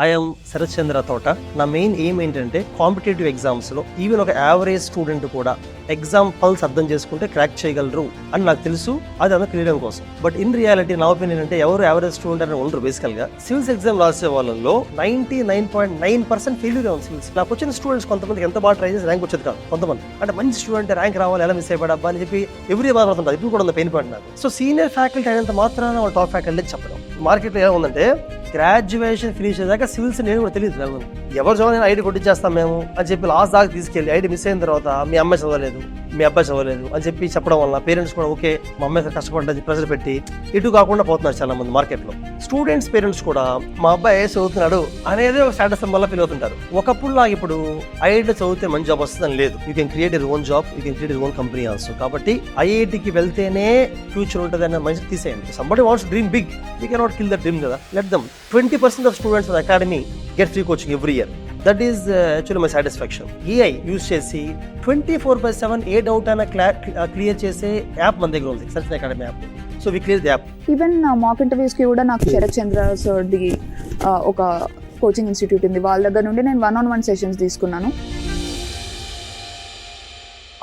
I'm Sarath చంద్ర తోట. నా main aim ఏంటంటే కాంపిటేటివ్ ఎగ్జామ్స్లో ఈవెన్ ఒక యావరేజ్ స్టూడెంట్ కూడా ఎగ్జామ్ పల్స్ అర్థం చేసుకుంటే క్రాక్ చేయగలరు అని నాకు తెలుసు. అది అందరూ తెలియడం కోసం. బట్ ఇన్ రియాలిటీ నా ఒపీనియన్ అంటే ఎవరు యావరేజ్ స్టూడెంట్ అని ఉండరు. బేసికల్గా సివిల్స్ ఎగ్జామ్ రాసే వాళ్ళలో 99.9% ఫెయిల్యూర్ ఉంది సివిల్స్. నాకు వచ్చిన స్టూడెంట్స్ కొంతమంది ఎంత బాగా ట్రై చేసి ర్యాంక్ వచ్చేది కాదు. కొంతమంది అంటే మంచి స్టూడెంట్ ర్యాంక్ రావాలి, ఎలా మిస్ అయిపోయాడబ్బా అని చెప్పి ఎవరి బాధపడుతుంటారు. ఇప్పుడు కూడా ఉంది పెయిన్ పాయింట్ నాకు. సో సీనియర్ ఫ్యాకల్టీ అయినంత మాత్రాన వాళ్ళు టాప్ ఫ్యాకల్టీ చెప్పడం. మార్కెట్లో ఎలా ఉందంటే గ్రాడ్యుయేషన్ ఫినిష్ అయ్యాక సివిల్స్ నేను కూడా తెలియదు. ఎవరు చదవని ఐడి కొట్టించేస్తాం మేము అని చెప్పి లాస్ట్ దాకా తీసుకెళ్ళి ఐడి మిస్ అయిన తర్వాత మీ అమ్మాయి చదవలేదు, మీ అబ్బాయి చదవలేదు అని చెప్పి చెప్పడం వల్ల పేరెంట్స్ కూడా ఓకే మా అమ్మాయి కష్టపడ్డది ప్రెషర్ పెట్టి ఇటు కాకుండా పోతున్నారు చాలా మంది మార్కెట్లో. స్టూడెంట్స్ పేరెంట్స్ కూడా మా అబ్బాయి చదువుతున్నాడు అనేది ఒక స్టేటస్ వల్ల ఫీల్ అవుతుంటారు. ఒకప్పుడు నాకు ఇప్పుడు ఐఐటి చదివితే మంచి జాబ్ వస్తుందని లేదు. You can create your own job, you can create your own company also. కాబట్టి ఐఐటికి వెళ్తేనే ఫ్యూచర్ ఉంటుంది అన్న మంచి తీసేయండి. Somebody wants dream big, you cannot kill the dream కదా. Let them 20% of students of the academy get free coaching every year. That is actually my satisfaction. AI use చేసి 24/7 ఏ డౌట్ అయినా క్లియర్ చేసే app మన దగ్గర ఉంది, search academy app. So we clear the app. Even mock ఇంటర్వ్యూస్కి కూడా నాకు శరత్ చంద్ర సార్ది ఒక కోచింగ్ ఇన్స్టిట్యూట్ ఉంది. వాళ్ళ దగ్గర నుండి నేను 1-on-1 సెషన్స్ తీసుకున్నాను.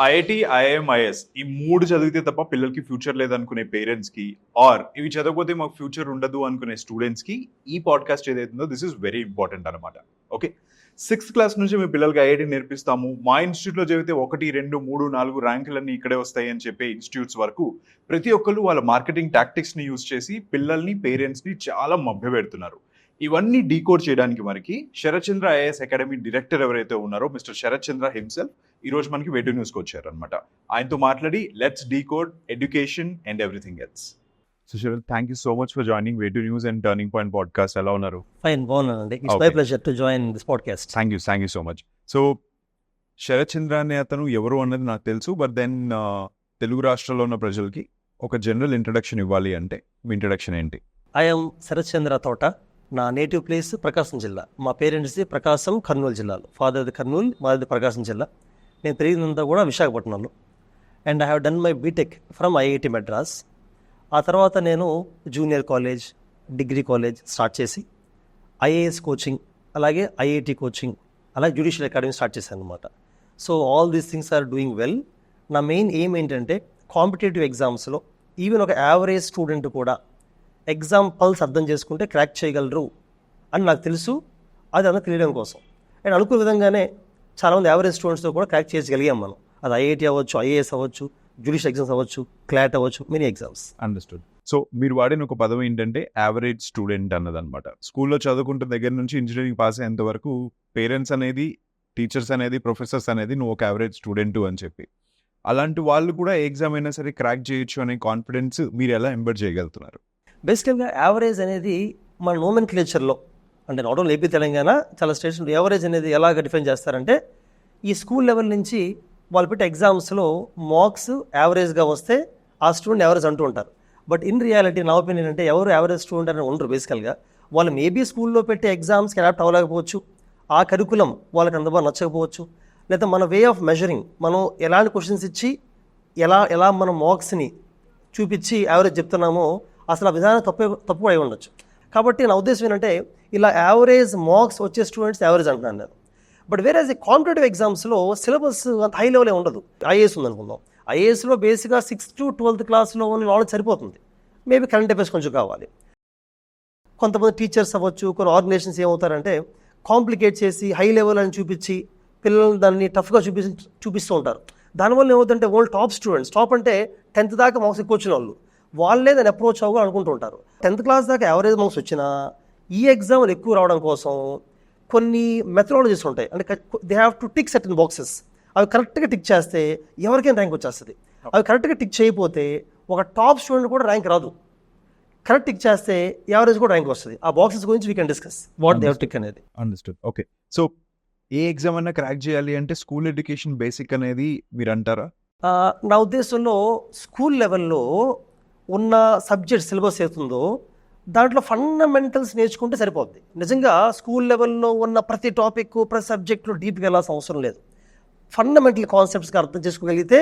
ఐఐటి, ఐఐఎం, ఐఎస్ ఈ 3 చదివితే తప్ప పిల్లలకి ఫ్యూచర్ లేదనుకునే పేరెంట్స్కి, ఆర్ ఇవి చదవకపోతే మాకు ఫ్యూచర్ ఉండదు అనుకునే స్టూడెంట్స్కి ఈ పాడ్కాస్ట్ ఏదైతుందో దిస్ ఇస్ వెరీ ఇంపార్టెంట్ అనమాట. ఓకే, 6th క్లాస్ నుంచి మీ పిల్లలకి ఐఐటి నేర్పిస్తాము, మా ఇన్స్టిట్యూట్లో చదివితే 1, 2, 3, 4 ర్యాంకులన్నీ ఇక్కడే వస్తాయి అని చెప్పే ఇన్స్టిట్యూట్స్ వరకు ప్రతి ఒక్కరు వాళ్ళ మార్కెటింగ్ టాక్టిక్స్ని యూజ్ చేసి పిల్లల్ని, పేరెంట్స్ని చాలా మభ్యపెడుతున్నారు. ఇవన్నీ డీకోడ్ చేయడానికి మనకి Sarath Chandra IAS academy director ఎవరైతే ఉన్నారో మిస్టర్ శరత్ చంద్ర హిమ్సెల్ఫ్ ఈ రోజు మనకి వేటూ న్యూస్కి వచ్చారు అనమాట. ఆయనతో మాట్లాడి let's decode education and everything else. So Sharath, thank you so much for joining way to news and turning point podcast. ఎలా ఉన్నారు? ఫైన్, బాగున్నానండి. It's my pleasure to join this podcast. Thank you so much. So Sharath Chandra అనే అతను ఎవరు అన్నది నాకు తెలుసు, but then Telugu రాష్ట్రాల్లో ఉన్న ప్రజలకి ఒక జనరల్ ఇంట్రడక్షన్ ఇవ్వాలి అంటే మీ ఇంట్రడక్షన్ ఏంటి? ఐఎమ్ శరత్ చంద్ర తోట. నా నేటివ్ ప్లేస్ ప్రకాశం జిల్లా. మా పేరెంట్స్ది ప్రకాశం, కర్నూలు జిల్లాలో. ఫాదర్ది కర్నూలు, మాది ప్రకాశం జిల్లా. నేను పెరిగినంతా కూడా విశాఖపట్నంలో. And I have done my BTech from IIT Madras. ఆ తర్వాత నేను junior college, degree college start చేసి ఐఏఎస్ కోచింగ్, అలాగే ఐఐటి కోచింగ్, అలాగే జ్యుడిషియల్ అకాడమీ స్టార్ట్ చేశాను అనమాట. So all these things are doing well. నా మెయిన్ ఎయిమ్ ఏంటంటే కాంపిటేటివ్ ఎగ్జామ్స్లో ఈవెన్ ఒక యావరేజ్ స్టూడెంట్ కూడా ఎగ్జామ్ పల్స్ అర్థం చేసుకుంటే క్రాక్ చేయగలరు అని నాకు తెలుసు. అది అందరూ తెలియడం కోసం. అండ్ అనుకున్న విధంగానే చాలామంది యావరేజ్ స్టూడెంట్స్తో కూడా క్రాక్ చేయగలిగాం మనం. అది ఐఐటి అవ్వచ్చు, ఐఏఎస్ అవ్వచ్చు, జ్యుడిషియల్ ఎగ్జామ్స్ అవ్వచ్చు, క్లాట్ అవ్వచ్చు, మెనీ ఎగ్జామ్స్. అండర్స్టూడ్. సో మీరు వాడిన ఒక పదం ఏంటంటే యావరేజ్ స్టూడెంట్ అన్నదన్నమాట. స్కూల్లో చదువుకుంటున్న దగ్గర నుంచి ఇంజనీరింగ్ పాస్ అయ్యేంత వరకు పేరెంట్స్ అనేది, టీచర్స్ అనేది, ప్రొఫెసర్స్ అనేది నువ్వు ఒక యావరేజ్ స్టూడెంట్ అని చెప్పి, అలాంటి వాళ్ళు కూడా ఏ ఎగ్జామ్ అయినా సరే క్రాక్ చేయొచ్చు అనే కాన్ఫిడెన్స్ మీరు ఎలా ఎంబర్ చేయగలుగుతున్నారు? బేసికల్గా యావరేజ్ అనేది మన నోమెన్ క్లేచర్లో, అంటే నాట్ ఓన్లీ ఏపీ, తెలంగాణ, చాలా స్టేట్స్లో యావరేజ్ అనేది ఎలాగ డిఫైన్ చేస్తారంటే ఈ స్కూల్ లెవెల్ నుంచి వాళ్ళు పెట్టే ఎగ్జామ్స్లో మార్క్స్ యావరేజ్గా వస్తే ఆ స్టూడెంట్ యావరేజ్ అంటూ ఉంటారు. బట్ ఇన్ రియాలిటీ నా ఒపీనియన్ అంటే ఎవరు యావరేజ్ స్టూడెంట్ అని ఉండరు. బేసికల్గా వాళ్ళు మేబీ స్కూల్లో పెట్టే ఎగ్జామ్స్కి అడాప్ట్ అవ్వలేకపోవచ్చు, ఆ కరికులం వాళ్ళకి అంత బాగా నచ్చకపోవచ్చు, లేదా మన వే ఆఫ్ మెజరింగ్, మనం ఎలాంటి క్వశ్చన్స్ ఇచ్చి ఎలా మనం మార్క్స్ని చూపించి యావరేజ్ చెప్తున్నామో అసలు ఆ విధానం తప్పు అయి ఉండొచ్చు. కాబట్టి నా ఉద్దేశం ఏంటంటే ఇలా యావరేజ్ మార్క్స్ వచ్చే స్టూడెంట్స్ యావరేజ్ అంటున్నాను నేను. బట్ వేరే కాంపిటేటివ్ ఎగ్జామ్స్లో సిలబస్ అంత హై లెవెలే ఉండదు. ఐఏఎస్ ఉందనుకుందాం, ఐఏఎస్లో బేసిక్గా 6th to 12th క్లాస్లో ఉన్న నాలెడ్జ్ సరిపోతుంది. మేబీ కరెంట్ అఫైర్స్ కొంచెం కావాలి. కొంతమంది టీచర్స్ అవ్వచ్చు, కొన్ని ఆర్గనైజేషన్స్ ఏమవుతారంటే కాంప్లికేట్ చేసి హై లెవెల్ అని చూపించి పిల్లల్ని దాన్ని టఫ్గా చూపిస్తూ ఉంటారు. దానివల్ల ఏమవుతుందంటే ఓన్లీ టాప్ స్టూడెంట్స్, టాప్ అంటే 10th దాకా మార్క్స్ ఎక్కువ వచ్చిన వాళ్ళే దాన్ని అప్రోచ్ అవ్వాలి అనుకుంటూ ఉంటారు. 10th క్లాస్ దాకా యావరేజ్ మార్క్స్ వచ్చినా ఈ ఎగ్జామ్లు ఎక్కువ రావడం కోసం కొన్ని మెథడాలజీస్ ఉంటాయి. అంటే they have to tick certain boxes. అవి కరెక్ట్గా టిక్ చేస్తే ఎవరికైనా ర్యాంక్ వచ్చేస్తుంది. అవి కరెక్ట్గా టిక్ చేయకపోతే ఒక టాప్ స్టూడెంట్ కూడా ర్యాంక్ రాదు. కరెక్ట్ టిక్ చేస్తే యావరేజ్ కూడా ర్యాంక్ వస్తుంది. ఆ బాక్సెస్ గురించి we can discuss what they have tick అనేది. అండర్స్టూడ్. ఓకే, సో ఏ ఎగ్జామ్ అన్నా క్రాక్ చేయాలి అంటే స్కూల్ ఎడ్యుకేషన్ బేసిక్ అనేది మీరు అంటారా? నా ఉద్దేశంలో స్కూల్ లెవెల్లో ఉన్న సబ్జెక్ట్ సిలబస్ అవుతుందో దాంట్లో ఫండమెంటల్స్ నేర్చుకుంటే సరిపోద్ది. నిజంగా స్కూల్ లెవెల్లో ఉన్న ప్రతి టాపిక్, ప్రతి సబ్జెక్ట్లో డీప్గా వెళ్ళాల్సిన అవసరం లేదు. ఫండమెంటల్ కాన్సెప్ట్స్గా అర్థం చేసుకోగలిగితే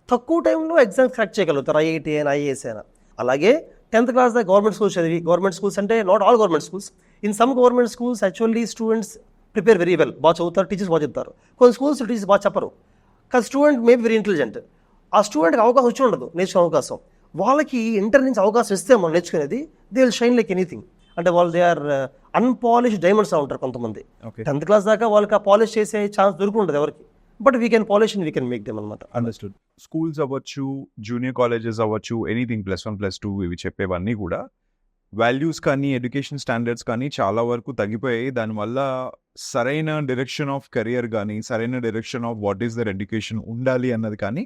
తక్కువ టైంలో ఎగ్జామ్స్ క్రాక్ చేయగలుగుతారు, ఐఐటి అయినా, ఐఏఎస్ అయినా. అలాగే 10th క్లాస్ దాకా గవర్నమెంట్ స్కూల్స్ చదివి, గవర్నమెంట్ స్కూల్స్ అంటే not all government schools, in some government schools actually students prepare very well, బాగా చదువుతారు, టీచర్స్ బాగా చెప్తారు. కొన్ని స్కూల్స్ టీచర్స్ బాగా చెప్పరు, కానీ స్టూడెంట్ మేబీ వెరీ ఇంటెలిజెంట్. ఆ స్టూడెంట్కి అవకాశం వచ్చి ఉండదు, నేర్చుకునే అవకాశం. వాళ్ళకి ఇంటర్ నుంచి అవకాశం ఇస్తే మనం నేర్చుకునేది, they will shine like anything. అంటే వాళ్ళు దే ఆర్ అన్పాలిష్డ్ డైమండ్స్ ఉంటారు కొంతమంది. 10th క్లాస్ దాకా వాళ్ళకి ఆ పాలిష్ చేసే ఛాన్స్ దొరుకుంటుంది ఎవరికి, but we can polish and we can make them అనమాట. అండర్స్టూడ్. స్కూల్స్ అవ్వచ్చు, జూనియర్ కాలేజెస్ అవ్వచ్చు, ఎనీథింగ్ +1 +2 ఇవి చెప్పేవన్నీ కూడా వాల్యూస్ కానీ ఎడ్యుకేషన్ స్టాండర్డ్స్ కానీ చాలా వరకు తగ్గిపోయాయి. దానివల్ల సరైన డైరెక్షన్ ఆఫ్ కెరియర్ కానీ, సరైన direction of what is there education ఉండాలి అన్నది కానీ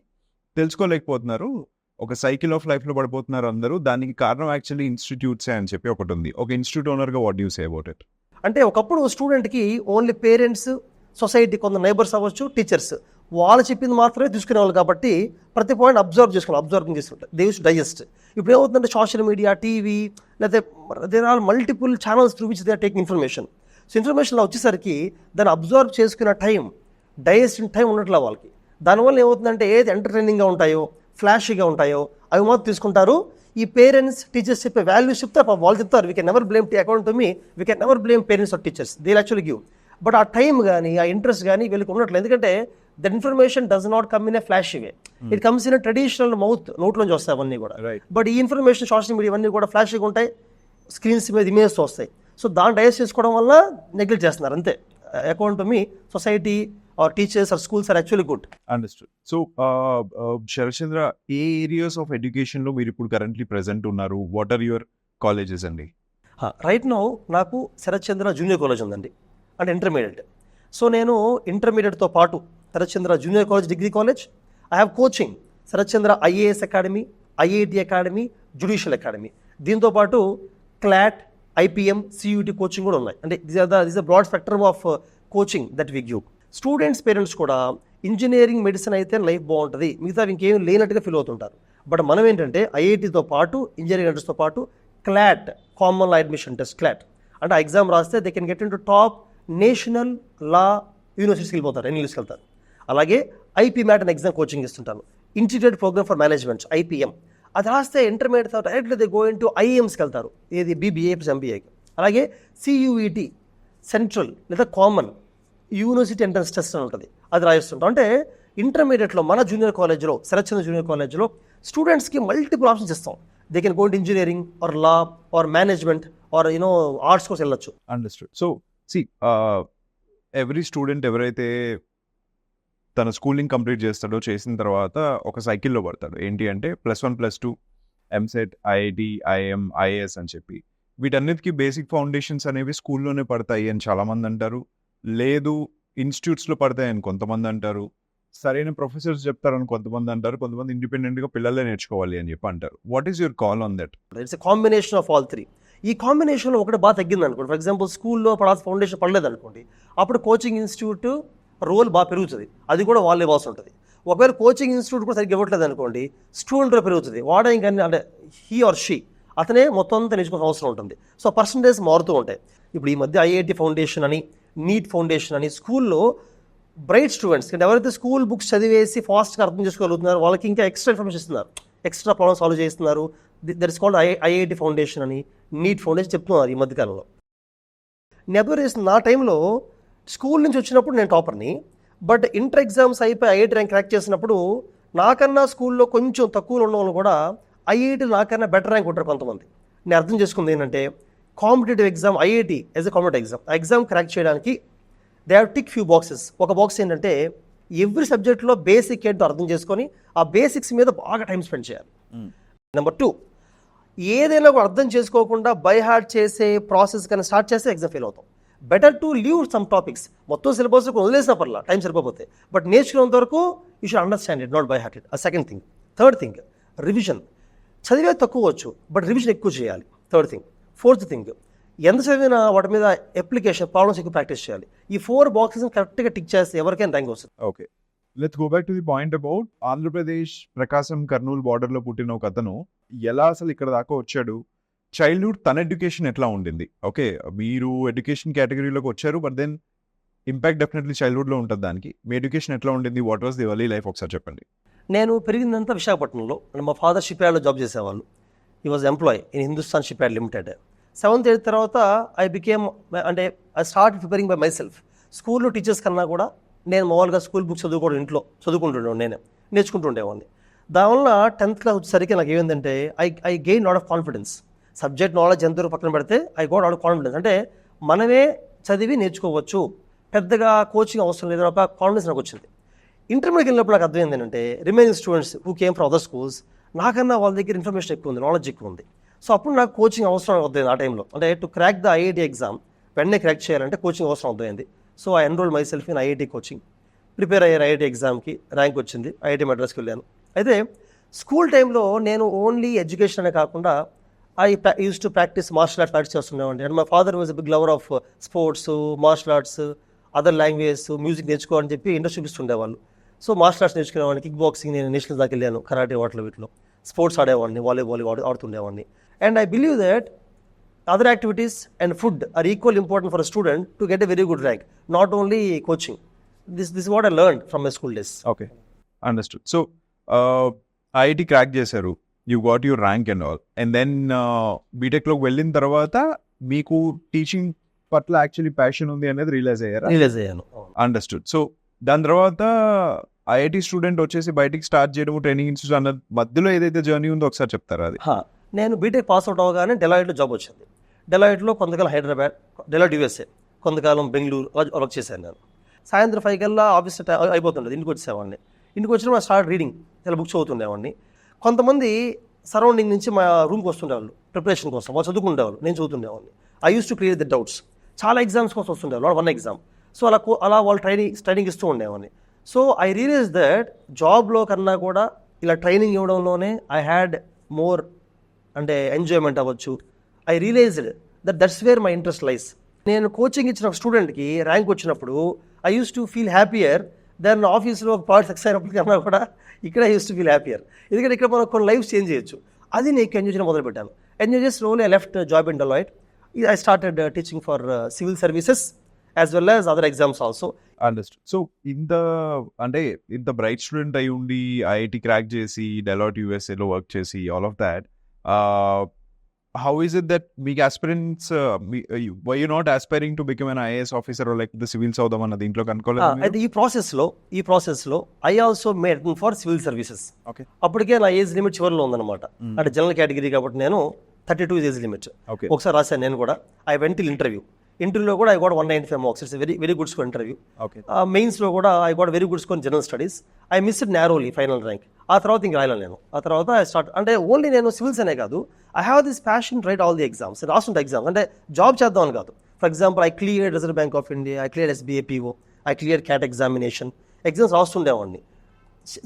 తెలుసుకోలేకపోతున్నారు. ఒక సైకిల్ ఆఫ్ లైఫ్లో పడిపోతున్నారు అందరూ. దానికి కారణం యాక్చువల్లీ ఇన్స్టిట్యూట్సే అని చెప్పి ఒకటి ఉంది. ఒక ఇన్స్టిట్యూట్ ఓనర్గా what you say about it? అంటే ఒకప్పుడు స్టూడెంట్కి ఓన్లీ పేరెంట్స్, సొసైటీ, కొంత నైబర్స్ అవ్వచ్చు, టీచర్స్ వాళ్ళు చెప్పింది మాత్రమే తీసుకునేవాళ్ళు. కాబట్టి ప్రతి పాయింట్ అబ్జర్వింగ్ చేస్తుంటారు, దే యూస్ డైజెస్ట్. ఇప్పుడు ఏమవుతుందంటే సోషల్ మీడియా, టీవీ, లేకపోతే there are multiple channels through which they are taking information. So ఇన్ఫర్మేషన్లో వచ్చేసరికి దాన్ని అబ్జర్వ్ చేసుకున్న టైం, డైజెస్టింగ్ టైం ఉండట్లే వాళ్ళకి. దానివల్ల ఏమవుతుందంటే ఏది ఎంటర్టైనింగ్గా ఉంటాయో, ఫ్లాషీగా ఉంటాయో అవి మాత్రం తీసుకుంటారు. ఈ పేరెంట్స్, టీచర్స్ చెప్పే వాల్యూస్ చెప్తారు, వాళ్ళు చెప్తారు we can never blame account to me, we can never blame parents or teachers, they actually give. But ఆ టైం కానీ, ఆ ఇంట్రెస్ట్ కానీ వీళ్ళకి ఉండట్లేదు. ఎందుకంటే that information does not come in a flashy way, it comes in traditional mouth, నోట్లోంచి వస్తాయి అవన్నీ కూడా. బట్ ఈ ఇన్ఫర్మేషన్ సోషల్ మీడియా ఇవన్నీ కూడా ఫ్లాషీగా ఉంటాయి, స్క్రీన్స్ మీద ఇమేజెస్ వస్తాయి. సో దాన్ని డైజెస్ట్ చేసుకోవడం వల్ల నెగ్లెక్ట్ చేస్తున్నారు అంతే. Account to me, society or teachers or schools are actually good. Understood. So Sarathchandra, ఏ ఏరియాస్ ఆఫ్ ఎడ్యుకేషన్లో మీరు ఇప్పుడు కరెంట్లీ ప్రెసెంట్ ఉన్నారు? వాట్ ఆర్ యువర్ కాలేజెస్ అండి? రైట్ నౌ నాకు శరత్చంద్ర జూనియర్ కాలేజ్ ఉందండి, అంటే ఇంటర్మీడియట్. సో నేను ఇంటర్మీడియట్తో పాటు Sarathchandra junior college, degree college, I have coaching Sarathchandra IAS academy, IIT academy, judicial academy. దీంతోపాటు క్లాట్, ఐపీఎం, సియూటీ కోచింగ్ కూడా ఉన్నాయి. అంటే this a broad spectrum of coaching that we give. Students, parents కూడా ఇంజనీరింగ్, మెడిసిన్ అయితే life బాగుంటుంది, మిగతా ఇంకేం లేనట్టుగా ఫీల్ అవుతుంటారు. బట్ మనం ఏంటంటే ఐఐటితో పాటు, ఇంజనీరింగ్ ఎంట్రన్స్తో పాటు CLAT, common law admission test, CLAT అంటే ఆ ఎగ్జామ్ రాస్తే they can get in to top national law యూనివర్సిటీస్కి వెళ్ళిపోతారు, ఎన్యూస్కి వెళ్తారు. అలాగే ఐపీ మ్యాట్ అనే ఎగ్జామ్ కోచింగ్ ఇస్తుంటాను, integrated programme for management, IPM. అది రాస్తే ఇంటర్మీడియట్ తర్వాత directly they go in to ఐఏఎంస్కి వెళ్తారు, ఏది బీబీఏ ప్లస్ ఎంబీఏకి. అలాగే సియూఈటీ, సెంట్రల్ లేదా కామన్ యూనివర్సిటీ ఎంట్రన్స్ టెస్ట్ అని ఉంటుంది, అది రాయిస్తుంటాం. అంటే ఇంటర్మీడియట్లో మన జూనియర్ కాలేజ్లో, శరత్చంద్ర జూనియర్ కాలేజ్లో స్టూడెంట్స్కి మల్టిపుల్ ఆప్షన్స్ ఇస్తాం. They can go in engineering or law or management or arts course వెళ్ళొచ్చు. అండర్స్టూడ్. సో ఎవ్రీ స్టూడెంట్ ఎవరైతే తన స్కూలింగ్ కంప్లీట్ చేస్తాడో, చేసిన తర్వాత ఒక సైకిల్లో పడతాడు. ఏంటి అంటే +1 +2, ఎంసెట్, ఐఐటి, ఐఎం, ఐఏఎస్ అని చెప్పి. వీటన్నిటికీ బేసిక్ ఫౌండేషన్స్ అనేవి స్కూల్లోనే పడతాయి అని చాలామంది అంటారు. లేదు, ఇన్స్టిట్యూట్స్లో పడతాయని కొంతమంది అంటారు. సరైన ప్రొఫెసర్స్ చెప్తారని కొంతమంది అంటారు. కొంతమంది ఇండిపెండెంట్గా పిల్లలే నేర్చుకోవాలి అని చెప్పి అంటారు. What is your call on that? It's a combination of all three. ఈ కాంబినేషన్లో ఒకటి బాగా తగ్గింది అనుకోండి, ఫర్ ఎగ్జాంపుల్ స్కూల్లో పడాల్సిన ఫౌండేషన్ పడలేదు అనుకోండి, అప్పుడు కోచింగ్ ఇన్స్టిట్యూట్ రోల్ బాగా పెరుగుతుంది, అది కూడా వాళ్ళు ఇవ్వాల్సి ఉంటుంది. ఒకవేళ కోచింగ్ ఇన్స్టిట్యూట్ కూడా సరిగ్గా ఇవ్వట్లేదు అనుకోండి, స్టూడెంట్ పెరుగుతుంది, వాడే ఇంకా అంటే హీ ఆర్ షీ, అతనే మొత్తం అంతా నేర్చుకోవాల్సిన అవసరం ఉంటుంది. సో పర్సంటేజ్ మారుతూ ఉంటాయి. ఇప్పుడు ఈ మధ్య ఐఐటి ఫౌండేషన్ అని, నీట్ ఫౌండేషన్ అని స్కూల్లో బ్రైట్ స్టూడెంట్స్, అంటే ఎవరైతే స్కూల్ బుక్స్ చదివేసి ఫాస్ట్గా అర్థం చేసుకోగలుగుతున్నారు వాళ్ళకి ఇంకా ఎక్స్ట్రా ఇన్ఫర్మేషన్ ఇస్తున్నారు, ఎక్స్ట్రా ప్రాబ్లమ్ సాల్వ్ చేస్తున్నారు. That is called IIT foundation అని, నీట్ ఫౌండేషన్ చెప్తున్నారు ఈ మధ్యకాలంలో. నేను అబ్జర్వ్ చేసిన నా టైంలో స్కూల్ నుంచి వచ్చినప్పుడు నేను టాపర్ని, బట్ ఇంటర్ ఎగ్జామ్స్ అయిపోయి ఐఐటి ర్యాంక్ క్రాక్ చేసినప్పుడు నాకన్నా స్కూల్లో కొంచెం తక్కువలో ఉన్న వాళ్ళు కూడా ఐఐటి నాకన్నా బెటర్ ర్యాంక్ ఉంటారు కొంతమంది. నేను అర్థం చేసుకుంది ఏంటంటే competitive exam, IIT as a competitive exam, ఆ ఎగ్జామ్ క్రాక్ చేయడానికి they have tick few boxes. ఒక బాక్స్ ఏంటంటే ఎవ్రీ సబ్జెక్ట్లో బేసిక్ ఏంటో అర్థం చేసుకొని ఆ బేసిక్స్ మీద బాగా టైం స్పెండ్ చేయాలి. నెంబర్ 2, ఏదైనా కూడా అర్థం చేసుకోకుండా బై హార్ట్ చేసే ప్రాసెస్ కానీ స్టార్ట్ చేస్తే ఎగ్జామ్ ఫెయిల్ అవుతాం. Better to leave some topics, మొత్తం సిలబస్ వదిలేసిన పర్లా, టైం సరిపోతే, బట్ నేర్చుకున్నంత వరకు you should understand it, not by heart it. ఆ second thing. Third thing, revision. చదివే తక్కువ వచ్చు, బట్ రివిజన్ ఎక్కువ చేయాలి. Third thing. ఫోర్త్ థింగ్, ఎంత చదివినా వాటి మీద అప్లికేషన్, ప్రాబ్లమ్స్ ఎక్కువ ప్రాక్టీస్ చేయాలి. ఈ 4 బాక్సెస్ కరెక్ట్గా టిక్ చేస్తే ఎవరికైనా ర్యాంక్ వస్తుంది. Okay, let's go back to the point about Andhra Pradesh, Prakasam, Kurnool బార్డర్లో పుట్టిన ఒక అతను ఎలా అసలు ఇక్కడ దాకా వచ్చాడు, చైల్డ్హుడ్ తన ఎడ్యుకేషన్ ఎట్లా ఉండింది. ఓకే, మీరు ఎడ్యుకేషన్ కేటగిరీలోకి వచ్చారు, బట్ దెన్ ఇంపాక్ట్ డెఫినెట్లీ చైల్డ్హుడ్లో ఉంటుంది దానికి. మీ ఎడ్యుకేషన్ ఎట్లా ఉండింది, what was the early life, ఒకసారి చెప్పండి. నేను పెరిగిందంతా విశాఖపట్నంలో. మా ఫాదర్ షిప్ యార్డ్లో జాబ్ చేసేవాళ్ళు. He was employ in Hindustan ship yard limited. 7th 8th తర్వాత ఐ బికేమ్ అంటే I start preparing by myself. స్కూల్లో టీచర్స్ కన్నా కూడా నేను మామూలుగా స్కూల్ బుక్స్ చదువుకోవడం ఇంట్లో చదువుకుంటుండేవాడిని, నేనే నేర్చుకుంటుండేవాడిని. దానివల్ల 10th క్లాస్ వచ్చేసరికి నాకు ఏమైందంటే I gain lot of confidence. Subject knowledge ఎంతవరకు పక్కన పెడితే I got lot of confidence. అంటే మనమే చదివి నేర్చుకోవచ్చు, పెద్దగా కోచింగ్ అవసరం లేదు ఒక కాన్ఫిడెన్స్ నాకు వచ్చింది. ఇంటర్మీడియట్ వెళ్ళినప్పుడు నాకు అర్థమైంది ఏంటంటే remaining students who came from other schools నాకన్నా వాళ్ళ దగ్గర ఇన్ఫర్మేషన్ ఎక్కువ ఉంది, నాలెడ్జ్ ఎక్కువ ఉంది. సో అప్పుడు నాకు కోచింగ్ అవసరం అవుతుంది ఆ టైంలో. అంటే to crack the IIT exam వెంటనే క్రాక్ చేయాలంటే కోచింగ్ అవసరం అవుతుంది. So I enroll myself in IIT coaching. Prepare అయ్యారు ఐఐటి ఎగ్జామ్కి, ర్యాంక్ వచ్చింది, ఐఐటి మద్రాస్కి వెళ్ళాను. అయితే స్కూల్ టైంలో నేను ఓన్లీ ఎడ్యుకేషన్ అనే కాకుండా I use to practice martial arts practice చేస్తుండేవాడిని. And my father was a big lover of sports, martial arts, other languages, music నేర్చుకోవాలని చెప్పి ఇంట్రెస్ట్ చూపిస్తుండేవాళ్ళు. So martial arts నేర్చుకునేవాడిని, kick boxing నేను నేషనల్ దాకా వెళ్ళాను, కరాటే వాటిలో వీటిలో, స్పోర్ట్స్ ఆడేవాడిని, వాలీబాల్ ఆడుతుండేవాడిని. And I believe that other activities and food are equally important for a student to get a very good rank, not only coaching. This is what I learned from my school days. Okay, understood. So IIT crack చేశారు, you got your rank and all, and then బీటెక్లోకి వెళ్ళిన తర్వాత మీకు teaching పట్ల actually passion ఉంది అనేది realise అయ్యారా? Release అయ్యాను. అండర్స్టూడ్. సో దాని తర్వాత ఐఐటి స్టూడెంట్ వచ్చేసి బయటికి స్టార్ట్ చేయడం, ట్రైనింగ్ ఇన్స్టిట్యూట్ అన్న మధ్యలో ఏదైతే జర్నీ ఉందో ఒకసారి చెప్తారా అది? నేను బీటెక్ పాస్ అవుట్ అవగానే డెలాయిట్లో జాబ్ వచ్చింది. డెలాయిట్లో కొంతకాలం హైదరాబాద్, డెలాయిట్ యూఎస్ఏ, కొంతకాలం బెంగళూరు వర్క్ చేశాను నేను. సాయంత్రం 5 కల్లా ఆఫీస్ అయిపోతుండేది, ఇంటికి వచ్చేవాడిని. ఇంటికి వచ్చినప్పుడు స్టార్ట్ రీడింగ్, చాలా బుక్స్ చదువుతుండేవాడిని. కొంతమంది సరౌండింగ్ నుంచి మా రూమ్కి వస్తుండేవాళ్ళు ప్రిపరేషన్ కోసం, వాళ్ళు చదువుకుండేవాళ్ళు, నేను చదువుతుండేవాడిని. I use to clear the doubts. చాలా ఎగ్జామ్స్ కోసం వస్తుండేవాళ్ళు, 1 ఎగ్జామ్. సో అలా వాళ్ళు ట్రైనింగ్ ఇస్తూ ఉండేవాడిని. సో ఐ రియలైజ్ దట్ జాబ్లో కన్నా కూడా ఇలా ట్రైనింగ్ ఇవ్వడంలోనే ఐ హ్యాడ్ మోర్ అంటే ఎంజాయ్మెంట్ అవ్వచ్చు. I realised that's where my interest lies. నేను కోచింగ్ ఇచ్చిన స్టూడెంట్కి ర్యాంక్ వచ్చినప్పుడు I use to feel happier than ఆఫీస్లో ఒక పార్ట్ సక్సెస్ అయినప్పటికన్నా కూడా ఇక్కడ I use to feel happier. ఎందుకంటే ఇక్కడ మనం కొన్ని లైఫ్ చేంజ్ చేయొచ్చు. అది నేను ఎంజాయ్ చేయడం మొదలుపెట్టాను. ఎంజాయ్ చేసి slowly I left job in Deloitte. I started teaching for civil services as well as other exams also. Understood. So ఇంత బ్రైట్ స్టూడెంట్ అయి ఉండి ఐఐటి క్రాక్ చేసి డెలాయిట్ యూఎస్ఏలో వర్క్ చేసి all of that, how is it that మీకు aspirants were you not aspiring to become an IAS officer or like the civil అవుదాం అన్న దీంట్లో కనుక్కోలేదు? అయితే ఈ ప్రాసెస్లో I also made for civil services. Okay, అప్పటికే నా ఏజ్ లిమిట్ చివరిలో ఉందన్నమాట. అంటే జనరల్ కేటగిరీ కాబట్టి నేను 32 ఏజ్ లిమిట్. ఒకసారి రాశాను నేను కూడా. ఐ వెంట్ టిల్ ఇంటర్వ్యూలో కూడా I got 195 marks. It's very very good score interview. మెయిన్స్లో కూడా I got very good score in general studies. I missed narrowly final rank. ఆ తర్వాత ఇంక రాయలేను నేను. ఆ తర్వాత ఐ స్టార్ట్ అంటే ఓన్లీ నేను సివిల్స్ అనే కాదు, I have this passion right all the exams. రాస్తుంటే ఎగ్జామ్స్ అంటే జాబ్ చేద్దాం అని కాదు. For example I clear Reserve Bank of India, I clear SBA PO, I clear CAT examination. Exams రాస్తుండేవాడిని,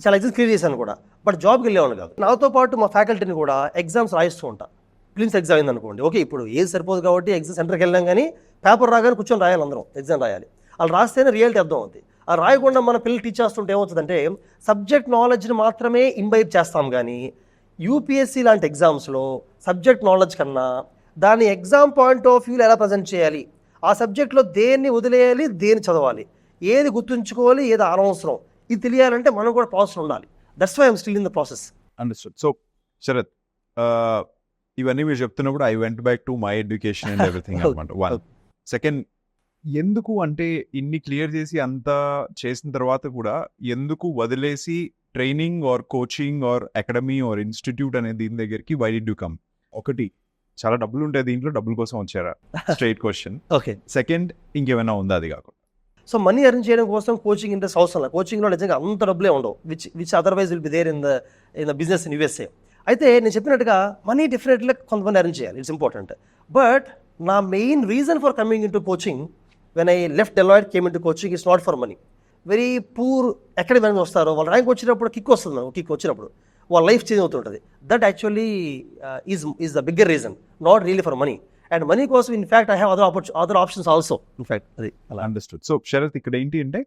చాలా ఎగ్జామ్స్ క్లియర్ చేశాను కూడా. బట్ జాబ్కి వెళ్ళేవాడిని కాదు. నాతో పాటు మా ఫ్యాకల్టీని కూడా ఎగ్జామ్స్ రాయిస్తూ ఉంటా. ఫిలిమ్స్ ఎగ్జామ్ అయింది అనుకోండి, ఓకే ఇప్పుడు ఏది సరిపోదు కాబట్టి ఎగ్జామ్ సెంటర్కి వెళ్ళాం, కానీ పేపర్ రాగానే కూర్చొని రాయాలి, అందరం ఎగ్జామ్ రాయాలి. అలా రాస్తేనే రియాలిటీ అర్థం అవుతుంది. అలా రాయకుండా మన పిల్లలు టీచ్ చేస్తుంటే ఏమవుతుందంటే సబ్జెక్ట్ నాలెడ్జ్ని మాత్రమే ఇంబైబ్ చేస్తాం, కానీ యూపీఎస్సీ లాంటి ఎగ్జామ్స్లో సబ్జెక్ట్ నాలెడ్జ్ కన్నా దాని ఎగ్జామ్ పాయింట్ ఆఫ్ వ్యూలో ఎలా ప్రజెంట్ చేయాలి, ఆ సబ్జెక్ట్లో దేన్ని వదిలేయాలి, దేన్ని చదవాలి, ఏది గుర్తుంచుకోవాలి, ఏది అనవసరం, ఇది తెలియాలంటే మనం కూడా ప్రాసెస్ ఉండాలి. That's why I'm still in the process. Understood. So Sarath, ఇవన్నీ మీరు చెప్తున్నప్పుడు I went back to my education and everything అనమాట. 1 సెకండ్, ఎందుకు అంటే ఇన్ని క్లియర్ చేసి అంతా చేసిన తర్వాత కూడా ఎందుకు వదిలేసి training or coaching or academy or institute అనే దీని దగ్గరికి వై డిడ్ యు కమ్? ఒకటి, చాలా డబ్బులు ఉంటాయి దీంట్లో, డబ్బుల కోసం వచ్చారా? Straight question. ఓకే. సెకండ్, ఇంకేమైనా ఉందా అది కాకుండా? సో మనీ ఎర్న్ చేయడం కోసం కోచింగ్ ఇంట్రెస్ట్ అవసరం లేదు. కోచింగ్లో నిజంగా అంత డబ్బులే ఉండవు, which otherwise will be there in the business in USA. అయితే నేను చెప్పినట్టుగా మనీ డెఫినెట్లీ కొంతమంది ఎర్న్ చేయాలి, ఇట్స్ ఇంపార్టెంట్. బట్ నా main reason for coming into coaching when I left Deloitte came into coaching it's not for money. Very poor ఎక్కడ వెనక వస్తారో వాళ్ళ ర్యాంక్ వచ్చినప్పుడు కిక్ వస్తుంది, కిక్ వచ్చినప్పుడు వాళ్ళ లైఫ్ చేంజ్ అవుతుంటుంది. That actually is the bigger reason, not really for money. And money కోసం in fact I have other options also in fact. అది అలా. అండర్స్టూడ్. సో శరత్, ఇక్కడ ఏంటి అంటే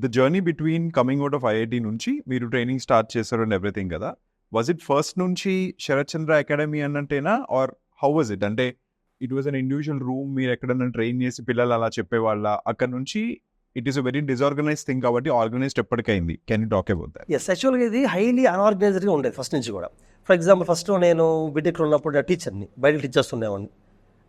the journey between coming out of IIT నుంచి మీరు ట్రైనింగ్ స్టార్ట్ చేశారు అండ్ ఎవ్రీథింగ్ కదా, వాజ్ ఇట్ ఫస్ట్ నుంచి శరత్ చంద్ర అకాడమీ అన్నట్టేనా, ఆర్ హౌ వాజ్ ఇట్? అంటే it was an individual room, మీరు ఎక్కడన్నా ట్రైన్ చేసి పిల్లలు అలా చెప్పేవాళ్ళ? అక్కడ నుంచి it is a very disorganize thing కాబట్టి ఆర్గనైజ్డ్ ఎప్పటికైంది. Can you talk about that? Yes, యాక్చువల్గా ఇది హైలీ అన్ఆర్గనైజ్డ్గా ఉండేది ఫస్ట్ నుంచి కూడా. ఫర్ ఎగ్జాంపుల్ ఫస్ట్ నేను బీటెక్లో ఉన్నప్పుడు టీచర్ని, బయట టీచ్ చేస్తుండేవాడిని.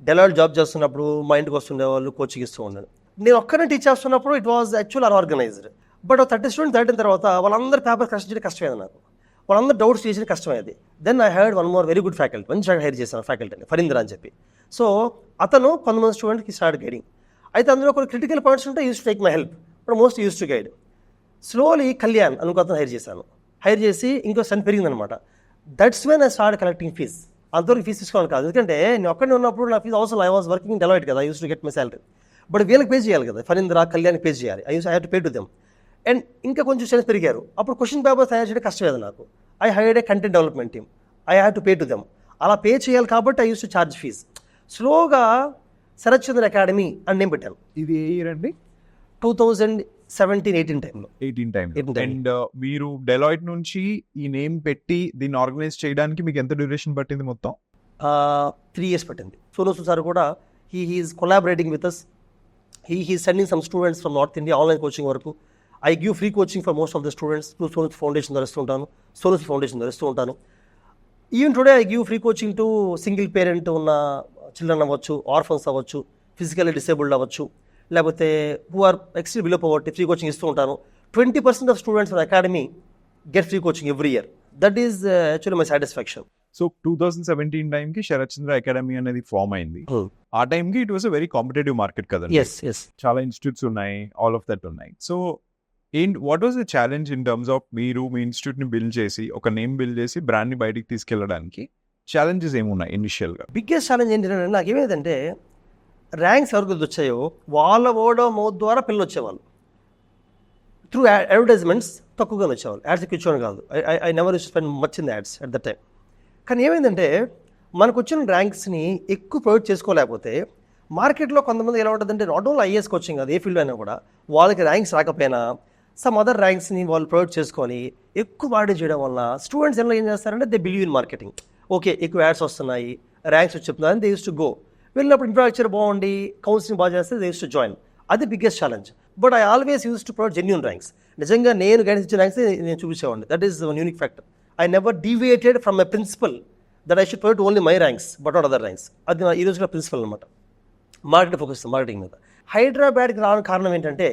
డెలాయిట్ జాబ్ చేస్తున్నప్పుడు మా ఇంటికి వస్తుండేవాళ్ళు, కోచింగ్ ఇస్తూ ఉన్నాను. నేను ఒక్కనే టీచ్ చేస్తున్నప్పుడు it was actual unorganised. But 30 students దాటిన తర్వాత వాళ్ళందరూ పేపర్ కష్టం చేయడం కష్టమైంది నాకు, వాళ్ళందరూ డౌట్స్ చేసిన కష్టమైంది. Then I had one more very good faculty, మంచి హైర్ చేశాను ఫ్యాకల్టీని, ఫరీంద్ర అని చెప్పి. సో అతను కొంతమంది స్టూడెంట్కి స్టార్ట్ గైడింగ్. అయితే అందులో కొన్ని క్రిటికల్ పాయింట్స్ ఉంటే used to take my help, but most used to guide. Slowly Kalyan అనుకో అతను హైర్ చేశాను. హైర్ చేసి ఇంకో స్ట్రెంత్ పెరిగిందనమాట. That's when I start collecting fees. అంతవరకు ఫీజు తీసుకోవాలి కాదు, ఎందుకంటే నేను ఒక్కడే ఉన్నప్పుడు నా ఫీజు అవసరం. ఐ వాజ్ వర్కింగ్ డెలాయిట్ కదా, I use to get my salary. But వీళ్ళకి పే చేయాలి కదా, ఫరీంద్ర కళ్యాణ్కి పే చేయాలి. I have to pay to them. And ఇంకా కొంచెం స్ట్రెంత్ పెరిగారు. అప్పుడు క్వశ్చన్ పేపర్ తయారు చేయడం కష్టమేది నాకు. I hired a content development team. I have to pay to them. అలా పే చేయాలి కాబట్టి I use to charge fees. స్లోగా శరత్ చంద్ర అకాడమీ అని నేను పెట్టాను. ఇది ఏ ఇయర్ అండి? 2017-18 టైంలో. 18 టైం. అండ్ మీరు డెలాయిట్ నుంచి ఈ నేమ్ పెట్టి దీన్ని ఆర్గనైజ్ చేయడానికి మీకు ఎంత డ్యూరేషన్ పట్టింది మొత్తం? 3 years పట్టింది. సోను సూద్ సార్ కూడా he's collaborating with us. He's sending some students from north India online coaching వరకు. I give free coaching for most of the students through Sonu Foundation ధరిస్తూ ఉంటాను, సోను ఫౌండేషన్ ధరిస్తూ ఉంటాను. Even today I give free coaching to single parent ఉన్న children అవ్వచ్చు, orphans అవ్వచ్చు, physically disabled అవ్వచ్చు, లేకపోతే who are extreme below poverty, free coaching ఇస్తూ ఉంటాను. 20% of students in academy get free coaching every year. That is actually my satisfaction. So 2017 టైంకి Sarath Chandra academy అనేది form అయింది. ఆ టైంకి it was a very competitive market కదా. చాలా ఇన్స్టిట్యూట్స్ ఉన్నాయి, ఆల్ ఆఫ్ దట్ ఉన్నాయి. So what was the challenge in terms of మీరు మీ ఇన్స్టిట్యూట్ ని బిల్డ్ చేసి, ఒక నేమ్ బిల్డ్ చేసి బ్రాండ్ ని బయటికి తీసుకెళ్ళడానికి ఛాలెంజెస్ ఏమున్నాయి ఇనిషియల్ గా? బిగ్గెస్ట్ ఛాలెంజ్ ఏంటంటే నాకు ఏమైందంటే ర్యాంక్స్ ఎవరికి వచ్చాయో వాళ్ళ ఓడో మౌత్ ద్వారా పిల్లలు వచ్చేవాళ్ళు. త్రూ అడ్వర్టైజ్మెంట్స్ తక్కువగా వచ్చేవాళ్ళు. యాడ్స్ ఎక్కువ ఇచ్చేవాళ్ళు కాదు. I never use to spend much in ads at the time. కానీ ఏమైందంటే మనకు వచ్చిన ర్యాంక్స్ని ఎక్కువ ప్రొవైడ్ చేసుకోలేకపోతే మార్కెట్లో కొంతమంది ఎలా ఉంటుందంటే నాట్ ఓన్లీ ఐఏఎస్ కోచింగ్ కాదు, ఏ ఫీల్డ్ అయినా కూడా వాళ్ళకి ర్యాంక్స్ రాకపోయినా సమ్ అదర్ ర్యాంక్స్ని వాళ్ళు ప్రొవైడ్ చేసుకొని ఎక్కువ బాడీ చేయడం వల్ల స్టూడెంట్స్ ఎలా ఏం చేస్తారంటే they believe in marketing. Okay, ఎక్కువ యాడ్స్ వస్తున్నాయి, ర్యాంక్స్ వచ్చి చెప్తున్నారు, దే యూస్ టు గో. వెళ్ళినప్పుడు ఇన్ఫ్రాస్ట్రక్చర్ బాగుండి కౌన్సిలింగ్ బాగా చేస్తే దే యూస్ టు జాయిన్. అది biggest challenge. But I always used to provide genuine ranks. నిజంగా నేను గైడెన్స్ ఇచ్చిన ర్యాంక్స్ నేను చూపించేవాడిని. That is one unique factor. I never deviated from my principle that I should provide only my ranks but not other ranks. అది ఈ రోజున principal అనమాట. Market focus, marketing మీద. హైదరాబాద్కి రావడానికి కారణం ఏంటంటే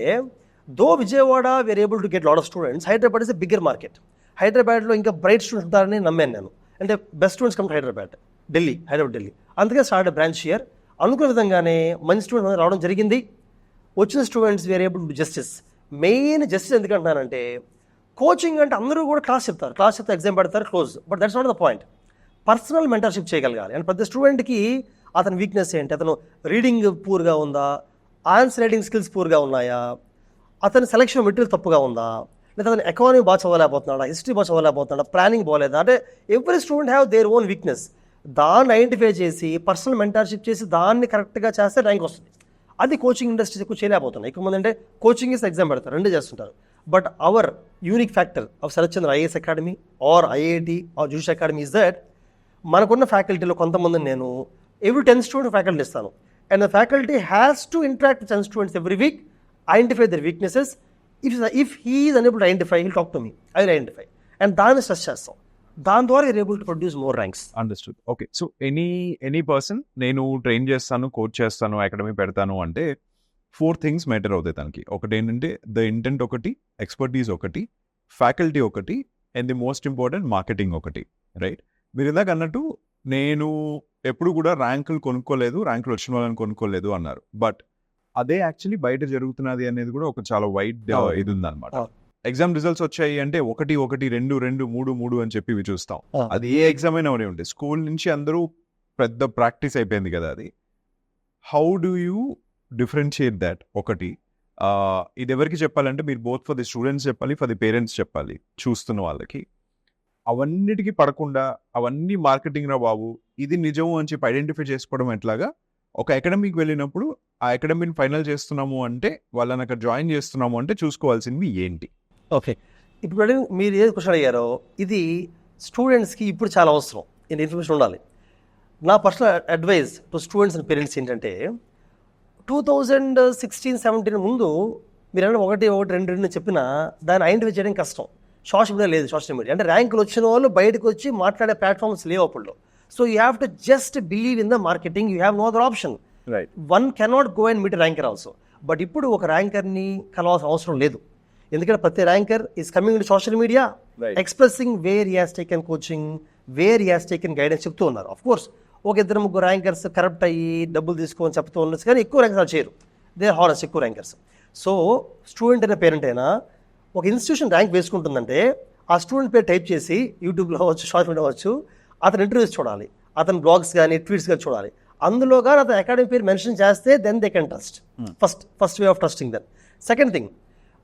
though Vijayawada we're able to get lot of students, Hyderabad is a bigger market. హైదరాబాద్లో ఇంకా బ్రైట్ స్టూడెంట్స్ ఉంటారని నమ్మాను నేను. అంటే best students come to Hyderabad, Hyderabad. అందుకే స్టార్ట్ బ్రాంచ్ హియర్. అనుకున్న విధంగానే మంచి స్టూడెంట్స్ రావడం జరిగింది. వచ్చిన students we're able to justice. Main justice ఎందుకంటున్నానంటే కోచింగ్ అంటే అందరూ కూడా క్లాస్ చెప్తే ఎగ్జామ్ పెడతారు, close. But that's not the point. Personal mentorship చేయగలగాలి. అండ్ ప్రతి స్టూడెంట్కి అతని వీక్నెస్ ఏంటి, అతను రీడింగ్ పూర్గా ఉందా, ఆన్సర్ రైటింగ్ స్కిల్స్ పూర్గా ఉన్నాయా, అతని సెలక్షన్ మెటీరియల్ తప్పుగా ఉందా, లేదా అతను ఎకానమీ బాగా చదవలేకపోతున్నాడా, హిస్టరీ బాగా చదవలేకపోతున్నాడా, ప్లానింగ్ బాగోలేదా. అంటే every student have their own weakness. దాన్ని ఐడెంటిఫై చేసి పర్సనల్ మెంటర్షిప్ చేసి దాన్ని కరెక్ట్గా చేస్తే ర్యాంక్ వస్తుంది. అది కోచింగ్ ఇండస్ట్రీస్ ఎక్కువ చేయలేకపోతున్నాయి. ఎక్కువ మంది అంటే కోచింగ్ ఇస్తే ఎగ్జామ్ పెడతారు, రెండే చేస్తుంటారు. But our unique factor of Sarath Chandra IAS academy or IIT or judicial academy is that మనకున్న ఫ్యాకల్టీలో కొంతమందిని నేను ఎవ్రీ 10 స్టూడెంట్ ఫ్యాకల్టీ ఇస్తాను. And the faculty has to interact with 10 students every week, identify their weaknesses. If he is unable to identify, he'll talk to me, I will identify. And దాన్ని stress చేస్తాం. దాని ద్వారా you're able to produce more ranks. Understood. Okay, so any person నేను train చేస్తాను, coach చేస్తాను, academy పెడతాను అంటే 4 things matter అవుతాయి తనకి. ఒకటి ఏంటంటే ద ఇంటెంట్ ఒకటి, ఎక్స్పర్టీస్ ఒకటి, ఫ్యాకల్టీ ఒకటి, and the most important marketing ఒకటి. రైట్? మీరు ఇందాక అన్నట్టు నేను ఎప్పుడు కూడా ర్యాంకులు కొనుక్కోలేదు, ర్యాంకులు వచ్చిన వాళ్ళని కొనుక్కోలేదు అన్నారు. బట్ అదే యాక్చువల్లీ బయట జరుగుతున్నది అనేది కూడా ఒక చాలా వైడ్ ఇది ఉందన్నమాట. ఎగ్జామ్ రిజల్ట్స్ వచ్చాయి అంటే 1, 1, 2, 2, 3, 3 అని చెప్పి ఇవి చూస్తాం. అది ఏ ఎగ్జామ్ అయినా ఉండే ఉంటాయి. స్కూల్ నుంచి అందరూ పెద్ద ప్రాక్టీస్ అయిపోయింది కదా అది. How do you differentiate that? ఒకటి, ఇది ఎవరికి చెప్పాలంటే మీరు బోత్ ఫర్ ది స్టూడెంట్స్ చెప్పాలి, ఫర్ ది పేరెంట్స్ చెప్పాలి, చూస్తున్న వాళ్ళకి. అవన్నిటికీ పడకుండా అవన్నీ మార్కెటింగ్ రా బాబు, ఇది నిజము అని చెప్పి ఐడెంటిఫై చేసుకోవడం ఎట్లాగా? ఒక అకాడమీకి వెళ్ళినప్పుడు ఆ అకాడమీని ఫైనల్ చేస్తున్నాము అంటే, వాళ్ళని అక్కడ జాయిన్ చేస్తున్నాము అంటే చూసుకోవాల్సింది ఏంటి? ఓకే, ఇప్పుడు మీరు ఏది క్వశ్చన్ అడిగారో ఇది స్టూడెంట్స్కి ఇప్పుడు చాలా అవసరం. ఈ ఇన్ఫర్మేషన్ ఉండాలి. నా personal advice to students and parents ఏంటంటే 2016-17 ముందు మీరు ఏమైనా 1, 1, 2 చెప్పినా దాన్ని ఐడెంటిఫై చేయడం కష్టం. సోషల్ మీడియా లేదు. సోషల్ మీడియా అంటే ర్యాంకులు వచ్చిన వాళ్ళు బయటకు వచ్చి మాట్లాడే ప్లాట్ఫామ్స్ లేవు అప్పుడు. So you have to just believe in the marketing, you have no other option. Right. One cannot go and meet ranker also. But ఇప్పుడు ఒక ర్యాంకర్ని కలవాల్సిన అవసరం లేదు, ఎందుకంటే ప్రతి ranker is coming to social media Right. Expressing where he has taken coaching, where he has taken guidance చెప్తూ ఉన్నారు. ఆఫ్ కోర్స్ ఒక ఇద్దరు ముగ్గురు ర్యాంకర్స్ కరప్ట్ అయ్యి డబ్బులు తీసుకొని చెప్తూ ఉండొచ్చు, కానీ ఎక్కువ ర్యాంకర్స్ చేయరు. దే ఆర్ హానెస్ట్, ఎక్కువ ర్యాంకర్స్. సో స్టూడెంట్ అయినా పేరెంట్ అయినా ఒక ఇన్స్టిట్యూషన్ ర్యాంక్ వేసుకుంటుందంటే ఆ స్టూడెంట్ పేరు టైప్ చేసి యూట్యూబ్లో అవ్వచ్చు, షార్ట్ మీడియా అవ్వచ్చు, అతను ఇంటర్వ్యూస్ చూడాలి, అతని బ్లాగ్స్ కానీ ట్వీట్స్ కానీ చూడాలి. అందులో కానీ అతను అకాడమీ పేరు మెన్షన్ చేస్తే then they can trust. First way of trusting then. Second thing,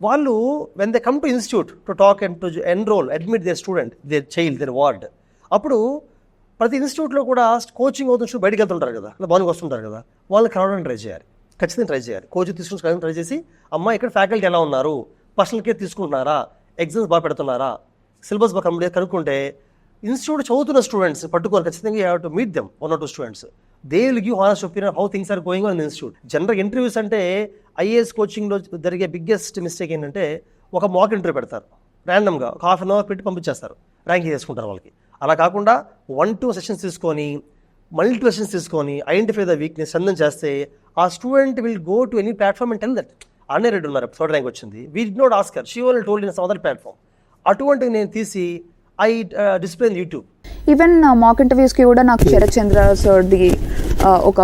వాళ్ళు when they come to institute to talk and to enrol admit their student, their child, their ward, అప్పుడు ప్రతి ఇన్స్టిట్యూట్లో కూడా కోచింగ్ అవుతున్న బయటకు వెళ్తుంటారు కదా, బాగా వస్తుంటారు కదా, వాళ్ళని కలవడానికి ట్రై చేయాలి, ఖచ్చితంగా ట్రై చేయాలి. కోచింగ్ తీసుకుని కలవడానికి ట్రై చేసి, అమ్మ ఇక్కడ ఫ్యాకల్టీ ఎలా ఉన్నారు, పర్సనల్ కేర్ తీసుకుంటున్నారా, ఎగ్జామ్స్ బాగా పెడుతున్నారా, సిలబస్ బాగా కంప్లీట్ కనుక్కుంటే ఇన్స్టిట్యూట్ చదువుతున్న స్టూడెంట్స్ పట్టుకొని ఖచ్చితంగా you have to meet them, 1 or 2 students. They will give honest opinion how things are going on in institute. General interviews అంటే ఐఏఎస్ కోచింగ్లో జరిగే బిగ్గెస్ట్ మిస్టేక్ ఏంటంటే ఒక మాక్ ఇంటర్వ్యూ పెడతారు ర్యాండమ్గా, ఒక ½ an hour పెట్టి పంపించేస్తారు, ర్యాంకింగ్ చేసుకుంటారు వాళ్ళకి. అలా కాకుండా 1-2 సెషన్స్ తీసుకొని, మల్టిపుల్ సెషన్స్ తీసుకొని ఐడెంటిఫై ద వీక్నెస్ సందం చేస్తే ఆ student will go to any platform and tell that Anne Reddy ఉన్నారు, థర్డ్ ర్యాంక్ వచ్చింది, we did not ask her, she only told in some other platform. అటువంటివి నేను తీసి I display in YouTube. Even mock ఇంటర్వ్యూస్కి కూడా నాకు శరత్ చంద్ర సార్ది ఒక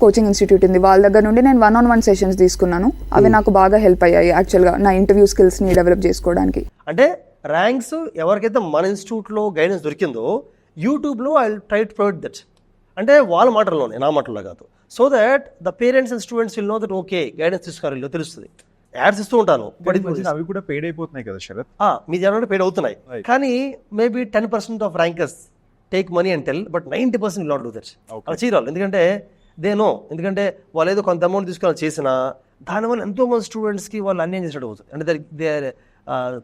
కోచింగ్ ఇన్స్టిట్యూట్ ఉంది, వాళ్ళ దగ్గర నుండి నేను 1-on-1 సెషన్స్ తీసుకున్నాను. అవి నాకు బాగా హెల్ప్ అయ్యాయి యాక్చువల్గా నా ఇంటర్వ్యూ స్కిల్స్ని డెవలప్ చేసుకోవడానికి. అంటే ర్యాంక్స్ ఎవరికైతే మన ఇన్స్టిట్యూట్లో గైడెన్స్ దొరికిందో యూట్యూబ్లో I try to provide that, అంటే వాళ్ళ మాటల్లోనే, నా మాటల్లో కాదు. So that the parents and students will know that okay guidance తీసుకోవాలి, తెలుస్తుంది. యాడ్స్ ఇస్తూ ఉంటాను, బట్ అవి కూడా పెయిడ్ అయిపోతున్నాయి కదా శరత్. మీ జనాలు పేడ్ అవుతున్నాయి, Right. కానీ maybe 10% of rankers take money and tell, but 90% will not do that. Okay. అలా చేయరాలు, ఎందుకంటే దే నో, ఎందుకంటే వాళ్ళు ఏదో కొంత అమౌంట్ తీసుకొని చేసినా దానివల్ల ఎంతో మంది స్టూడెంట్స్కి వాళ్ళు అన్యాయం చేసినట్టు అవుతుంది. అంటే they are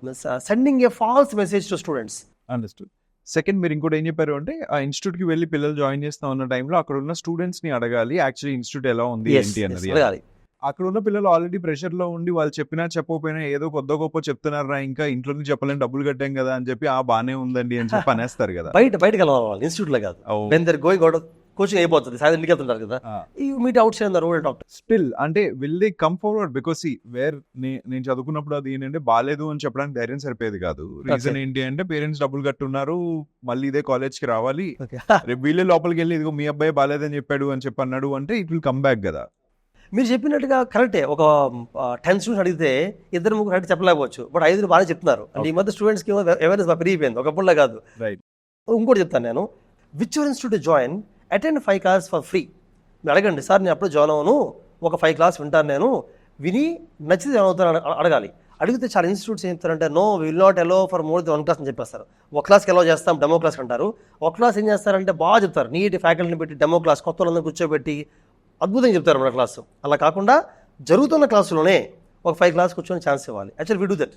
sending a false message to students. Understood. Second, మీరు ఇంకోటి ఏం చెప్పారు అంటే ఆ ఇన్స్టిట్యూట్ కి వెళ్ళి పిల్లలు జాయిన్ చేస్తా ఉన్న టైంలో అక్కడ ఉన్న స్టూడెంట్స్ ని అడగాలి యాక్చువల్లీ ఇన్స్టిట్యూట్ ఎలా ఉంది ఏంటి అన్నది. అడగాలి. అక్కడ ఉన్న పిల్లలు ఆల్రెడీ ప్రెషర్ లో ఉండి వాళ్ళు చెప్పినా చెప్పకపోయినా ఏదో కొద్ది గొప్ప చెప్తున్నారా, ఇంకా ఇంట్లో నుంచి చెప్పలేని డబ్బులు కట్టాం కదా అని చెప్పి ఆ బానే ఉందండి అని చెప్పి అనేస్తారు కదా. బయటకు వెళ్ళాలి వాళ్ళు, ఇన్స్టిట్యూట్లో కాదు. When they're going out coaching అయిపోతుంది, సాయంత్రం ఇంటికి వెళ్తుంటారు కదా, you meet outside the road doctor. Still అంటే will they come forward because where నేను చదువుకున్నప్పుడు అది ఏంటంటే బాగాలేదు అని చెప్పడానికి ధైర్యం సరిపోయేది కాదు. రీజన్ ఏంటి అంటే పేరెంట్స్ డబ్బులు కట్టున్నారు, మళ్ళీ ఇదే కాలేజ్ కి రావాలి, రేపు వీళ్ళే లోపలికి వెళ్ళి ఇదిగో మీ అబ్బాయి బాగాలేదని చెప్పాడు అని చెప్పి అన్నాడు అంటే ఇట్ విల్ కమ్ బ్యాక్ కదా. మీరు చెప్పినట్టుగా కరెక్టే, ఒక 10 స్టూడెంట్స్ అడిగితే 2-3 కరెక్ట్ చెప్పలేకపోవచ్చు, బట్ 5 బాగా చెప్తున్నారు. అంటే ఈ మధ్య స్టూడెంట్స్కి అవేర్నెస్ బాగా పెరిగిపోయింది, ఒకప్పుడులా కాదు. రైట్. ఇంకోటి చెప్తాను నేను, which ever institute join attend 5 classes for free. మీరు అడగండి, సార్ నేను అప్పుడు జాయిన్ అవ్వను, ఒక 5 classes వింటాను, నేను విని నచ్చితే జాయిన్ అవుతాను అడగాలి. అడిగితే చాలా ఇన్స్టిట్యూట్స్ ఏం చెప్తారంటే no will not allow for more than 1 class అని చెప్పేస్తారు. ఒక క్లాస్కి అలో చేస్తాం, డెమో క్లాస్ అంటారు. ఒక క్లాస్ ఏం చేస్తారంటే బాగా చెప్తారు, నీట్ ఫ్యాకల్టీని పెట్టి డెమో క్లాస్ కొత్త వాళ్ళందరూ కూర్చోబెట్టి అద్భుతంగా చెప్తారు మన క్లాసు. అలా కాకుండా జరుగుతున్న క్లాసులోనే ఒక 5 classes కూర్చొని ఛాన్స్ ఇవ్వాలి. Actually we do that.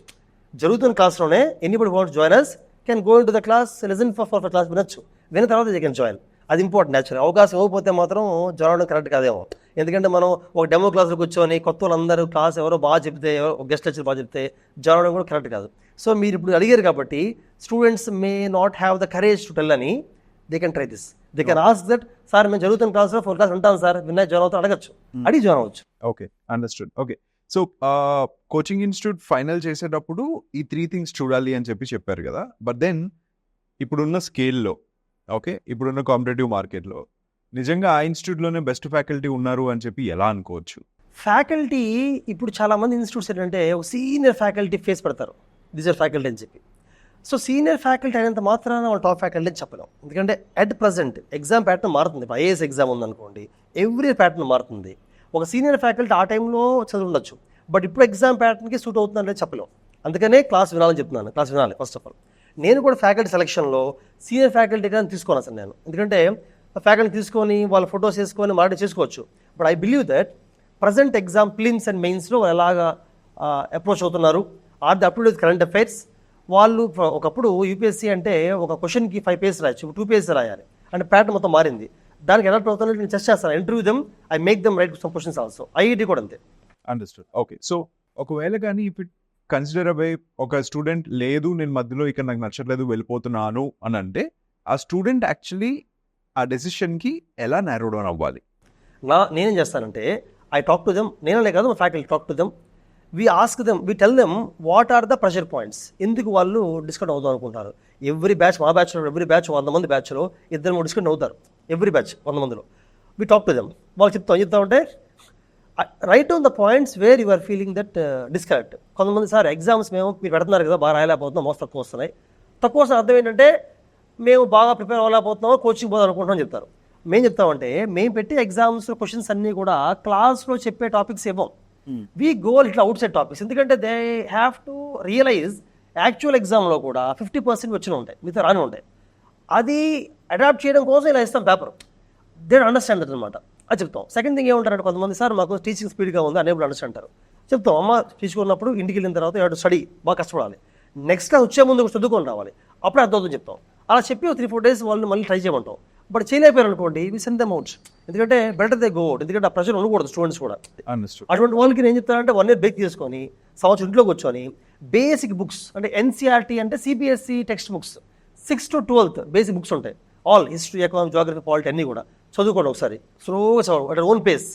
జరుగుతున్న క్లాస్లోనే anybody want join us can go in to the class, listen for class వినొచ్చు, విన్న తర్వాత దే కెన్ జాయిన్. అది ఇంపార్టెంట్. యాక్చువల్లీ అవకాశం ఇవ్వకపోతే మాత్రం జాయిన్ అవ్వడం కరెక్ట్ కాదేమో, ఎందుకంటే మనం ఒక డెమో క్లాస్లో కూర్చొని కొత్త వాళ్ళందరూ క్లాస్ ఎవరో బాగా చెప్తే, ఎవరో గెస్ట్ లెక్చర్ బాగా చెప్తే జాయిన్ అవ్వడం కూడా కరెక్ట్ కాదు. సో మీరు ఇప్పుడు అడిగారు కాబట్టి students may not have the courage to tell అని, they can try this. They can ask that, sir మేము జరుగుతున్న క్లాస్లో 4 classes ఉంటాం సార్, విన్నా జాయిన్ అవుతాం అడగచ్చు, అడిగి జాయిన్ అవ్వచ్చు. Okay, understood. Okay, so coaching institute final చేసేటప్పుడు ఈ 3 things చూడాలి అని చెప్పారు కదా. బట్ దెన్ ఇప్పుడున్న స్కేల్లో, ఓకే, ఇప్పుడున్న కాంపిటేటివ్ మార్కెట్లో నిజంగా ఆ ఇన్స్టిట్యూట్లోనే బెస్ట్ ఫ్యాకల్టీ ఉన్నారు అని చెప్పి ఎలా అనుకోవచ్చు? ఫ్యాకల్టీ ఇప్పుడు చాలామంది ఇన్స్టిట్యూట్స్ ఏంటంటే ఒక సీనియర్ ఫ్యాకల్టీ ఫేస్ పెడతారు, దిస్ ఆర్ ఫ్యాకల్టీ అని చెప్పి. సో సీనియర్ ఫ్యాకల్టీ అయినంత మాత్రాన వాళ్ళు టాప్ ఫ్యాకల్టీ అని చెప్పలేం, ఎందుకంటే అట్ ప్రజెంట్ ఎగ్జామ్ ప్యాటర్న్ మారుతుంది. ఇప్పుడు ఐఏఎస్ ఎగ్జామ్ ఉందనుకోండి, ఎవ్రీ ప్యాటర్న్ మారుతుంది. ఒక సీనియర్ ఫ్యాకల్టీ ఆ టైంలో చదివి ఉండొచ్చు, బట్ ఇప్పుడు ఎగ్జామ్ ప్యాటర్న్కి సూట్ అవుతుందంటే చెప్పలేం. అందుకనే క్లాస్ వినాలని చెప్తున్నాను, క్లాస్ వినాలి ఫస్ట్ ఆఫ్ ఆల్. నేను కూడా ఫ్యాకల్టీ సెలక్షన్లో సీనియర్ ఫ్యాకల్టీగా తీసుకోను అసలు నేను, ఎందుకంటే ఫ్యాకల్టీ తీసుకొని వాళ్ళ ఫొటోస్ వేసుకొని మాట్లాడి చేసుకోవచ్చు. But I believe that present exam prelims and మెయిన్స్లో ఎలాగా అప్రోచ్ అవుతున్నారు, are they up to date current affairs. వాళ్ళు ఒకప్పుడు యూపీఎస్సీ అంటే ఒక క్వశ్చన్కి 5 pages రాయొచ్చు, 2 pages రాయాలి, అంటే ప్యాటర్న్ మొత్తం మారింది. దానికి ఎలా అవుతుందో నేను చెక్ చేస్తాను, interview them, I make them write some questions also. IIT కూడా అంతే. అండర్స్టూడ్. ఓకే, సో ఒకవేళ కానీ కన్సిడర్ అయ్యే ఒక స్టూడెంట్ లేదు నేను మధ్యలో ఇక్కడ నాకు నచ్చట్లేదు వెళ్ళిపోతున్నాను అని అంటే ఆ స్టూడెంట్ యాక్చువల్లీ ఆ డెసిషన్కి ఎలా నారో డౌన్ అవ్వాలి? నేనేం చేస్తానంటే ఐ టాక్ టు దెమ్, నేనే కాదు మా faculty talk to them, we ask them, we tell them what are the pressure points, ఎందుకు వాళ్ళు డిస్కౌంట్ అవుదాం అనుకుంటారు. ఎవ్రీ బ్యాచ్, మా బ్యాచ్లో ఎవ్రీ బ్యాచ్ 100 మంది బ్యాచ్లో 2-3 డిస్కౌంట్ అవుతారు. ఎవ్రీ బ్యాచ్ 100 మందిలో వి టాక్ టు దెమ్, వాళ్ళు చెప్తామంటే right on the points where you are feeling that disconnect. కొంతమంది సార్ ఎగ్జామ్స్ మేము మీరు పెడుతున్నారు కదా బాగా రాయలేకపోతున్నాం, మోస్ట్ తక్కువ వస్తున్నాయి. తక్కువ వస్తున్న అర్థం ఏంటంటే మేము బాగా ప్రిపేర్ అవ్వలేకపోతున్నామో కోచింగ్ పోదాం అనుకుంటున్నాం చెప్తారు. మేము చెప్తామంటే మేము పెట్టే ఎగ్జామ్స్ క్వశ్చన్స్ అన్నీ కూడా క్లాస్లో చెప్పే టాపిక్స్ ఇవ్వం, వీ గో ఇట్లా అవుట్ సైడ్ టాపిక్స్. ఎందుకంటే they have to realise actual ఎగ్జామ్లో కూడా 50% వచ్చిన ఉంటాయి, మిగతా రాని ఉంటాయి. అది అడాప్ట్ చేయడం కోసం ఇలా ఇస్తాం పేపర్, దే అండర్స్టాండ్ దట్ అనమాట. అది చెప్తాం. సెకండ్ థింగ్ ఏమంటారంటే కొంతమంది సార్ మాకు టీచింగ్ స్పీడ్గా ఉంది అనేబుల్ అండర్స్టాండ్ అంటారు. చెప్తాం అమ్మ తీసుకున్నప్పుడు ఇంటికి వెళ్ళిన తర్వాత యూ హావ్ టు స్టడీ, బాగా కష్టపడాలి, నెక్స్ట్ క్లాస్ వచ్చే ముందు చదువుకొని రావాలి, అప్పుడే అర్థమవుతుంది చెప్తాం. అలా చెప్పి 3-4 days వాళ్ళు మళ్ళీ ట్రై చేయమంటాం. బట్ చేయలేకపోయారు అనుకోండి వి సెండ్ దెమ్ అవుట్, ఎందుకంటే బెటర్ దే గో అవుట్, ఎందుకంటే ఆ ప్రెషర్ ఉండకూడదు స్టూడెంట్స్ కూడా. అటువంటి వాళ్ళకి నేను చెప్తానంటే 1 year బ్రేక్ తీసుకొని సంవత్సరం ఇంట్లో కూర్చొని బేసిక్ బుక్స్ అంటే ఎన్సీఆర్టీ అంటే CBSE text books 6 to 12th basic books ఉంటాయి, all history, economic, geography, polity అన్నీ కూడా చదువుకోండి ఒకసారి, స్లోగా చదవండి అంటే ఓన్ పేస్,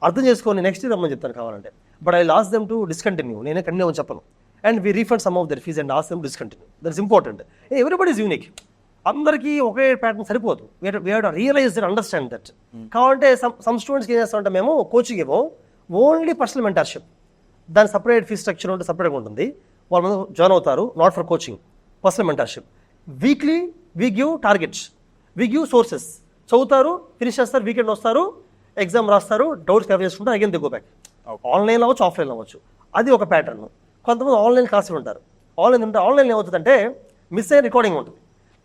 అర్థం చేసుకొని నెక్స్ట్ రమ్మని చెప్తాను కావాలంటే. But I lost them to discontinue, నేనే కంటిన్యూ అని చెప్పను. And we refund some of their fees and ask them discontinue, that is important. Everybody is unique, అందరికీ ఒకే ప్యాటర్న్ సరిపోదు, we have to realise and understand that. కావాలంటే some స్టూడెంట్స్కి ఏం చేస్తామంటే మేము కోచింగ్ ఇవ్వం, ఓన్లీ పర్సనల్ మెంటర్షిప్, దాని సపరేట్ ఫీ స్ట్రక్చర్ ఉంటే సపరేట్గా ఉంటుంది, వాళ్ళు జాయిన్ అవుతారు, not for coaching, personal mentorship. Weekly we give targets, we give sources, చదువుతారు, ఫినిష్ చేస్తారు, వీకెండ్ వస్తారు, ఎగ్జామ్ రాస్తారు, డౌట్స్ కవర్ చేసుకుంటారు, again they go back. Online అవ్వచ్చు, ఆఫ్లైన్ అవ్వచ్చు, అది ఒక ప్యాటర్న్. కొంతమంది ఆన్లైన్ క్లాసులు ఉంటారు, ఆన్లైన్ ఏమవుతుందంటే మిస్ అయిన రికార్డింగ్ ఉంటుంది.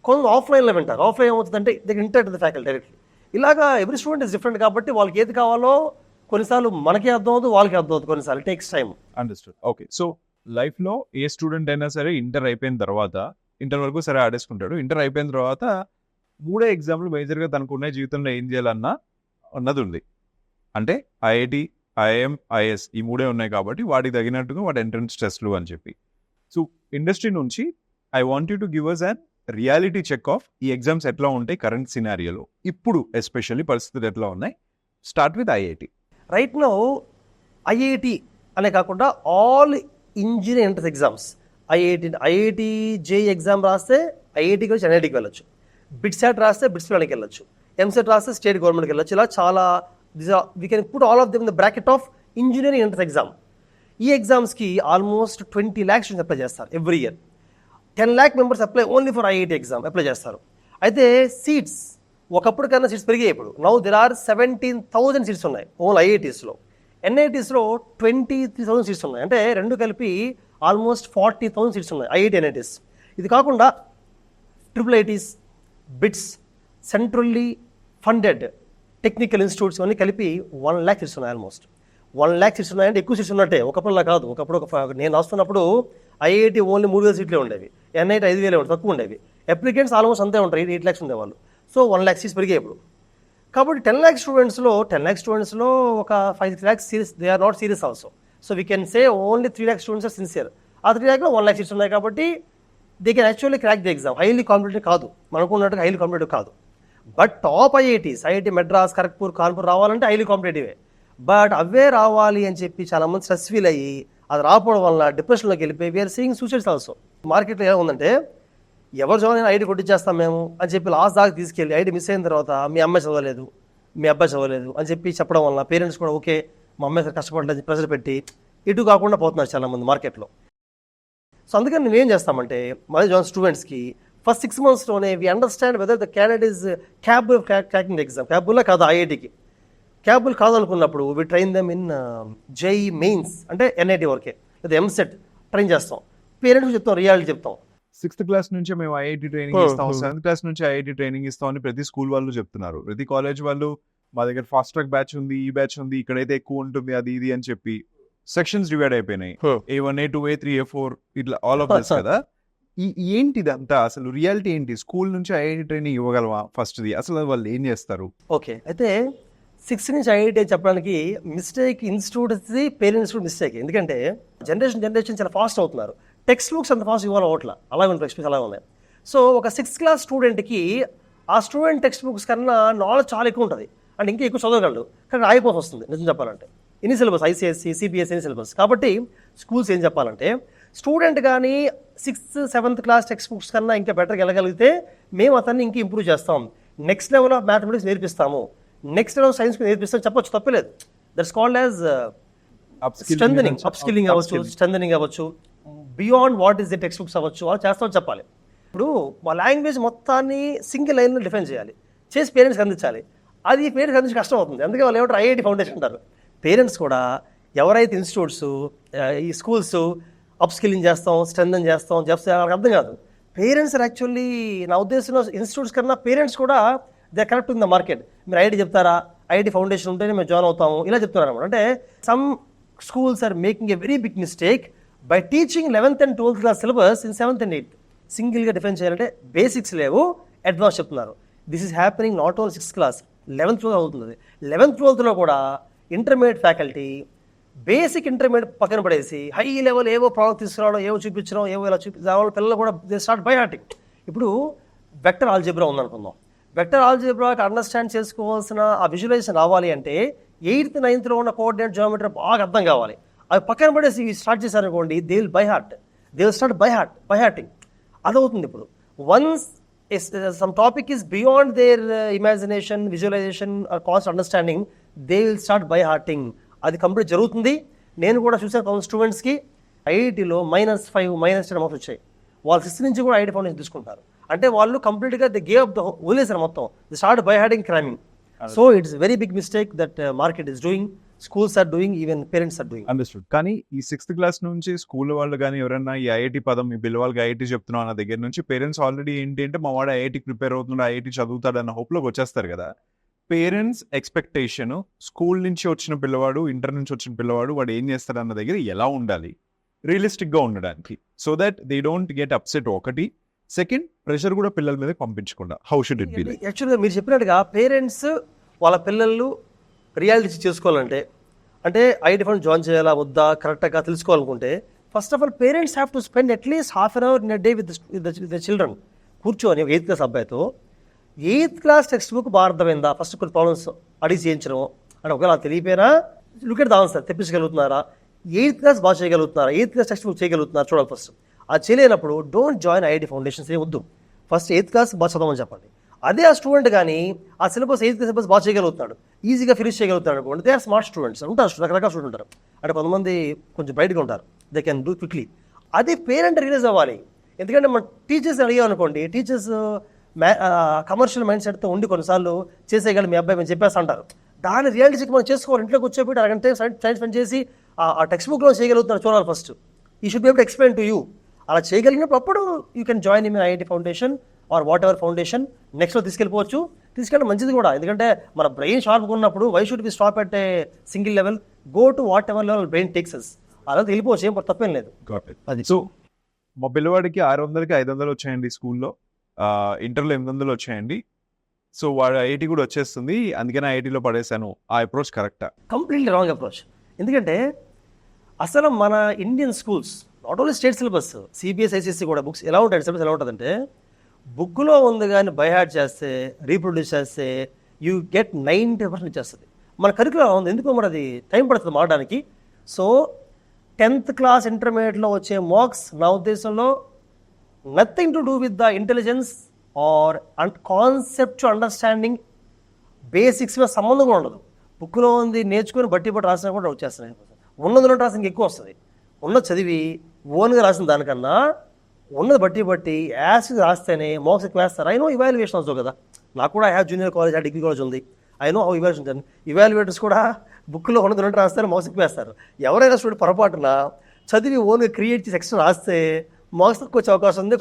కొంతమంది ఆఫ్లైన్లో వింటారు, ఆఫ్లైన్ ఏమవుతుందంటే దగ్గర ఇంటర్ట్ ద ఫ్యాకల్టీ డైరెక్ట్లీ. ఇలాగా ఎవ్రీ స్టూడెంట్ ఇస్ డిఫరెంట్ కాబట్టి వాళ్ళకి ఏది కావాలో కొన్నిసార్లు మనకే అర్థం అవుతుంది, వాళ్ళకి అర్థం అవుతుంది, కొన్నిసార్లు takes time. Understood. Okay, so లైఫ్లో ఏ స్టూడెంట్ అయినా సరే ఇంటర్ అయిపోయిన తర్వాత, ఇంటర్ వరకు సరే ఆడేసుకుంటాడు, ఇంటర్ అయిపోయిన తర్వాత 3 ఎగ్జామ్లు మేజర్గా తనకు ఉన్న జీవితంలో ఏం చేయాలన్నా అన్నది ఉంది. అంటే ఐఐటి, ఐఐఎం, ఐఎస్ ఈ 3 ఉన్నాయి కాబట్టి వాటికి తగినట్టుగా వాటి ఎంట్రన్స్ టెస్ట్లు అని చెప్పి. సో ఇండస్ట్రీ నుంచి I want you to give us an reality check of ఈ ఎగ్జామ్స్ ఎట్లా ఉంటాయి కరెంట్ సినారియోలో, ఇప్పుడు ఎస్పెషల్లీ పరిస్థితులు ఎట్లా ఉన్నాయి. Start with IIT. Right now IIT అనే కాకుండా all engineering entrance exams, IIT JEE exam రాస్తే ఐఐటికి వచ్చి ఎన్ఐటికి వెళ్ళొచ్చు, బిట్సెట్ రాస్తే బిట్స్ వెళ్ళకి వెళ్ళొచ్చు, ఎంసెట్ రాస్తే స్టేట్ గవర్నమెంట్కి వెళ్ళొచ్చు. ఇలా చాలా we can put all of them in the bracket of engineering entrance exam. ఈ ఎగ్జామ్స్కి ఆల్మోస్ట్ 20 lakhs అప్లై చేస్తారు every year. 10 lakh members apply only for IIT exam apply చేస్తారు. అయితే సీట్స్ ఒకప్పుడు కన్నా సీట్స్ పెరిగాయి. ఇప్పుడు నౌ దెర్ ఆర్ 17,000 సీట్స్ ఉన్నాయి ఓన్లీ ఐఐటీస్లో. ఎన్ఐటీస్లో 23,000 సీట్స్ ఉన్నాయి. అంటే రెండు కలిపి ఆల్మోస్ట్ 40,000 సీట్స్ ఉన్నాయి ఐఐటి ఎన్ఐటీస్. ఇది కాకుండా triple ITs, bits, centrally funded technical institutes అన్నీ కలిపి 1 lakh సీట్స్ ఉన్నాయి. ఆల్మోస్ట్ 1 lakh సీట్స్ ఉన్నాయంటే ఎక్కువ సీట్స్ ఉన్నట్టే. ఒకప్పుడులా కాదు. ఒకప్పుడు నేను రాస్తున్నప్పుడు ఐఐటి ఓన్లీ 3,000 సీట్లే ఉండేవి, ఎన్ఐటి 5,000 ఉండేవి, తక్కువ ఉండేవి. అప్లికెంట్స్ ఆల్మోస్ట్ అంతే ఉంటారు, 8 lakhs ఉండేవాళ్ళు. సో 1 lakh సీట్స్ పెరిగాయి ఇప్పుడు. కాబట్టి 10 lakh స్టూడెంట్స్లో ఒక 5-6 lakhs serious, they are not serious also. So we can say only 3 lakh students are sincere. ఆ 3 lakhలో 1 lakh సీట్స్ ఉన్నాయి కాబట్టి they can actually crack the exam. Highly competitive కాదు, మనకున్నట్టుగా హైలీ కాంపిటేటివ్ కాదు. But top IITs, IIT Madras, Kharagpur, Kanpur రావాలంటే highly కాంపిటేటివే. But అవే రావాలి అని చెప్పి చాలామంది స్ట్రెస్ ఫీల్ అయ్యి అది రాకపోవడం వల్ల డిప్రెషన్లోకి వెళ్ళిపోయి వీఆర్ సీయింగ్ సూసైడ్స్ ఆల్సో. మార్కెట్లో ఎలా ఉందంటే ఎవరు చదవని ఐఐటి కొట్టించేస్తాం మేము అని చెప్పి లాస్ట్ దాకా తీసుకెళ్ళి ఐఐటి మిస్ అయిన తర్వాత మీ అమ్మాయి చదవలేదు, మీ అబ్బాయి చదవలేదు అని చెప్పి చెప్పడం వల్ల పేరెంట్స్ కూడా ఓకే మా అమ్మాయి కష్టపడలేదు ప్రెషర్ పెట్టి ఇటు కాకుండా పోతున్నారు చాలామంది మార్కెట్లో. సో అందుకని మేము ఏం చేస్తామంటే మన జాయిన్ స్టూడెంట్స్కి ఫస్ట్ 6 monthsలోనే we understand whether the candidate is capable cracking exam. క్యాపబుల్లా కాదు ఐఐటికి, క్యాపబుల్ కాదనుకున్నప్పుడు we train them in JEE mains అంటే ఎన్ఐటి వరకే, లేదా ఎంసెట్ ట్రైన్ చేస్తాం. పేరెంట్స్కి చెప్తాం, రియాలిటీ చెప్తాం. 6th class నుంచే మేము ఐఐటి ట్రైనింగ్ ఇస్తాం, 7th class నుంచి ఐఐటి ట్రైనింగ్ ఇస్తాం అని ప్రతి స్కూల్ వాళ్ళు చెప్తున్నారు. ప్రతి కాలేజ్ వాళ్ళు మా దగ్గర ఫాస్ట్ ట్రాక్ బ్యాచ్ ఉంది, ఈ బ్యాచ్ ఉంది, ఇక్కడైతే ఎక్కువ ఉంటుంది అది ఇది అని చెప్పి సెక్షన్స్ డివైడ్ అయిపోయినాయి. A1, A2, A3, A4 ఇట్లా ఆల్ ఆఫ్ దిస్ కదా. ఏంటి ఇదంతా అసలు రియాలిటీ ఏంటి? స్కూల్ నుంచి ఐఐటి ట్రైనింగ్ ఇవ్వగలవా? ఫస్ట్ది అసలు వాళ్ళు ఏం చేస్తారు? ఓకే, అయితే 6th నుంచి ఐఐటి చెప్పడానికి మిస్టేక్ ఇన్స్టిట్యూట్స్ది, పేరెంట్స్ మిస్టేక్. ఎందుకంటే జనరేషన్ చాలా ఫాస్ట్ అవుతున్నారు. టెక్స్ట్ బుక్స్ అంత ఫాస్ట్ ఇవ్వాలి అవ్వట్లా, అలాగే టెక్స్ట్ బుక్స్ అలా ఉన్నాయి. సో ఒక 6th క్లాస్ స్టూడెంట్కి ఆ స్టూడెంట్ టెక్స్ట్ బుక్స్ కన్నా నాలెడ్జ్ చాలా ఎక్కువ ఉంటుంది, అంటే ఇంకా ఎక్కువ చదవగలడు, కానీ ఆగిపోసి వస్తుంది నిజం చెప్పాలంటే. ఎన్ని సిలబస్, ఐసీఎస్సీ, సిబిఎస్ఈ ఎన్ని సిలబస్. కాబట్టి స్కూల్స్ ఏం చెప్పాలంటే, స్టూడెంట్ కానీ 6th, 7th class text books కన్నా ఇంకా బెటర్గా వెళ్ళగలిగితే మేము అతన్ని ఇంకా ఇంప్రూవ్ చేస్తాం, నెక్స్ట్ లెవెల్ ఆఫ్ మ్యాథమెటిక్స్ నేర్పిస్తాము, నెక్స్ట్ లెవెల్ ఆఫ్ సైన్స్ నేర్పిస్తాం చెప్పొచ్చు, తప్పలేదు. That's called as strengthening, upskilling అవ్వచ్చు, స్ట్రెంథనింగ్ అవ్వచ్చు, beyond what is the text books అవ్వచ్చు, వాళ్ళు చేస్తామని చెప్పాలి. ఇప్పుడు మా లాంగ్వేజ్ మొత్తాన్ని సింగిల్ లైన్లో డిఫైన్ చేయాలి, చేసి పేరెంట్స్కి అందించాలి. అది పేరెంట్స్ అందించి కష్టం అవుతుంది, అందుకే వాళ్ళు ఏమంటారు ఐఐటి ఫౌండేషన్ అంటారు. పేరెంట్స్ కూడా ఎవరైతే ఇన్స్టిట్యూట్స్, ఈ స్కూల్స్ అప్స్కిల్లింగ్ చేస్తాం, స్ట్రెంథన్ చేస్తాం చెప్తే వాళ్ళకి అర్థం కాదు. పేరెంట్స్ యాక్చువల్లీ నా ఉద్దేశంలో ఇన్స్టిట్యూట్స్ కన్నా పేరెంట్స్ కూడా they correct in the market. మీరు ఐఐటి చెప్తారా, ఐఐటి ఫౌండేషన్ ఉంటేనే మేము జాయిన్ అవుతాము ఇలా చెప్తున్నారు అనమాట. అంటే some schools are making a very big mistake by teaching 11th and 12th class syllabus in 7th and 8th. సింగిల్గా డిఫైన్ చేయాలంటే బేసిక్స్ లేవు, అడ్వాన్స్ చెప్తున్నారు. This is happening not only 6th class, 11th అవుతుంది. 11th 12th కూడా intermediate faculty basic intermediate పక్కన పడేసి high level ఏవో product తీసుకురావడం, ఏవో చూపించడం, ఏవో ఇలా చూపించడం, పిల్లలు కూడా దే స్టార్ట్ బై హార్టింగ్. ఇప్పుడు వెక్టర్ ఆల్జీబ్రా ఉందనుకుందాం, వెక్టర్ ఆల్జీబ్రాకి అండర్స్టాండ్ చేసుకోవాల్సిన ఆ విజువలైజేషన్ రావాలి అంటే 8th, 9th ఉన్న కోఆర్డినేట్ జియోమెట్రీ బాగా అర్థం కావాలి. అవి పక్కన పడేసి స్టార్ట్ చేశారనుకోండి, they will by heart, they will start by hearting. అదవుతుంది. ఇప్పుడు once some topic is beyond their imagination, visualisation or concept understanding, they will start by hearting. అది కంప్లీట్ జరుగుతుంది. నేను కూడా చూసాను కొంత స్టూడెంట్స్కి ఐఐటీలో -5, -10 మార్క్స్ వచ్చాయి. వాళ్ళు 6th నుంచి కూడా ఐఐటీ ఫౌండేషన్ తీసుకుంటారు. అంటే వాళ్ళు కంప్లీట్గా దే గేవ్ అప్ ద వదిలేసారు మొత్తం, they start by hearting, cramming. So it's very big mistake that market is doing, schools are doing, even parents are doing. Understood. కానీ ఈ 6th క్లాస్ నుంచి స్కూల్ వాళ్ళు కానీ ఎవరైనా ఈ ఐఐటి పదం, మీ పిల్లవాళ్ళకి ఐఐటి చెప్తున్నాం అన్న దగ్గర నుంచి పేరెంట్స్ ఆల్రెడీ ఏంటి అంటే మా వాడు ఐఐటికి ప్రిపేర్ అవుతున్నాడు, ఐఐటి చదువుతాడు అన్న హోప్లోకి వచ్చేస్తారు కదా. పేరెంట్స్ ఎక్స్పెక్టేషన్ స్కూల్ నుంచి వచ్చిన పిల్లవాడు, ఇంటర్ నుంచి వచ్చిన పిల్లవాడు వాడు ఏం చేస్తాడు అన్న దగ్గర ఎలా ఉండాలి రియలిస్టిక్గా ఉండడానికి, so that they don't get upset. ఒకటి, సెకండ్, ప్రెషర్ కూడా పిల్లల మీద పంపించకుండా how should it be like? యాక్చువల్గా మీరు చెప్పినట్టుగా పేరెంట్స్ వాళ్ళ పిల్లలు రియాలిటీ చేసుకోవాలంటే, అంటే ఐఐటి ఫౌండేషన్ జాయిన్ చేయాలా వద్దా కరెక్ట్గా తెలుసుకోవాలనుకుంటే, first of all parents have to spend at least ½ an hour in a day with the children. కూర్చొని 8th క్లాస్ అబ్బాయితో 8th క్లాస్ టెక్స్ట్ బుక్ బాగా అర్థమైందా, ఫస్ట్ కొన్ని ప్రాబ్లమ్స్ అడిగి చేయించడం, అంటే ఒకవేళ తెలియపోయినా లుక్ ఎట్ ద ఆన్సర్, తెప్పించగలుగుతున్నారా, 8th క్లాస్ బాగా చేయగలుగుతున్నారా, 8th క్లాస్ టెక్స్ట్ బుక్ చేయగలుగుతున్నారా చూడాలి ఫస్ట్. అది చేయలేనప్పుడు డోంట్ జాయిన్ ఐఐటి ఫౌండేషన్స్ ఏ వద్దు, ఫస్ట్ 8th క్లాస్ బాగా చదవమని చెప్పండి. అదే ఆ స్టూడెంట్ కానీ ఆ సిలబస్ 8th సిలబస్ బాగా చేయగలుగుతాడు, ఈజీగా ఫినిష్ చేయగలుగుతాడు అనుకోండి, దే ఆర్ స్మార్ట్ స్టూడెంట్స్ ఉంటారు, రకరకాల స్టూడెంట్ ఉంటారు. అంటే కొంతమంది కొంచెం బ్రైట్గా ఉంటారు, దే కెన్ డూ క్విక్లీ. అది పేరెంట్ రిలీజ్ అవ్వాలి. ఎందుకంటే మన టీచర్స్ అడిగాం అనుకోండి, టీచర్స్ కమర్షియల్ మైండ్ సెట్తో ఉండి కొన్నిసార్లు చేసేయగలరు మీ అబ్బాయి మేము చెప్పేస్తా అంటారు. దాని రియాలిటీ చెక్ మనం చేసుకోవాలి. ఇంట్లోకి వచ్చేపోయి అరగంట టైం స్పెండ్ చేసి ఆ టెక్స్ట్ బుక్లో చేయగలుగుతారు చూడాలి first. He should be able to explain to you. అలా చేయగలిగినప్పుడు అప్పుడు you can join in IIT foundation or whatever foundation, నెక్స్ట్లో తీసుకెళ్ళిపోవచ్చు. తీసుకెళ్ళడం మంచిది కూడా, ఎందుకంటే మన బ్రెయిన్ షార్ప్గా ఉన్నప్పుడు why should be stop at a single level, go to whatever level brain takes us. అలా వెళ్ళిపోవచ్చు, ఏం తప్పేం లేదు. అది సో మా పిల్లవాడికి 600కి 500 వచ్చాయండి స్కూల్లో, ఇంటర్లో 800 వచ్చాయండి, సో వాడు ఐఐటి కూడా వచ్చేస్తుంది, అందుకని ఐఐటిలో పడేశాను. ఆ అప్రోచ్ కరెక్టా? Completely wrong approach. ఎందుకంటే అసలు మన Indian schools not only state syllabus, CBSE, ICSE కూడా బుక్స్ ఎలా ఉంటాయి, సిలబస్ ఎలా ఉంటుందంటే బుక్లో ఉంది కానీ బై హార్ట్ చేస్తే, రీప్రొడ్యూస్ చేస్తే యూ గెట్ 90% ఇచ్చేస్తుంది. మన కరికులం ఉంది, ఎందుకో మరి అది టైం పడుతుంది మారడానికి. సో 10th క్లాస్ ఇంటర్మీడియట్లో వచ్చే మార్క్స్ నా ఉద్దేశంలో nothing to do with the intelligence or concept understanding, basics మీద సంబంధం కూడా ఉండదు. బుక్లో ఉంది నేర్చుకుని బట్టి రాసినా కూడా వచ్చేస్తున్నాయి. ఉన్నది రాసి ఇంకెక్కువ వస్తుంది. ఉన్నది చదివి ఓన్గా రాసిన దానికన్నా ఉన్నది బట్టి యాస్ రాస్తేనే మార్క్స్ ఎక్కువ వేస్తారు. ఐ నో ఇవాల్యుయేషన్ అవుతుంది కదా, నాకు కూడా ఐ హ్యావ్ జూనియర్ కాలేజ్, ఆ డిగ్రీ కాలేజ్ ఉంది, ఐ నో హౌ ఇవాల్యుయేషన్. ఇవాల్యుయేటర్స్ కూడా బుక్లో ఉన్నది రాస్తారు, మార్క్స్ ఎక్కువ వేస్తారు. ఎవరైనా స్టూడెంట్ పొరపాటున చదివి ఓన్గా క్రియేట్ చేసి ఎక్స్ట్రా రాస్తే మార్క్స్ తక్కువ వచ్చే అవకాశం ఉంది,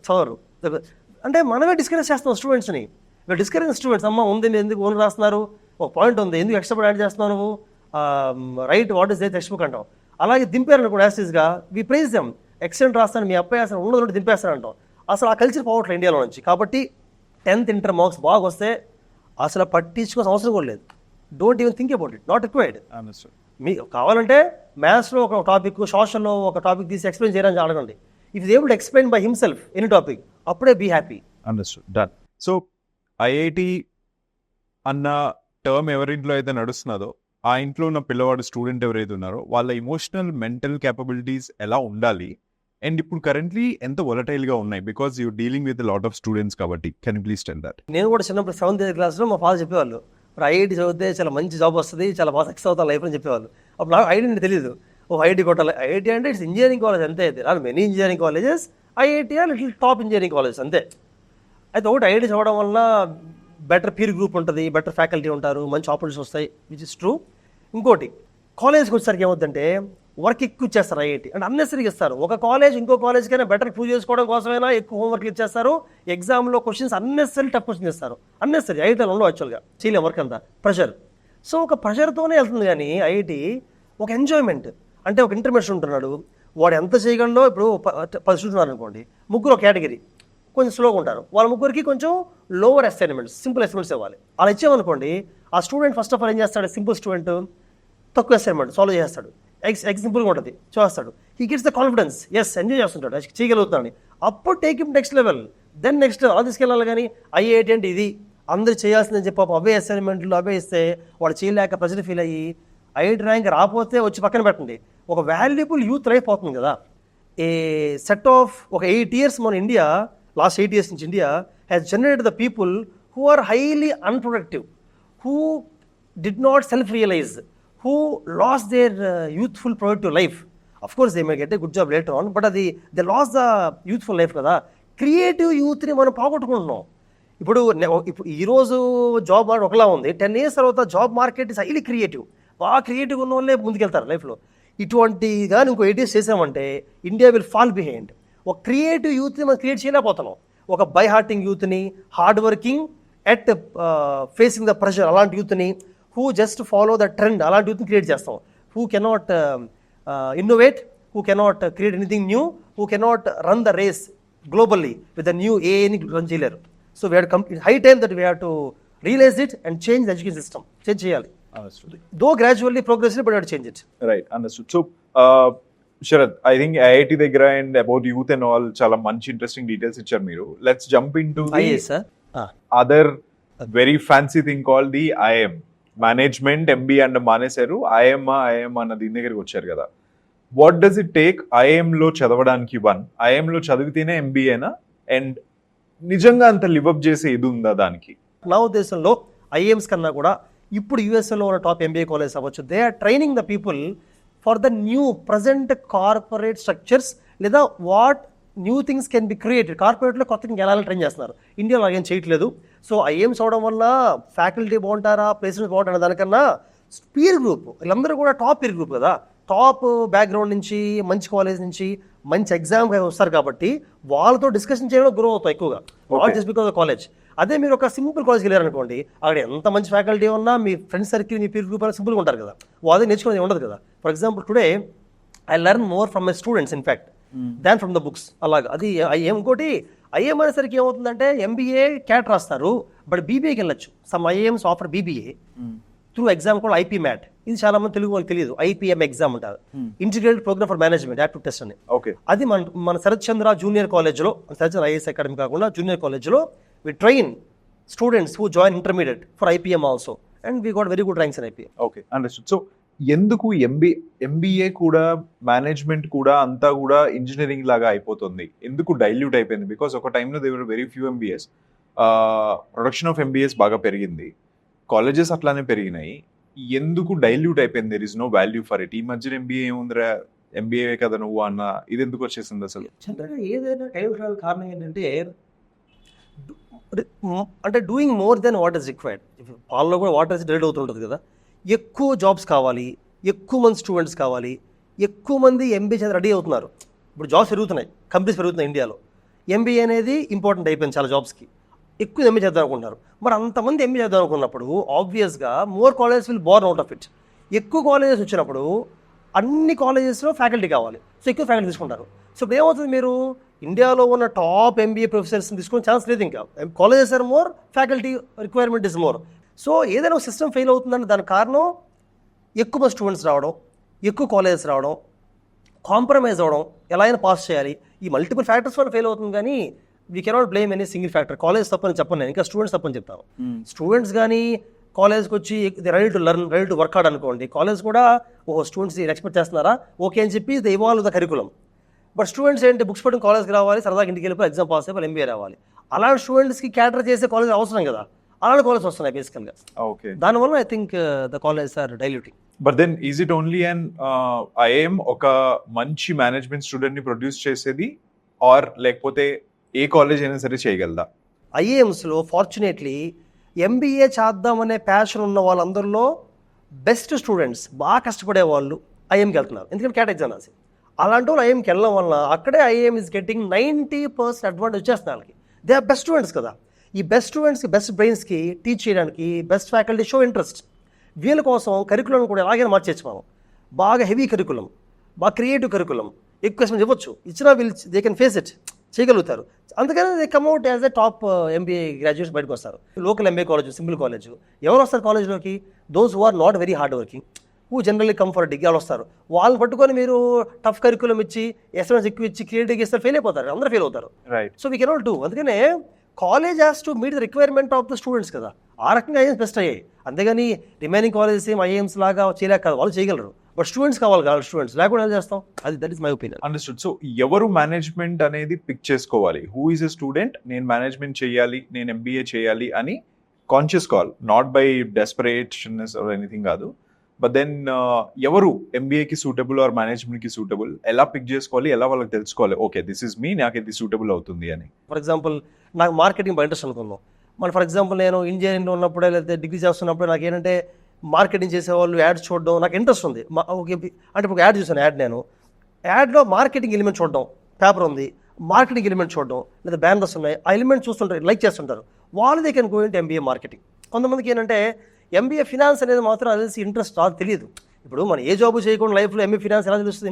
చదవరు. అంటే మనమే డిస్కరేజ్ చేస్తున్నాం స్టూడెంట్స్ని. డిస్కరేజ్ స్టూడెంట్స్, అమ్మ ఉంది ఎందుకు ఓన్ రాస్తున్నారు, ఒక పాయింట్ ఉంది ఎందుకు ఎక్స్ట్రా యాడ్ చేస్తున్నావు నువ్వు, right what is they text book అంటాం. అలాగే దింపారు కూడా యాస్టీస్గా వి ప్రైజ్ దెమ్, ఎక్సలెంట్ రాస్తాను మీ అబ్బాయి అసలు ఉన్నది దింపేస్తానంటాం. అసలు ఆ కల్చర్ పోవట్లేదు ఇండియాలో నుంచి. కాబట్టి 10th ఇంటర్ మార్క్స్ బాగా వస్తే అసలు పట్టించుకోవాల్సిన అవసరం కూడా లేదు. Don't even think about it, not required. మీకు కావాలంటే మ్యాథ్స్లో ఒక టాపిక్, సోషల్లో ఒక టాపిక్ తీసి ఎక్స్ప్లెయిన్ చేయడానికి అడగండి. If able to explain by himself any topic, అప్పుడే be happy. Understood, done. So IIT అన్న టర్మ్ ఎవరింట్లో అయితే నడుస్తున్నదో ఆ ఇంట్లో ఉన్న పిల్లవాడు స్టూడెంట్ ఎవరైతే ఉన్నారో వాళ్ళ ఇమోషనల్ మెంటల్ క్యాపబిలిటీస్ ఎలా ఉండాలి, అండ్ ఇప్పుడు కరెంట్లీ ఎంత వొలటైల్గా ఉన్నాయి, because you dealing with lot of students కాబట్టి can you please tell that? నేను కూడా చిన్నప్పుడు 7th క్లాస్లో మా ఫాదర్ చెప్పేవాళ్ళు, ఇప్పుడు ఐఐటి చదివితే చాలా మంచి జాబ్ వస్తుంది, చాలా బాగా సక్సెస్ అవుతాను లైఫ్ అని చెప్పేవాళ్ళు. అప్పుడు నాకు ఐఐటి తెలియదు, ఐఐటి కొట్టాలి. ఐఐటి అంటే ఇట్స్ ఇంజనీరింగ్ కాలేజ్ అంతే. అది many engineering colleges, IIT little top engineering college అంతే. అయితే ఒకటి ఐఐటి చదవడం వల్ల బెటర్ పీర్ గ్రూప్ ఉంటుంది, బెటర్ ఫ్యాకల్టీ ఉంటారు, మంచి ఆపర్చునిటీస్ వస్తాయి, విచ్ ఇస్ ట్రూ. ఇంకోటి కాలేజ్కి వచ్చేసరికి ఏమవుతుందంటే వర్క్ ఎక్కువ ఇచ్చేస్తారు ఐఐటి, అంటే అన్నెసరీగా ఇస్తారు. ఒక కాలేజ్ ఇంకో కాలేజ్కైనా బెటర్ ప్రూవ్ చేసుకోవడం కోసమైనా ఎక్కువ హోంవర్క్ ఇచ్చేస్తారు, ఎగ్జామ్లో క్వశ్చన్స్ అన్నెసరీ టఫ్ క్వశ్చన్స్ ఇస్తారు. అన్నెసరీ ఐఐటీలో ఉండవు యాక్చువల్గా, చేయలేం వర్క్ అంతా, ప్రెషర్. సో ఒక ప్రెషర్తోనే వెళ్తుంది. కానీ ఐఐటి ఒక ఎంజాయ్మెంట్, అంటే ఒక ఇంటర్మీడియట్ ఉంటున్నాడు, వాడు ఎంత చేయగలడో. ఇప్పుడు 10 స్టూడెంట్స్ ఉన్నారు అనుకోండి, ముగ్గురు ఒక కేటగిరీ కొంచెం స్లోగా ఉంటారు, వాళ్ళ ముగ్గురికి కొంచెం లోవర్ అసైన్మెంట్స్, సింపుల్ అసైన్మెంట్స్ ఇవ్వాలి. అలా ఇచ్చామనుకోండి, ఆ స్టూడెంట్ ఫస్ట్ ఆఫ్ ఆల్ ఏం చేస్తాడు, సింపుల్ స్టూడెంట్ తక్కువ అసైన్మెంట్ సాల్వ్ చేస్తాడు, సింపుల్గా ఉంటుంది చేస్తాడు. హీ గెట్స్ ద కాన్ఫిడెన్స్, ఎస్ ఎంజాయ్ చేస్తుంటాడు, చేయగలుగుతాడు. అప్పుడు take him next level, then next అలా తీసుకెళ్ళాలి. కానీ ఐఐటి అంటే ఇది అందరూ చేయాల్సిందని చెప్పి అవే అసైన్మెంట్లు అవే ఇస్తే వాడు చేయలేక ప్రెజర్ ఫీల్ అయ్యి ఐఐటి ర్యాంక్ రాకపోతే వచ్చి పక్కన పెట్టండి, ఒక వాల్యుబుల్ యూత్ లైఫ్ అవుతుంది కదా. ఏ సెట్ ఆఫ్ ఒక 8 years మన ఇండియా, లాస్ట్ 8 years నుంచి India has generated the people who are highly unproductive, who did not self realise, who lost their youthful productive life. Of course they may get a good job later on, but they lost the youthful life కదా. Creative యూత్ని మనం పోగొట్టుకుంటున్నాం. ఇప్పుడు ఈరోజు job market ఒకలా ఉంది, 10 years తర్వాత job market is highly creative, బాగా creative ఉన్న వాళ్ళే ముందుకెళ్తారు లైఫ్లో. ఇటువంటి కానీ ఇంకో 8 years చేసామంటే ఇండియా విల్ ఫాల్ బిహైండ్. ఒక క్రియేటివ్ యూత్ని మనం క్రియేట్ చేయలేకపోతున్నాం. ఒక బై హార్టింగ్ యూత్ని, hard working at facing the pressure అలాంటి యూత్ని, who just follow the trend అలాంటి యూత్ని క్రియేట్ చేస్తాం. who cannot innovate, who cannot create anything new, who cannot run the race globally with the new AI-ని run చేయలేరు. So we have to come, high time that we have to realize it and change the education system. Change చేయాలి. though gradually progressively, but we have to change it. Right, understood. So Sharad, I think IIT దగ్గర and about youth and all చాలా మంచి interesting details ఇచ్చారు మీరు. Let's jump into the other very fancy thing called the IIM. Management MBA and మానేశారు, IIM అన్న దీని దగ్గరికి వచ్చారు కదా. వాట్ డస్ ఇట్ టేక్ ఐఎంలో చదవడానికి? ఐఎంలో చదివితేనే MBAనా? అండ్ నిజంగా అంత లివప్ చేసే ఇది ఉందా దానికి? నా ఉద్దేశంలో ఐఎమ్స్ కన్నా కూడా ఇప్పుడు యూఎస్ఏలో ఉన్న టాప్ MBA కాలేజ్ అవ్వచ్చు, they are training the people for the new present corporate structures, లేదా what new things can be created. కార్పొరేట్లో కొత్త థింగ్ ఎలా ట్రైన్ చేస్తున్నారు, ఇండియాలో ఏం చేయట్లేదు. సో ఐఎమ్స్ అవడం వల్ల ఫ్యాకల్టీ బాగుంటారా, ప్లేస్మెంట్స్ బాగుంటారా, దానికన్నా పీర్ గ్రూప్, వీళ్ళందరూ కూడా టాప్ పీర్ గ్రూప్ కదా, టాప్ బ్యాక్గ్రౌండ్ నుంచి, మంచి కాలేజ్ నుంచి, మంచి ఎగ్జామ్ వస్తారు కాబట్టి వాళ్ళతో డిస్కషన్ చేయడం గ్రో అవుతాం ఎక్కువగా, not just because of college. అదే మీరు ఒక సింపుల్ కాలేజ్కి వెళ్ళారనుకోండి, అక్కడ ఎంత మంచి ఫ్యాకల్టీ ఉన్నా మీ ఫ్రెండ్స్ సర్కిల్, మీ పీర్ గ్రూప్ సింపుల్గా ఉంటారు కదా, వాళ్ళే నేర్చుకునేది ఉండదు కదా. For example today I learn more from my students in fact than from the books. అలాగా అది ఐఎం. ఇంకోటి ఐఎం అనేసరికి ఏమవుతుందంటే MBA క్యాట్ రాస్తారు, బట్ BBAకి వెళ్ళొచ్చు. Some IIMs offer BBA through exam కూడా IPMAT. ఇది చాలా మంది తెలుగు వాళ్ళకి తెలియదు, IPM ఎగ్జామ్ అంటారు, integrated programme for management aptitude test అని. అది మన శరత్ చంద్ర జూనియర్ కాలేజ్లో, శరత్ చంద్ర IAS అకాడమీ కాకుండా జూనియర్ కాలేజ్లో we train students who join intermediate for IPM also, and we got very good ranks in IPM. Okay, understood. So ఎందుకు MBA కూడా management కూడా అంతా కూడా ఇంజనీరింగ్ లాగా అయిపోతుంది? ఎందుకు డైల్యూట్ అయిపోయింది? బికాస్ ఒక టైంలో there were very few MBAs, production of MBAs బాగా పెరిగింది, కాలేజెస్ అట్లానే పెరిగినాయి. ఎందుకు డైల్యూట్ అయిపోయింది? There is no value for it. ఈ మధ్యన MBA ఏముందిరా, MBA కదా నువ్వు అన్న ఇది ఎందుకు వచ్చేసింది అసలు? ఏదైనా డైల్యూట్ కారణం ఏంటంటే, అంటే doing more than what is required. పాల్లో కూడా వాటర్ డైల్యూట్ అవుతుంటుంది కదా. ఎక్కువ జాబ్స్ కావాలి, ఎక్కువ మంది స్టూడెంట్స్ కావాలి, ఎక్కువ మంది MBA చేత రెడీ అవుతున్నారు. ఇప్పుడు జాబ్స్ పెరుగుతున్నాయి, కంపెనీస్ పెరుగుతున్నాయి ఇండియాలో. MBA అనేది ఇంపార్టెంట్ అయిపోయింది చాలా జాబ్స్కి. ఎక్కువ MBA చేద్దాం అనుకుంటున్నారు. మరి అంతమంది MBA చేద్దాం అనుకున్నప్పుడు ఆబ్వియస్గా more colleges will Born out of it. ఎక్కువ కాలేజెస్ వచ్చినప్పుడు అన్ని కాలేజెస్లో ఫ్యాకల్టీ కావాలి, సో ఎక్కువ ఫ్యాకల్టీ తీసుకుంటారు. సో ఇప్పుడు ఏమవుతుంది, మీరు ఇండియాలో ఉన్న టాప్ MBA ప్రొఫెసర్స్ని తీసుకునే ఛాన్స్ లేదు. ఇంకా colleges are more, faculty requirement is more. So ఏదైనా సిస్టమ్ ఫెయిల్ అవుతుందంటే దానికి కారణం ఎక్కువ మంది స్టూడెంట్స్ రావడం, ఎక్కువ కాలేజెస్ రావడం, కాంప్రమైజ్ అవ్వడం, ఎలా అయినా పాస్ చేయాలి. ఈ మల్టిపుల్ ఫ్యాక్టర్స్ వల్ల ఫెయిల్ అవుతుంది, కానీ we cannot blame any single factor. College తప్పని చెప్పను నేను, ఇంకా స్టూడెంట్స్ తప్పని చెప్తాను. స్టూడెంట్స్ కానీ కాలేజ్కి వచ్చి ready to learn, ready to work hard అనుకోండి, కాలేజ్ కూడా స్టూడెంట్స్ ఎక్స్పెక్ట్ చేస్తున్నారా, ఓకే అని చెప్పి the evolve the curriculum. But students ఏంటి, బుక్స్ పట్టుకుని కాలేజ్కి రావాలి, సరదాగా ఇంటికి వెళ్ళిపోయి ఎగ్జామ్ పాస్ అయిపోయి ఎంబీఏ రావాలి. అలాంటి స్టూడెంట్స్కి క్యాటర్ చేసే కాలేజ్ అవసరం కదా, అలాంటి కాలేజ్ వస్తున్నాయి బేసికల్గా. ఓకే, దానివల్ల I think the college are diluting. But then is it only and IIM ఒక మంచి మేనేజ్మెంట్ స్టూడెంట్ ని ప్రొడ్యూస్ చేసేది, ఆర్ లేకపోతే ఏ కాలేజ్ అయినా సరే చేయగలదా? ఐఏఎమ్స్లో ఫార్చునేట్లీ ఎంబీఏ చేద్దామనే ప్యాషన్ ఉన్న వాళ్ళందరిలో బెస్ట్ స్టూడెంట్స్, బాగా కష్టపడే వాళ్ళు ఐఏఎంకి వెళ్తున్నారు, ఎందుకంటే క్యాట్ ఎగ్జామ్ రాసి. అలాంటి వాళ్ళు ఐఏఎంకి వెళ్ళడం వల్ల అక్కడే ఐఏఎం ఇస్ గెట్టింగ్ 90% అడ్వాంటేజ్ వచ్చేస్తున్నారు వాళ్ళకి. దే ఆర్ బెస్ట్ స్టూడెంట్స్ కదా. ఈ బెస్ట్ స్టూడెంట్స్కి, బెస్ట్ బ్రెయిన్స్కి టీచ్ చేయడానికి బెస్ట్ ఫ్యాకల్టీ షో ఇంట్రెస్ట్. వీళ్ళ కోసం కరికులం కూడా ఎలాగైనా మార్చేచ్చు మనం. బాగా హెవీ కరికులం, బాగా క్రియేటివ్ కరికులం, ఎక్కువ క్వశ్చన్స్ ఇవ్వచ్చు, ఇచ్చినా వీళ్ళు దే కెన్ ఫేస్ ఇట్, చేయగలుగుతారు. అందుకని they come out as a top MBA graduates బయటకు వస్తారు. Local MBA college, simple college, ఎవరు వస్తారు కాలేజ్లోకి? Those who are not very hard working, who generally come for degree, వాళ్ళు వస్తారు. వాళ్ళని పట్టుకొని మీరు టఫ్ కరికులం ఇచ్చి, ఎస్ఎంఎస్ ఎక్కువ ఇచ్చి, క్రియేటివ్ ఇస్తారు, ఫెయిల్ అయిపోతారు, అందరూ ఫెయిల్ అవుతారు. Right. So we cannot do. అందుకనే college has to meet the requirement of the students కదా. ఆ రకంగా ఐఏఎమ్స్ బెస్ట్ అయ్యాయి. అంతేగాని రిమైనింగ్ కాలేజెస్ ఏం ఐఏఎమ్స్ లాగా చేయలేక కాదు, వాళ్ళు చేయగలరు. బట్ స్టూడెంట్స్ కావాలి కదా, స్టూడెంట్స్ లేకుండా ఎలా చేస్తాం? అది that is my opinion. Understood. So ఎవరు మేనేజ్మెంట్ అనేది పిక్ చేసుకోవాలి? హూ ఈజ్ ఎ స్టూడెంట్, నేను మేనేజ్మెంట్ చేయాలి, నేను ఎంబీఏ చేయాలి అని conscious call, not by desperationness or anything కాదు. బట్ దెన్ ఎవరు ఎంబీఏకి సూటబుల్ ఆర్ మేనేజ్మెంట్కి సూటబుల్, ఎలా పిక్ చేసుకోవాలి, ఎలా వాళ్ళకి తెలుసుకోవాలి, ఓకే దిస్ ఇస్ మీ, నాకు ఇది సూటబుల్ అవుతుంది అని? ఫర్ ఎగ్జాంపుల్ నాకు మార్కెటింగ్ బాగా ఇంట్రెస్ట్ అనుకున్నాం. మన ఫర్ ఎగ్జాంపుల్ నేను ఇంజనీరింగ్లో ఉన్నప్పుడే, లేకపోతే డిగ్రీ చేస్తున్నప్పుడు నాకు ఏంటంటే మార్కెటింగ్ చేసేవాళ్ళు యాడ్స్ చూడడం నాకు ఇంట్రెస్ట్ ఉంది. ఓకే, అంటే ఇప్పుడు యాడ్ చూసాను, నేను యాడ్లో మార్కెటింగ్ ఎలిమెంట్ చూడడం, పేపర్ ఉంది, మార్కెటింగ్ ఎలిమెంట్ చూడడం, లేదా బ్యానర్స్ ఉన్నాయి, ఆ ఎలిమెంట్ చూస్తుంటారు, లైక్ చేస్తుంటారు. వాళ్ళు they can go into MBA marketing. కొంతమందికి ఏంటంటే ఎంబీఏ ఫినాన్స్ అనేది మాత్రం అది ఇంట్రెస్ట్ రాదు, తెలియదు. ఇప్పుడు మనం ఏ జాబ్ చేయకుండా లైఫ్లో ఎంబీ ఫినాన్స్ ఎలా తెలుస్తుంది?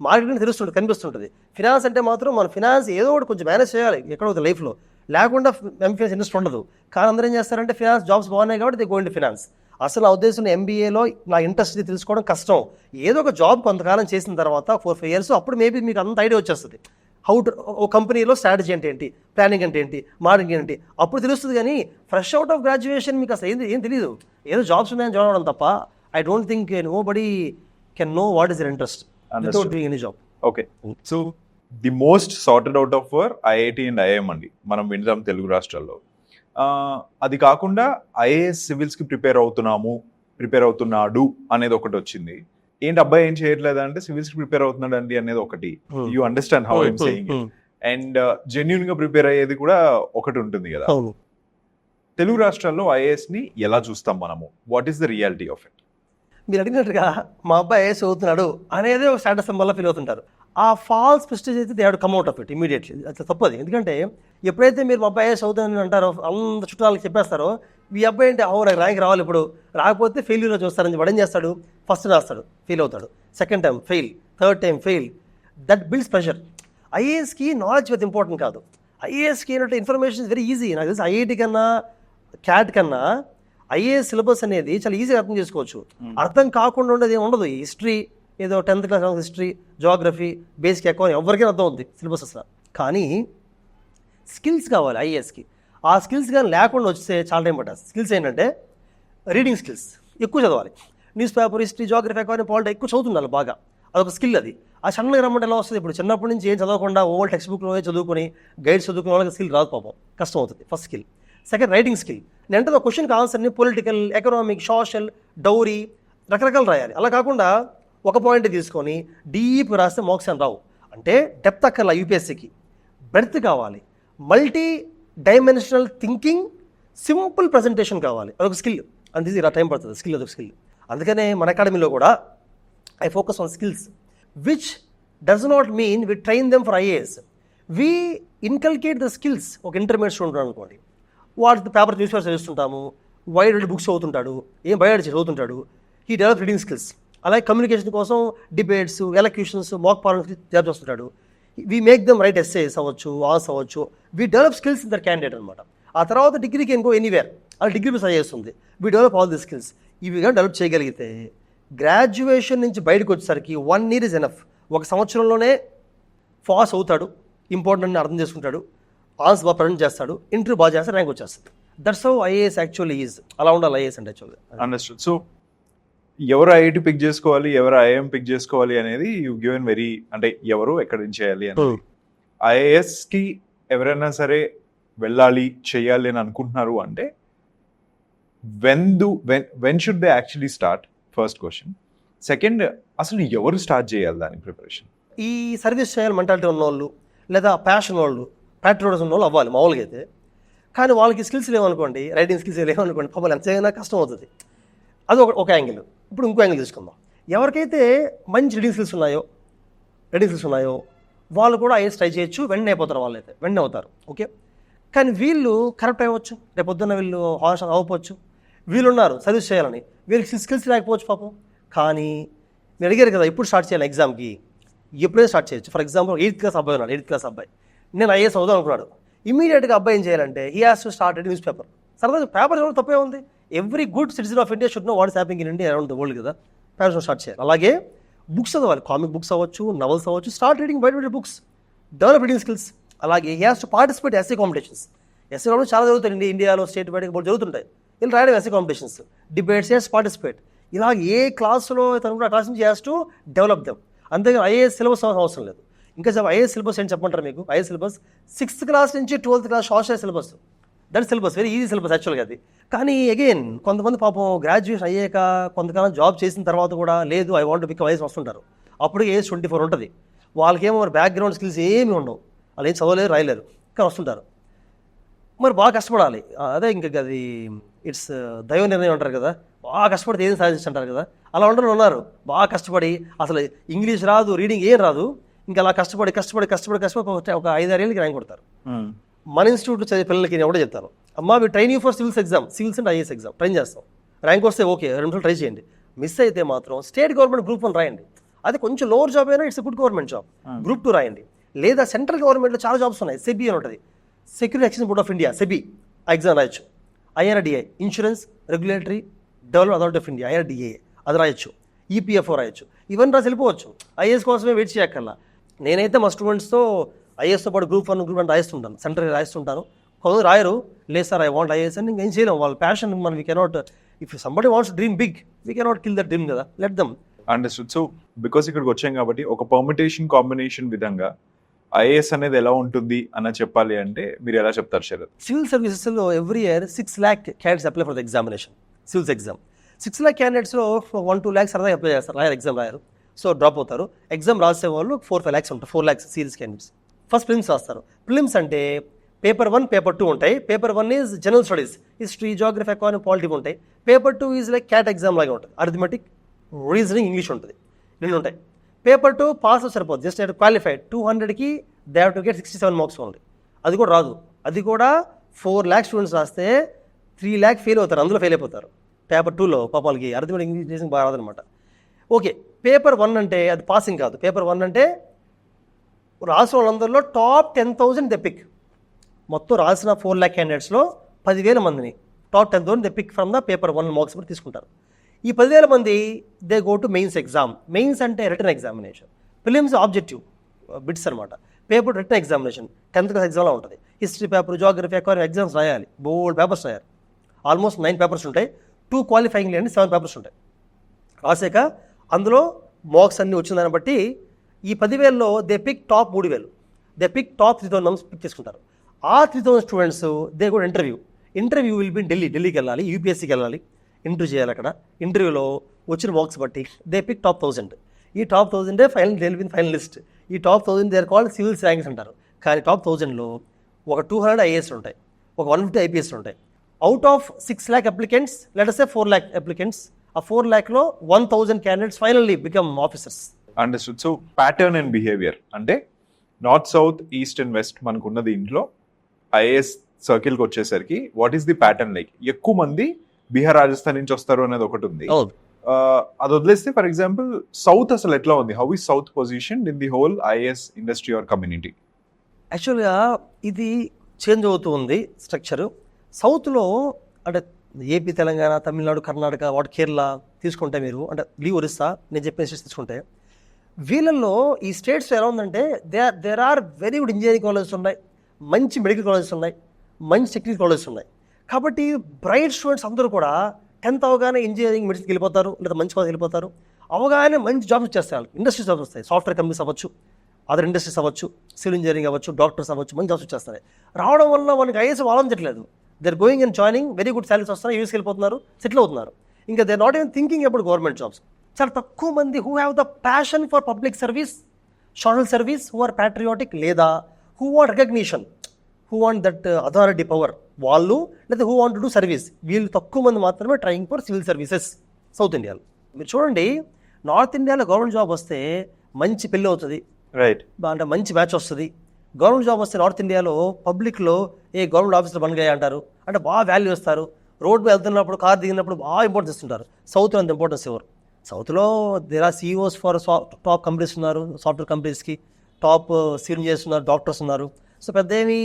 మార్కెటింగ్ తెలుస్తుంటుంది, కనిపిస్తుంటుంది. ఫినాన్స్ అంటే మాత్రం మన ఫినాన్స్ ఏదో ఒకటి కొంచెం మేనేజ్ చేయాలి ఎక్కడో లైఫ్లో, లేకుండా ఎంబీ ఫినాన్స్ ఇంట్రెస్ట్ ఉండదు. కానీ అందరూ ఏం చేస్తారంటే ఫినాన్స్ జాబ్స్ బాగున్నాయి కాబట్టి దే గో ఇంటూ ఫినాన్స్. అసలు నా ఉద్దేశం ఎంబీఏలో నా ఇంట్రెస్ట్ తెలుసుకోవడం కష్టం. ఏదో ఒక జాబ్ కొంతకాలం చేసిన తర్వాత 4-5 years అప్పుడు మేబీ మీకు అంత ఐడియా వచ్చేస్తుంది. హౌ టు ఒక కంపెనీలో స్ట్రాటజీ అంటే ఏంటి, ప్లానింగ్ అంటే ఏంటి, మార్కెటింగ్ ఏంటి, అప్పుడు తెలుస్తుంది. కానీ ఫ్రెష్ అవుట్ ఆఫ్ గ్రాడ్యుయేషన్ మీకు అసలు ఏం తెలియదు. ఏదో జాబ్స్ ఉన్నాయని జాయిన్ అవ్వడం తప్ప I don't think nobody can know what is your interest without doing any job. Okay, so the most sorted out of for IIT and IIM అండి మనం వింటాం తెలుగు రాష్ట్రాల్లో. అది కాకుండా ఐఏఎస్ సివిల్స్కి ప్రిపేర్ అవుతున్నాడు అనేది ఒకటి వచ్చింది. ఏంటి అబ్బాయి ఏం చేయట్లేదు అంటే సివిల్స్కి ప్రిపేర్ అవుతున్నాడు అండి అనేది ఒకటి. You understand how I'm saying it. And genuine గా ప్రిపేర్ అయ్యేది కూడా ఒకటి ఉంటుంది కదా. తెలుగు రాష్ట్రాల్లో ఐఏఎస్ ని ఎలా చూస్తాం మనము? What is the reality of it? మీరు అడిగినట్టుగా మా అబ్బాయి ఐఏఎస్ అవుతున్నాడు అనేది ఒక స్టేటస్ సింబల్ ఫీల్ అవుతుంటారు. ఆ ఫాల్స్ ప్రెస్టీజ్ అయితే they have to come out of it immediately. అట్లా తప్పదు. ఎందుకంటే ఎప్పుడైతే మీరు మా అబ్బాయి ఐఏఎస్ అవుతుందని అంటారో, అంత చుట్టాలకి చెప్పేస్తారో, ఈ అబ్బాయి అంటే నాకు ర్యాంక్ రావాలి, ఇప్పుడు రాకపోతే ఫెయిల్యూర్లో చూస్తారని వాడు ఏం చేస్తాడు, ఫస్ట్ రాస్తాడు, ఫెయిల్ అవుతాడు, second time fail, third time fail. That builds pressure. ఐఏఎస్కి నాలెడ్జ్ పెద్ద ఇంపార్టెంట్ కాదు. ఐఏఎస్కి ఏంటంటే ఇన్ఫర్మేషన్ ఇస్ వెరీ ఈజీ. నాకు తెలిసి ఐఐటి కన్నా క్యాట్ కన్నా ఐఏఎస్ సిలబస్ అనేది చాలా ఈజీగా అర్థం చేసుకోవచ్చు. అర్థం కాకుండా ఉండేది ఏమి ఉండదు. హిస్టరీ ఏదో 10th class history, geography, basic account ఎవరికైనా అర్థం అవుతుంది సిలబస్ అసలు. కానీ స్కిల్స్ కావాలి ఐఏఎస్కి. ఆ స్కిల్స్ కానీ లేకుండా వస్తే చాలా టైం పట్టాలి. స్కిల్స్ ఏంటంటే రీడింగ్ స్కిల్స్ ఎక్కువ చదవాలి. News paper, history, geography, account, polity ఎక్కువ చదువుతుండాలి బాగా. అదొక స్కిల్. అది ఆ సడన్గా రమ్మంటే ఎలా వస్తుంది? ఇప్పుడు చిన్నప్పటి నుంచి ఏం చదవకుండా ఓల్డ్ టెక్స్ట్ బుక్లో చదువుకొని గైడ్స్ చదువుకునే వాళ్ళకి స్కిల్ రాదు పాపం, కష్టం అవుతుంది. First skill. Second writing skill. అంటే ఒక క్వశ్చన్కి ఆన్సర్ని పొలిటికల్, ఎకనామిక్, సోషల్, డౌరీ రకరకాలు రాయాలి. అలా కాకుండా ఒక పాయింట్ తీసుకొని డీప్ రాస్తే మార్క్స్ అని రావు. అంటే డెప్త్ అక్కర్లా యూపీఎస్సీకి, బ్రెడ్త్ కావాలి, multi dimensional thinking, simple presentation కావాలి. అదొక స్కిల్. అంతే ఇలా టైం పడుతుంది. స్కిల్ అదొక స్కిల్. అందుకనే మన అకాడమీలో కూడా I focus on skills which does not mean we train them for IAS. We inculcate the skills. ఒక ఇంటర్మీడియట్ స్టూడెంట్ అనుకోండి, వాటి పేపర్ న్యూస్ పేపర్ చదువుతుంటాము, వైడ్ బుక్స్ చదువుతుంటాడు, ఏం బయట చదువుతుంటాడు. He develop reading skills. అలాగే కమ్యూనికేషన్ కోసం debates, elocutions, mock parliaments develop చేస్తుంటాడు. We make them write essays అవ్వచ్చు, ఆన్స్ అవ్వచ్చు. We develop skills in their candidate అనమాట. ఆ తర్వాత డిగ్రీ కెన్ గో ఎనీవేర్. అది డిగ్రీ బేస్ ఐఏఎస్ ఉంది. We develop all the skills. ఇవి కానీ డెవలప్ చేయగలిగితే గ్రాడ్యుయేషన్ నుంచి బయటకు వచ్చేసరికి 1 year ఇస్ ఎనఫ్. 1 సంవత్సరంలోనే పాస్ అవుతాడు, ఇంపార్టెంట్ అని అర్థం చేసుకుంటాడు, ఆన్సర్ బాగా ప్రజెంట్ చేస్తాడు, ఇంటర్వ్యూ బాగా చేస్తే ర్యాంక్ వచ్చేస్తుంది. That's how IAS actually is. అలా ఉండాలి ఐఏఎస్ అంటే యాక్చువల్గా. అండర్స్టూడ్. సో ఎవరు ఐఐటి పిక్ చేసుకోవాలి, ఎవరు ఐఐఎం పిక్ చేసుకోవాలి అనేది యూ గివెన్ వెరీ, అంటే ఎవరు ఎక్కడ నుంచి చేయాలి అనేది. ఐఏఎస్ కి ఎవరైనా సరే వెళ్ళాలి చేయాలి అని అనుకుంటున్నారు అంటే when should they actually start? First question. Second, అసలు ఎవరు స్టార్ట్ చేయాలి దానికి ప్రిపరేషన్? ఈ సర్వీస్ చేయాలి మెంటాలిటీ ఉన్నవాళ్ళు లేదా ప్యాషన్ వాళ్ళు, ప్యాట్రియాటిజం ఉన్న వాళ్ళు అవ్వాలి మామూలుగా అయితే. కానీ వాళ్ళకి స్కిల్స్ లేవనుకోండి, రైటింగ్ స్కిల్స్ లేవనుకోండి, పాపం ఎంత చేయనా కష్టం అవుతుంది. అది ఒక యాంగిల్. ఇప్పుడు ఇంకో యాంగిల్ తీసుకుందాం. ఎవరికైతే మంచి రీడింగ్ స్కిల్స్ ఉన్నాయో వాళ్ళు కూడా ఐఏఎస్ ట్రై చేయొచ్చు, వెంటనే అయిపోతారు. వాళ్ళైతే వెంటనే అవుతారు, ఓకే. కానీ వీళ్ళు కరెక్ట్ అవ్వచ్చు, రేపు పొద్దున్న వీళ్ళు హార్ష్ అవ్వవచ్చు. వీళ్ళు ఉన్నారు సర్వీస్ చేయాలని, వీళ్ళకి స్కిల్స్ లేకపోవచ్చు పాపం. కానీ మీరు అడిగారు కదా ఎప్పుడు స్టార్ట్ చేయాలి ఎగ్జామ్కి, ఎప్పుడైనా స్టార్ట్ చేయొచ్చు. ఫర్ ఎగ్జాంపుల్ 8th క్లాస్ అబ్బాయి ఉన్నాడు, 8th క్లాస్ అబ్బాయి, నేను ఐఏఎస్ అవుదాం అనుకున్నాడు. ఇమీడియట్గా అబ్బాయి ఏం చేయాలంటే he has to start newspaper. సరదాగా పేపర్ చదవడం తప్పే ఉంది. Every good citizen of India should know what is happening in India around the world కదా. పేపర్ స్టార్ట్ చేయాలి. అలాగే బుక్స్ చదవాలి, కామిక్ బుక్స్ అవ్వచ్చు, నవల్స్ అవ్వచ్చు. స్టార్ట్ రీడింగ్ బయట బుక్స్, డెవలప్ రీడింగ్ స్కిల్స్. అలాగే he has to participate essay competitions. Essay competition చాలా జరుగుతాయి ఇండియాలో, స్టేట్ బయటకు జరుగుతుంటాయి. వీళ్ళు రాయడం essay competitions, debates, he participate. ఇలాగ ఏ క్లాస్లో తను కూడా క్లాస్ నుంచి హ్యాస్ టు డెవలప్ దెమ్. అంతేగాని ఐఏఎస్ సిలబస్ అవసరం లేదు. ఇంకా ఐఏఎస్ సిలబస్ ఏంటి చెప్పమంటారు మీకు? ఐఏఎస్ సిలబస్ 6th క్లాస్ నుంచి 12th class social syllabus. That syllabus very easy syllabus యాక్చువల్గా అది. కానీ అగైన్ కొంతమంది పాపం గ్రాడ్యుయేషన్ అయ్యాక కొంతకాలం జాబ్ చేసిన తర్వాత కూడా లేదు ఐ వాంట్ బికమ్ ఐఏఎస్ వస్తుంటారు. అప్పుడు ఏజ్ 24 ఉంటుంది. వాళ్ళకేమో మరి బ్యాక్గ్రౌండ్ స్కిల్స్ ఏమీ ఉండవు, వాళ్ళు ఏం చదవలేరు రాయలేరు, కానీ వస్తుంటారు. మరి బాగా కష్టపడాలి. అదే ఇంకా అది ఇట్స్ దైవ నిర్ణయం అంటారు కదా, బాగా కష్టపడితే ఏం సాధించంటారు కదా. అలా ఉన్నారు బాగా కష్టపడి, అసలు ఇంగ్లీష్ రాదు, రీడింగ్ ఏం రాదు, ఇంకా అలా కష్టపడి ఒక 5-6 ఏళ్ళకి ర్యాంక్ కొడతారు. మన ఇన్స్టిట్యూట్లో చదివే పిల్లలకి నేను ఒకటే చెప్తాను, అమ్మా మీ train you for civils exam, civils and IAS exam train చేస్తాం. ర్యాంక్ వస్తే ఓకే, 2 నిమిషాలు ట్రై చేయండి. మిస్ అయితే మాత్రం స్టేట్ గవర్నమెంట్ గ్రూప్ 1 రాయండి. అది కొంచెం లోవర్ జాబ్ అయినా it's good government job. Group 2 రాయండి. లేదా సెంట్రల్ గవర్నమెంట్లో చాలా జాబ్స్ ఉన్నాయి. సెబీ అని ఉంటుంది, security exchange board of India, SEBI exam రాయొచ్చు. IRDA, insurance regulatory development authority of India, IRDA, అది రాయొచ్చు. ఈపీఎఫ్ఓ రాయొచ్చు. ఇవన్నీ రాసి వెళ్ళిపోవచ్చు. ఐఏఎస్ కోసమే వెయిట్ చేయక్కర్లా. నేనైతే మా స్టూడెంట్స్తో ఐఏఎస్తో పాటు గ్రూప్ 1, గ్రూప్ 2 రాయిస్తుంటాను, సెంట్రల్ రాయిస్తుంటాను. కొంతమంది రాయరు, లేదు సార్ ఐ వాంట్ ఐఏఎస్ అని. ఇంకేం చేయలేము, వాళ్ళ ప్యాషన్ మనం we cannot, if somebody wants dream big we cannot kill that dream కదా, let them. Understood. So because ఇక్కడికి వచ్చాం కాబట్టి ఒక పర్మిటేషన్ కాంబినేషన్ విధంగా ఐఏఎస్ అనేది ఎలా ఉంటుంది అన్న చెప్పాలి అంటే మీరు ఎలా చెప్తారు శరత్? సివిల్ సర్వీసెస్లో every year 6 lakh candidates apply for the examination, civils exam. 6 lakh క్యాండిడేట్స్లో 1-2 lakhs సరదాగా అప్లై చేస్తారు, ఎగ్జామ్ రాయరు, సో డ్రాప్ అవుతారు. ఎగ్జామ్ రాసే వాళ్ళు 4-5 lakhs ఉంటారు, 4 lakhs serious candidates. First prelims రాస్తారు. ప్రిలిమ్స్ అంటే పేపర్ 1, పేపర్ 2 ఉంటాయి. Paper 1 is general studies, history, geography, economy, polity ఉంటాయి. Paper 2 is like CAT exam లాగా ఉంటుంది, అరిథమెటిక్, రీజనింగ్, ఇంగ్లీష్ ఉంటుంది, 2 ఉంటాయి. పేపర్ 2 పాస్ సరిపోదు, జస్ట్ క్వాలిఫైడ్. 200కి they have to get 67 marks only. అది కూడా రాదు. అది కూడా 4 lakh స్టూడెంట్స్ రాస్తే 3 lakh ఫెయిల్ అవుతారు, అందులో ఫెయిల్ అయిపోతారు. పేపర్ 2లో పాపాలకి అరిథమెటిక్, ఇంగ్లీష్ బాగా రాదనమాట. ఓకే, పేపర్ 1 అంటే అది పాసింగ్ కాదు. పేపర్ 1 అంటే రాసిన వాళ్ళందరిలో టాప్ 10,000 దే పిక్. మొత్తం రాసిన 4 lakh క్యాండిడేట్స్లో 10,000 మందిని, top 10,000 they pick from the paper 1 marks కూడా తీసుకుంటారు. ఈ 10,000 మంది they go to mains exam. Mains అంటే written examination, prelims objective bits అనమాట. Paper written examination 10th class ఎగ్జామ్లో ఉంటుంది. History paper, geography, economy exams రాయాలి, బోల్డ్ పేపర్స్ రాయాలి. ఆల్మోస్ట్ 9 పేపర్స్ ఉంటాయి. 2 క్వాలిఫైయింగ్ లేని 7 పేపర్స్ ఉంటాయి. రాసాక అందులో మార్క్స్ అన్నీ వచ్చిన దాన్ని బట్టి ఈ 10,000లో they pick top 3,000, they pick top 3,000 members pick చేసుకుంటారు. ఆ 3,000 స్టూడెంట్స్ దే కూడా ఇంటర్వ్యూ విల్ బి ఢిల్లీకి వెళ్ళాలి, యూపీఎస్సీకి వెళ్ళాలి, ఇంటర్వ్యూ చేయాలి. అక్కడ ఇంటర్వ్యూలో వచ్చిన మార్క్స్ బట్టి దే పిక్ టాప్ 1000. ఈ top 1000 final, they will be final list. ఈ top 1000 they are called civils ranks అంటారు. కానీ టాప్ 1000లో ఒక 200 ఐఏఎస్ ఉంటాయి, ఒక 150 ఐపీఎస్ ఉంటాయి. Out of 6 lakh applicants, let us say 4 lakh applicants, ఆ 4 lakhలో 1,000 candidates finally become officers. Understood. So pattern and behaviour అంటే north, south, east and west మనకున్న దీంట్లో ఐఏఎస్ సర్కిల్కి వచ్చేసరికి what is the pattern like? ఎక్కువ మంది బీహార్, రాజస్థాన్ నుంచి వస్తారు అనేది ఒకటి ఉంది. అది వదిలేస్తే ఫర్ ఎగ్జాంపుల్ సౌత్ అసలు ఎట్లా ఉంది? How is south position in the whole IAS industry or community? యాక్చువల్గా ఇది చేంజ్ అవుతూ ఉంది స్ట్రక్చరు. సౌత్లో అంటే ఏపీ, తెలంగాణ, తమిళనాడు, కర్ణాటక, కేరళ తీసుకుంటే మీరు అంటే లీవ్ ఒరిస్సా నేను చెప్పిన స్టేట్స్ తీసుకుంటే వీళ్ళల్లో ఈ స్టేట్స్ ఎలా ఉందంటే there are very good engineering colleges ఉన్నాయి, మంచి మెడికల్ కాలేజెస్ ఉన్నాయి, మంచి టెక్నికల్ కాలేజెస్ ఉన్నాయి. కాబట్టి బ్రైట్ స్టూడెంట్స్ అందరూ కూడా 10th అవగానే ఇంజనీరింగ్ మెడిసిన్కి వెళ్ళిపోతారు, లేదా మంచి కాలేజ్ వెళ్ళిపోతారు. అవగానే మంచి జాబ్స్ వచ్చేస్తాయి, ఇండస్ట్రీస్ జాబ్స్ వస్తాయి, సాఫ్ట్వేర్ కంపెనీస్ అవ్వచ్చు, అదర్ ఇండస్ట్రీస్ అవ్వచ్చు, సివిల్ ఇంజనీరింగ్ అవ్వచ్చు, డాక్టర్స్ అవ్వచ్చు, మంచి జాబ్స్ వచ్చేస్తాయి. రావడం వల్ల వాళ్ళకి ఐఏఎస్ ఆలోచించట్లేదు. They are going and joining, very good salaries వస్తున్నాయి, యూఎస్కి వెళ్ళిపోతున్నారు, సెటిల్ అవుతున్నారు. ఇంకా they are not even thinking about government jobs. చాలా తక్కువ మంది who have the passion for public service, social service, who are patriotic, లేదా who want recognition, who want that authority power వాళ్ళు, లేదా who want to do service, వీళ్ళు తక్కువ మంది మాత్రమే trying for civil services south ఇండియాలో. మీరు చూడండి, నార్త్ ఇండియాలో గవర్నమెంట్ జాబ్ వస్తే మంచి పెళ్ళి అవుతుంది, రైట్, అంటే మంచి మ్యాచ్ వస్తుంది. గవర్నమెంట్ జాబ్ వస్తే నార్త్ ఇండియాలో పబ్లిక్లో గవర్నమెంట్ ఆఫీసులో బంద్ అంటారు, అంటే బాగా వాల్యూ ఇస్తారు. రోడ్ మీద వెళ్తున్నప్పుడు, కార్ దిగినప్పుడు బాగా ఇంపార్టెన్స్ ఇస్తుంటారు. సౌత్లో అంత ఇంపార్టెన్స్ ఎవరు? సౌత్లో there are CEOs for top companies ఉన్నారు, సాఫ్ట్వేర్ కంపెనీస్కి టాప్ సివిల్ ఇంజనీర్స్ ఉన్నారు, డాక్టర్స్ ఉన్నారు. సో పెద్ద ఏమి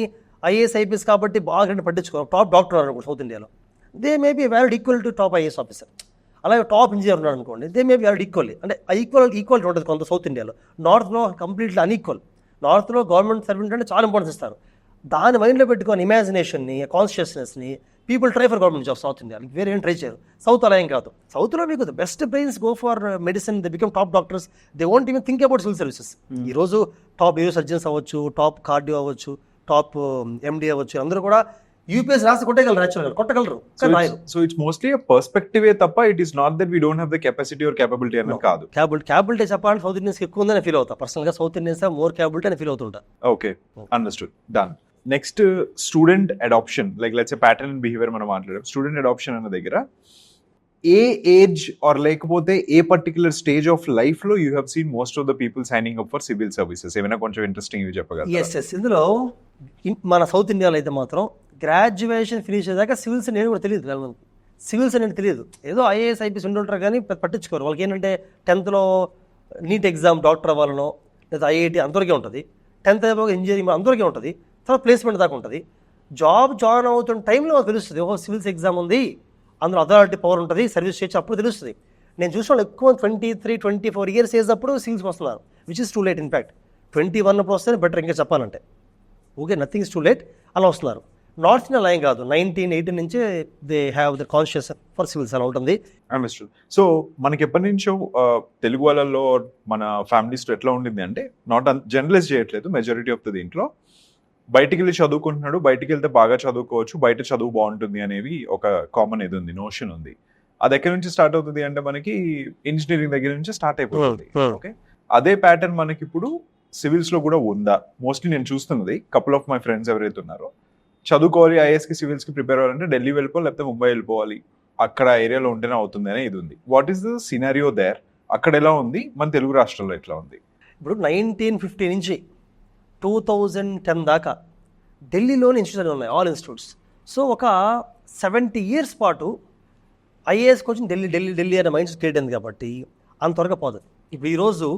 IAS IPS కాబట్టి బాగా పట్టించుకోరు. టాప్ డాక్టర్ ఉన్నారు సౌత్ ఇండియాలో, they may be valid equal to top IAS officer. అలాగే టాప్ ఇంజనీర్ ఉన్నాడు అనుకోండి, they may be valid equally, అంటే ఈక్వాలిటీ ఉంటుంది కొంత సౌత్ ఇండియాలో. నార్త్లో కంప్లీట్లీ అన్ఈక్వల్. నార్త్లో గవర్నమెంట్ సర్వెంట్ అంటే చాలా ఇంపార్టెన్స్ ఇస్తారు. దాని మైండ్లో పెట్టుకొని ఇమాజినేషన్ని, కాన్షియస్నెస్ని people try for government job south India, వేరే ఏం ట్రై చేయరు. సౌత్ అలా ఏం కాదు. సౌత్లో మీకు the best brains go for medicine, they become top doctors, they won't even think about civil services. ఈరోజు టాప్ సర్జన్స్ అవ్వచ్చు, టాప్ కార్డియో అవ్వచ్చు, టాప్ MD అవ్వచ్చు, అందరూ కూడా UPS రాసి కొట్టగలరు, యాక్చువల్గా కొట్టగలరు. సో ఇట్స్ మోస్ట్లీ పర్స్పెక్టివ్ తప్ప it is not that we don't have the capacity or capability అనేది కాదు. క్యాపబిలిటీ చెప్పాలంటే సౌత్ ఇండియన్స్ ఎక్కువ ఉందని ఫీల్ అవుతా పర్సనల్గా. సౌత్ ఇండియన్స్ మోర్ క్యాపబిలిటీ అని ఫీల్ అవుతుంటా. Okay, understood, done. Next, student adoption, like let's say pattern and behaviour మనం మాట్లాడాం. స్టూడెంట్ అడాప్షన్ అన్న దగ్గర ఏ ఏజ్ ఆర్ లేకపోతే ఏ పర్టికులర్ స్టేజ్ ఆఫ్ లైఫ్ లో you have seen most of the people signing up for civil services? ఏమైనా కొంచెం interesting ఇవి చెప్పగలరా? ఎస్, ఇందులో మన సౌత్ ఇండియాలో అయితే మాత్రం గ్రాడ్యుయేషన్ ఫినిష్ అయ్యాక సివిల్స్ నేను కూడా తెలియదు, సివిల్స్ అనేది తెలియదు. ఏదో IAS IPS ఉంటుంటారు కానీ పట్టించుకోరు. వాళ్ళకి ఏంటంటే 10th నీట్ ఎగ్జామ్ డాక్టర్ అవ్వాలనో, లేదా IIT అంతవరకే ఉంటుంది. 10th అయిపోయి ఇంజనీరింగ్ అంతవరకే ఉంటుంది. తర్వాత ప్లేస్మెంట్ దాకా ఉంటుంది. జాబ్ జాయిన్ అవుతున్న టైంలో వాళ్ళకి తెలుస్తుంది, ఓహో సివిల్స్ ఎగ్జామ్ ఉంది, అందులో అథారిటీ పవర్ ఉంటుంది, సర్వీస్ చేయొచ్చు, అప్పుడు తెలుస్తుంది. నేను చూసిన వాళ్ళు ఎక్కువ 23-24 ఇయర్స్ ఏజ్ అప్పుడు సివిల్స్కి వస్తున్నారు, which is too late. In fact 21 అప్పుడు వస్తేనే బెటర్, ఇంకా చెప్పాలంటే. Okay, nothing is too late, అలా వస్తున్నారు. నార్త్ ఇండియా ఏం కాదు, 19-18 నుంచే they have the conscious for civils అలా ఉంటుంది. అండర్స్టూడ్. సో మనకి ఎప్పటి నుంచో తెలుగు వాళ్ళలో మన ఫ్యామిలీస్లో ఎట్లా ఉండింది అంటే, నాట్ జనరలైజ్ చేయట్లేదు, మెజారిటీ ఆఫ్ ద దీంట్లో బయటికి వెళ్ళి చదువుకుంటున్నాడు, బయటికి వెళ్తే బాగా చదువుకోవచ్చు, బయట చదువు బాగుంటుంది అనేవి ఒక కామన్ ఇది ఉంది, నోషన్ ఉంది. అది ఎక్కడి నుంచి స్టార్ట్ అవుతుంది అంటే మనకి ఇంజనీరింగ్ దగ్గర నుంచి స్టార్ట్ అయిపోతుంది. ఓకే, అదే ప్యాటర్న్ మనకి ఇప్పుడు సివిల్స్ లో కూడా ఉందా? మోస్ట్లీ నేను చూస్తున్నది, కపుల్ ఆఫ్ మై ఫ్రెండ్స్ ఎవరైతే ఉన్నారో, చదువుకోవాలి IAS కి సివిల్స్ కి ప్రిపేర్ అవ్వాలంటే ఢిల్లీ వెళ్ళిపోవాలి, లేకపోతే ముంబై వెళ్ళిపోవాలి, అక్కడ ఏరియాలో ఉంటేనే అవుతుంది అనే ఇది ఉంది. What is the scenario there? అక్కడ ఎలా ఉంది, మన తెలుగు రాష్ట్రాల్లో ఎట్లా ఉంది? ఇప్పుడు 1950 నుంచి 2010 దాకా ఢిల్లీలోని ఇన్స్టిట్యూట్స్ ఉన్నాయి, ఆల్ ఇన్స్టిట్యూట్స్. సో ఒక 70 years పాటు IAS కోచింగ్ ఢిల్లీ అనే మైండ్ క్రియేట్ అయింది కాబట్టి అంతవరకు పోదు. ఇప్పుడు ఈరోజు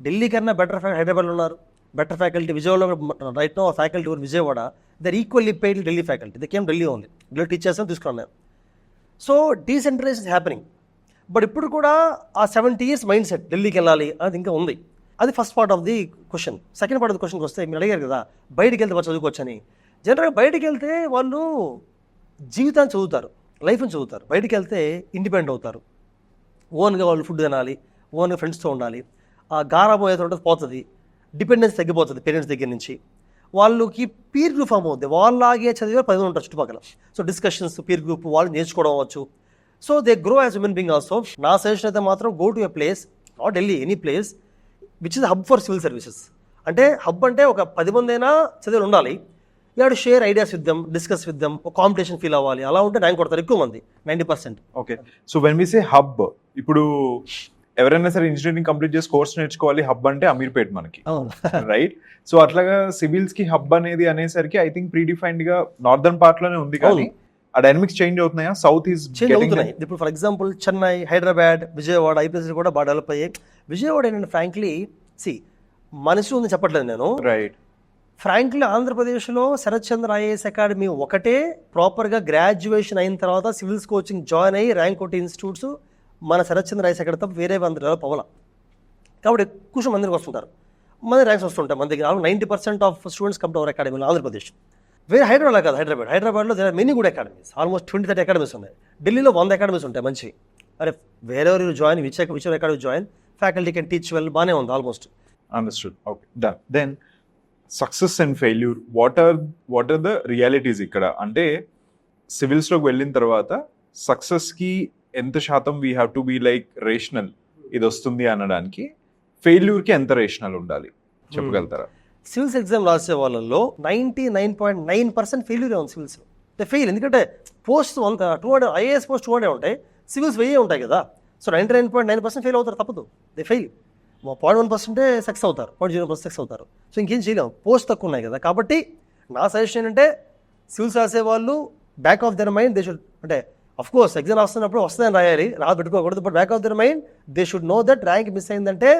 ఢిల్లీ కన్నా బెటర్ హైదరాబాద్లో ఉన్నారు, బెటర్ ఫ్యాకల్టీ విజయవాడలో. Right no faculty Vijayawada, they're equally paid Delhi faculty, they came Delhi only, Delhi teachers అని తీసుకున్నాను. So decentralisation happening. బట్ ఇప్పుడు కూడా ఆ 70 years మైండ్ సెట్ ఢిల్లీకి వెళ్ళాలి అది ఇంకా ఉంది. అది first part of the question. Second part of the క్వశ్చన్కి వస్తే, మీరు అడిగారు కదా బయటికి వెళ్తే వాళ్ళు చదువుకోవచ్చని. జనరల్గా బయటికి వెళ్తే వాళ్ళు జీవితాన్ని చదువుతారు, లైఫ్ని చదువుతారు. బయటికి వెళ్తే ఇండిపెండెంట్ అవుతారు, ఓన్గా వాళ్ళు ఫుడ్ తినాలి, ఓన్గా ఫ్రెండ్స్తో ఉండాలి, ఆ గారాబం ఏదో ఉంటుంది పోతుంది, డిపెండెన్స్ తగ్గిపోతుంది పేరెంట్స్ దగ్గర నుంచి. వాళ్ళకి పీర్ గ్రూప్ ఫామ్ అవుతుంది, వాళ్ళలాగే చదివే 10 ఉంటారు చుట్టుపక్కల. సో డిస్కషన్స్, పీర్ గ్రూప్, వాళ్ళు నేర్చుకోవడం అవ్వచ్చు. So they grow as human being also. నా సజెషన్ అయితే మాత్రం go to a place, not Delhi, any place which is hub for civil services. అంటే హబ్ అంటే ఒక 10 మంది అయినా చదివి ఉండాలి. You have to share ideas with them, discuss with them, ఒక కాంపిటీషన్ ఫీల్ అవ్వాలి. అలా ఉంటే ర్యాంక్ కొడతారు ఎక్కువ మంది, 90%. Okay, so when we say hub, ఇప్పుడు ఎవరైనా సరే ఇంజనీరింగ్ కంప్లీట్ చేసి కోర్స్ నేర్చుకోవాలి, హబ్ అంటే అమీర్పేట్ మనకి, రైట్? సో అట్లాగా సివిల్స్ కి హబ్ అనేది అనేసరికి ఐ థింక్ ప్రీ డిఫైన్డ్ గా నార్దర్న్ పార్ట్ లోనే ఉంది, కానీ ఆ డైనమిక్స్ చేంజ్ అవుతున్నాయా? సౌత్ ఈజ్ చేంజ్ అవుతున్నాయి. ఇప్పుడు for example Chennai, Hyderabad, Vijayawada, IPS కూడా బాగా డెవలప్ అయ్యాయి. విజయవాడ ఏంటంటే ఫ్రాంక్లీ మనిషి ఉంది చెప్పట్లేదు నేను, రైట్, ఫ్రాంక్లీ ఆంధ్రప్రదేశ్లో శరత్ చంద్ర ఐఏఎస్ అకాడమీ ఒకటే ప్రాపర్గా గ్రాడ్యుయేషన్ అయిన తర్వాత సివిల్స్ కోచింగ్ జాయిన్ అయ్యి ర్యాంక్ కొట్టే ఇన్స్టిట్యూట్స్ మన శరత్ చంద్ర ఐఏఎస్ అకాడమీ తప్ప వేరే అందరూ డెవలప్ అవ్వాల. కాబట్టి ఎక్కువ మందికి వస్తుంటారు, మన ర్యాంక్స్ వస్తుంటాయి. మన దగ్గర 90% ఆఫ్ స్టూడెంట్స్ కమ్ టు అవర్ అకాడమీలో ఆంధ్రప్రదేశ్. వేరే హైదరాబాద్ కాదు, హైదరాబాద్లో there are many good academies, almost 20-30 academies ఉన్నాయి. ఢిల్లీలో 100 అకాడమీస్ ఉంటాయి మంచి. అరే wherever you join, which academy join, faculty can teach well, బాగానే ఉంది almost. Understood. Okay, done. Then success and failure, what are the realities ఇక్కడ? అంటే సివిల్స్లోకి వెళ్ళిన తర్వాత సక్సెస్కి ఎంత శాతం we have to be like rational, ఇది వస్తుంది అనడానికి, ఫెయిల్యూర్కి ఎంత రేషనల్ ఉండాలి చెప్పగలుగుతారా? సివిల్స్ ఎగ్జామ్ రాసే వాళ్ళలో 99.9% ఫెయిల్యూరే ఉంది సివిల్స్. అంటే ఫెయిల్, ఎందుకంటే పోస్ట్ 200 ఐఏఎస్ పోస్ట్ 200 ఉంటాయి, సివిల్స్ 1000 ఉంటాయి కదా. సో 99.9% ఫెయిల్ అవుతారు, తప్పదు. They fail. 0.1% సక్సెస్ అవుతారు, 0.0% సక్సెస్ అవుతారు. సో ఇంకేం చేయలేము, పోస్ట్ తక్కువ ఉన్నాయి కదా. కాబట్టి నా సజెషన్ ఏంటంటే సివిల్స్ రాసే వాళ్ళు back of their mind they should, అంటే అఫ్ కోర్స్ ఎగ్జామ్ రాస్తున్నప్పుడు వస్తుందని రాయాలి, పెట్టుకోకూడదు. But back of their mind they should know that rank miss అయిందంటే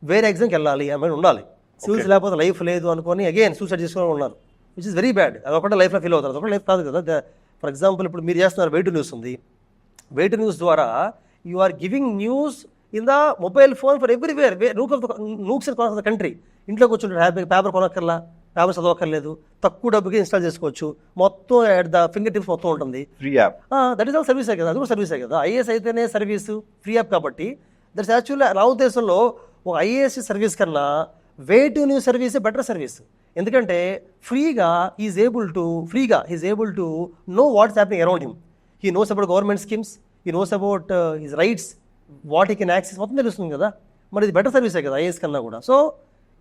వేరే ఎగ్జామ్కి వెళ్ళాలి అని ఉండాలి. సివిల్స్ లేకపోతే లైఫ్ లేదు అనుకొని అగైన్ సూసైడ్ చేసుకుని ఉన్నారు, విచ్ ఇస్ వెరీ బ్యాడ్. అదొకటి లైఫ్లో ఫీల్ అవుతారు, అదొకటి లైఫ్ కాదు కదా. ఫర్ ఎగ్జాంపుల్ ఇప్పుడు మీరు చేస్తున్నారు వెయిట్ న్యూస్ ఉంది, వెయిట్ న్యూస్ ద్వారా you are giving news in the mobile phone for everywhere, nooks and corners of the country. ఇంట్లో కూర్చుంటే హ్యాపీ, పేపర్ కొనక్కర్లా, పేపర్ చదవక్కర్లేదు, తక్కువ డబ్బుకి ఇన్స్టాల్ చేసుకోవచ్చు, మొత్తం అట్ ద ఫింగర్ టిప్స్ మొత్తం ఉంటుంది. Free app, that is all సర్వీసే కదా, అది కూడా సర్వీసే కదా. ఐఏఎస్ అయితేనే సర్వీసు, ఫ్రీ యాప్. కాబట్టి దట్స్ యాక్చువల్లీ నా ఉద్దేశంలో ఒక ఐఏఎస్ సర్వీస్ కన్నా weight news service better service. ఎందుకంటే ఫ్రీగా is able to know what's happening around him. He knows about government schemes, he knows about his rights, what he can access, మొత్తం తెలుస్తుంది కదా. మరి ఇది బెటర్ సర్వీసే కదా ఐఏఎస్ కన్నా కూడా. సో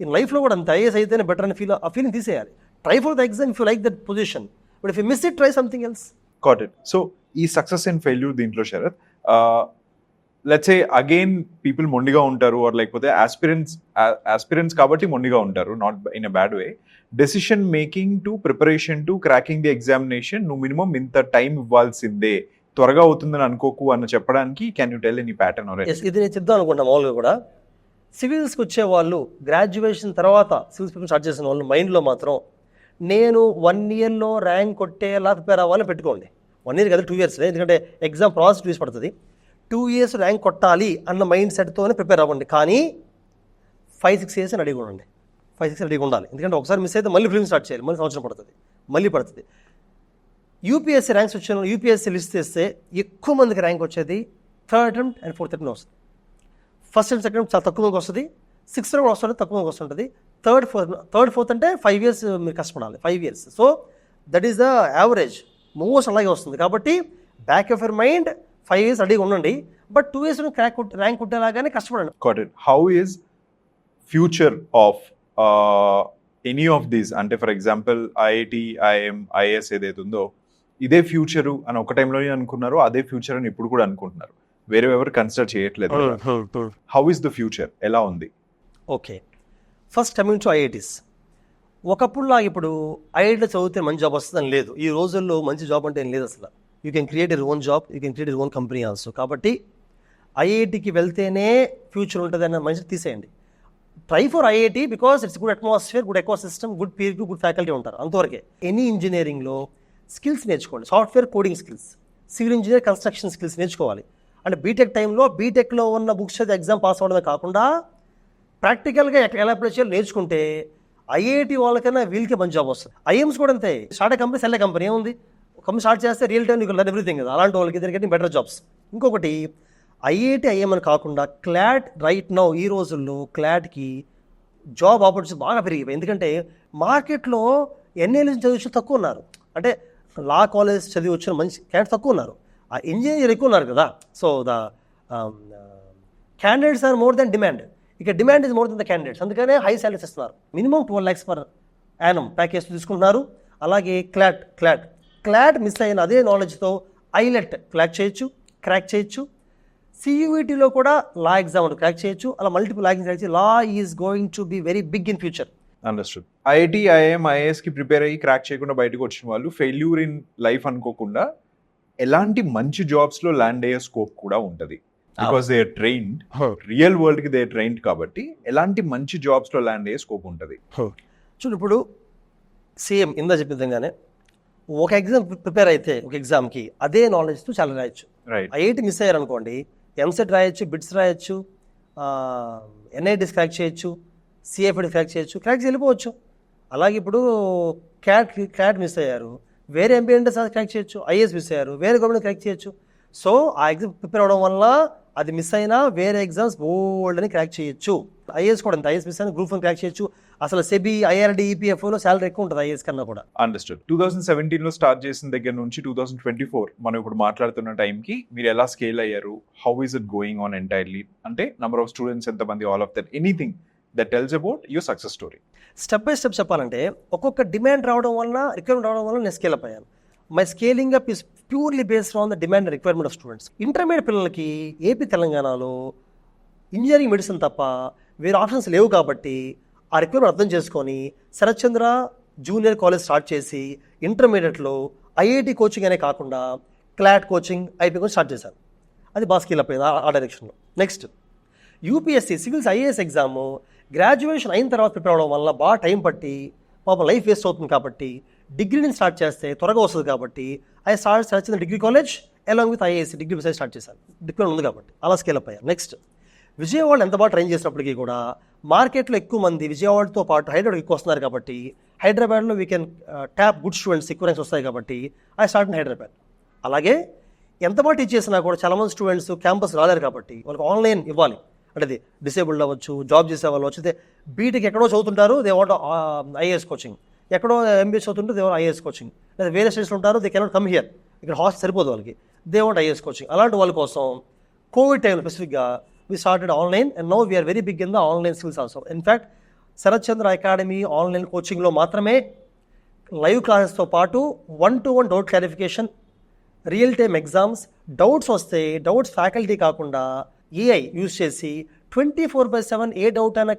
ఇన్ లైఫ్లో కూడా అంత ఐఏఎస్ అయితేనే బెటర్ అని ఆ ఫీలింగ్ తీసేయాలి. Try for the exam if you like that position, but if you miss it, try something else. Got it. So ఈ సక్సెస్ అండ్ ఫెయిల్యూర్ దీంట్లో Sharath, let's say again people మొండిగా ఉంటారు, ఆర్ లేకపోతే aspirants కాబట్టి మొండిగా ఉంటారు, not in a bad way. Decision making to preparation to cracking the examination, నువ్వు minimum ఇంత టైం ఇవ్వాల్సిందే, త్వరగా అవుతుందని అనుకోకు అని చెప్పడానికి can you tell any pattern? ఇది నేను చెప్దాం అనుకుంటున్నా. మామూలుగా కూడా సివిల్స్కి వచ్చే వాళ్ళు గ్రాడ్యుయేషన్ తర్వాత సివిల్స్ పేపర్ స్టార్ట్ చేసిన వాళ్ళు మైండ్లో మాత్రం నేను 1 yearలో ర్యాంక్ కొట్టేలా ప్రిపేర్ అవ్వాలని పెట్టుకోండి. 1 year కదా, 2 years, ఎందుకంటే ఎగ్జామ్ ప్రాసెస్ 2 years పడుతుంది. 2 years ర్యాంక్ కొట్టాలి అన్న మైండ్ సెట్తోనే ప్రిపేర్ అవ్వండి. కానీ 5-6 years రెడీగా ఉండండి, 5-6 years రెడీగా ఉండాలి. ఎందుకంటే ఒకసారి మిస్ అయితే మళ్ళీ ఫిల్మ్ స్టార్ట్ చేయాలి, మళ్ళీ సంవత్సరం పడుతుంది. యూపీఎస్సీ ర్యాంక్స్ వచ్చిన యూపీఎస్సీ లిస్ట్ చేస్తే ఎక్కువ మందికి ర్యాంక్ వచ్చేది 3rd attempt and 4th attempt వస్తుంది. ఫస్ట్ అండ్ సెకండ్ చాలా తక్కువ మందికి వస్తుంది, 6th round వస్తుంది, తక్కువ మందికి వస్తుంటుంది. థర్డ్ ఫోర్త్ అంటే 5 years మీరు కష్టపడాలి, 5 years. So that is the average, most అలాగే వస్తుంది. కాబట్టి back of your mind 5 years రెడీగా ఉండండి, బట్ 2 years ర్యాంక్ కొట్టేలాగానే కష్టపడండి. Got it. How is future of any of these? అంటే for example IIT, IIM, IAS ఏదైతే ఉందో ఇదే ఫ్యూచరు అని ఒక టైంలోనే అనుకున్నారు, అదే ఫ్యూచర్ అని ఇప్పుడు కూడా అనుకుంటున్నారు, వేరే ఎవరు కన్సిడర్ చేయట్లేదు. హౌ ఈస్ ద ఫ్యూచర్, ఎలా ఉంది? Okay, first coming to IITs. ఒకప్పుడులా ఇప్పుడు ఐఐటీలో చదివితే మంచి జాబ్ వస్తుందని లేదు. ఈ రోజుల్లో మంచి జాబ్ అంటే ఏం లేదు అసలు. You can create your own job, you can create your own company also. కాబట్టి ఐఐటికి వెళ్తేనే ఫ్యూచర్ ఉంటుంది అన్న మంచి తీసేయండి. Try for IIT because it's good atmosphere, good eco system, good peer group, good faculty ఉంటారు, అంతవరకే. ఎనీ ఇంజనీరింగ్లో స్కిల్స్ నేర్చుకోండి, software coding skills, civil engineer construction skills నేర్చుకోవాలి. అంటే బీటెక్లో ఉన్న బుక్స్ చదివి ఎగ్జామ్ పాస్ అవ్వడమే కాకుండా ప్రాక్టికల్గా ఎలా అప్లై చేయాలో నేర్చుకుంటే ఐఐటి వాళ్ళకైనా వీళ్ళకి మంచి జాబ్ వస్తుంది. ఐఎమ్స్ కూడా అంతే, స్టార్ట్ కంపెనీ సెల్ కంపెనీ ఏముంది, కంపెనీ స్టార్ట్ చేస్తే రియల్ టైం నీకు లర్న్ ఎవ్రీథింగ్ కదా. అలాంటి వాళ్ళకి ఇద్దరికి బెటర్ జాబ్స్. ఇంకొకటి ఐఐటి, ఐఎం అని కాకుండా క్లాట్ రైట్ నౌ ఈ రోజుల్లో క్లాట్కి జాబ్ ఆపర్చునిటీస్ బాగా పెరిగిపోయి. ఎందుకంటే మార్కెట్లో ఎన్ఏలు చదివి తక్కువ ఉన్నారు, అంటే లా కాలేజ్ చదివి వచ్చిన మంచి క్యాండిడేట్స్ తక్కువ ఉన్నారు, ఆ ఇంజనీర్ ఎక్కువ ఉన్నారు కదా. So the candidates are more than demand. ఇక demand is more than the candidates, అందుకనే హై సాలరీస్ ఇస్తున్నారు. Minimum 12 lakhs per annum package తీసుకుంటున్నారు. అలాగే క్లాట్ మిస్ అయిన అదే నాలెడ్జ్తో ఐలెట్ క్రాక్ చేయొచ్చు. సియూఈటీలో కూడా లా ఎగ్జామ్ క్రాక్ చేయొచ్చు. అలా multiple law exams. Law is going to be very big in future. Understood. IIT, IIM, IAS కి ప్రిపేర్ అయ్యి క్రాక్ చేయకుండా బయటకు వచ్చిన వాళ్ళు ఫెయిల్యూర్ ఇన్ లైఫ్ అనుకోకుండా ఎలాంటి మంచి జాబ్స్ లో ల్యాండ్ అయ్యే స్కోప్ కూడా ఉంటుంది. Because they are trained, real world కి దే ఆర్ ట్రైన్డ్. కాబట్టి ఎలాంటి మంచి జాబ్స్ లో ల్యాండ్ అయ్యే స్కోప్ ఉంటుంది? చూడు ఇప్పుడు సేమ్ ఇందా చెప్పిన విధంగానే ఒక ఎగ్జామ్ ప్రిపేర్ అయితే ఒక ఎగ్జామ్కి అదే నాలెడ్జ్తో చాలా రాయొచ్చు. రైట్. ఐఐటి మిస్ అయ్యారనుకోండి, ఎంసెట్ రాయొచ్చు, బిట్స్ రాయొచ్చు, ఎన్ఐటీస్ క్రాక్ చేయొచ్చు, సిఎఫ్ఐడి క్రాక్ చేయొచ్చు, క్రాక్ వెళ్ళిపోవచ్చు. అలాగే ఇప్పుడు క్యాట్ మిస్ అయ్యారు, వేరే ఎంపీఎంటే క్రాక్ చేయొచ్చు. ఐఏఎస్ మిస్ అయ్యారు, వేరే గవర్నమెంట్ క్రాక్ చేయొచ్చు. సో ఆ ఎగ్జామ్ ప్రిపేర్ అవడం వల్ల అది మిస్ అయినా వేరే ఎగ్జామ్స్ బోల్డ్ అని క్రాక్ చేయొచ్చు. ఐఏఎస్ కూడా అంత, ఐఏఎస్ మిస్ అయినా గ్రూప్ 1 క్రాక్ చేయొచ్చు. అసలు సెబీ, ఐఆర్డి, ఈపీఎఫ్ఓలో శాలరీ ఎక్కువ ఉంటుంది ఐఏఎస్ కన్నా కూడా. అండర్స్టూడ్. 2017 స్టార్ట్ చేసిన దగ్గర నుంచి 2024 మనం ఇప్పుడు మాట్లాడుతున్న టైంకి మీరు ఎలా స్కేల్ అయ్యారు? How is it going on entirely? అంటే నంబర్ ఆఫ్ స్టూడెంట్స్ ఎంతమంది, all of that, anything that tells about your success story. Step by step చెప్పాలంటే ఒక్కొక్క డిమాండ్ రావడం వల్ల, రిక్వైర్మెంట్ రావడం వల్ల నేను స్కేల్ అప్ అయ్యాను. My scaling up is purely based on the demand and requirement of students. Intermediate పిల్లలకి AP తెలంగాణలో ఇంజనీరింగ్, మెడిసిన్ తప్ప వేరే ఆప్షన్స్ లేవు కాబట్టి ఆ రిక్వైర్మెంట్ అర్థం చేసుకొని Sarath Chandra junior college start చేసి ఇంటర్మీడియట్లో ఐఐటి కోచింగ్ అనే కాకుండా clot coaching, IP coaching start చేశాను. అది బాగా స్కేల్ అప్ అయింది ఆ డైరెక్షన్లో. Next UPSC civils IAS exam graduation అయిన తర్వాత ప్రిపేర్ అవడం వల్ల బాగా టైం పట్టి పాపం లైఫ్ వేస్ట్ అవుతుంది కాబట్టి డిగ్రీని స్టార్ట్ చేస్తే త్వరగా వస్తుంది కాబట్టి ఐ స్టార్ట్ చేసిన డిగ్రీ కాలేజ్ అలాంగ్ విత్ ఐఏఎస్సీ డిగ్రీ బిసైడ్ స్టార్ట్ చేశాను. డిగ్రీ ఉంది కాబట్టి అలా స్కేల్ అప్ అయ్యాను. నెక్స్ట్ విజయవాడ ఎంత బాగా ట్రైన్ చేసినప్పటికీ కూడా మార్కెట్లో ఎక్కువ మంది విజయవాడతో పాటు హైదరాబాద్ ఎక్కువ వస్తున్నారు కాబట్టి హైదరాబాద్లో we can tap good students, ఎక్కువ ర్యాంక్స్ వస్తాయి కాబట్టి ఐ స్టార్ట్ ఇన్ హైదరాబాద్. అలాగే ఎంత బాగా టీచ్ చేసినా కూడా చాలామంది స్టూడెంట్స్ క్యాంపస్ రాలేరు కాబట్టి వాళ్ళకి ఆన్లైన్ ఇవ్వాలి. అంటే అది డిసేబుల్డ్ అవ్వచ్చు, జాబ్ చేసే వాళ్ళు వచ్చితే బీటెక్ ఎక్కడో చదువుతుంటారు, దే వాంట్ ఐఏఎస్ కోచింగ్, ఎక్కడో ఎంబీఎస్ చదువుతుంటే దే వాంట్ ఐఏఎస్ కోచింగ్, లేదా వేరే స్టేట్స్లో ఉంటారు, దే కెనాట్ కమ్ హియర్, ఇక్కడ హాస్టల్ సరిపోదు వాళ్ళకి, దే వాంట్ ఐఏఎస్ కోచింగ్. అలాంటి వాళ్ళ కోసం కోవిడ్ టైంలో స్పెసిఫిక్గా we started online and now we are very big in the online skills also. In fact, Sarath Chandra Academy online coaching లో మాత్రమే లైవ్ క్లాసెస్తో పాటు 1-to-1 doubt clarification, real time exams, doubts వస్తే డౌట్స్ ఫ్యాకల్టీ కాకుండా AI use చేసి 24/7 ఏ doubt అయినా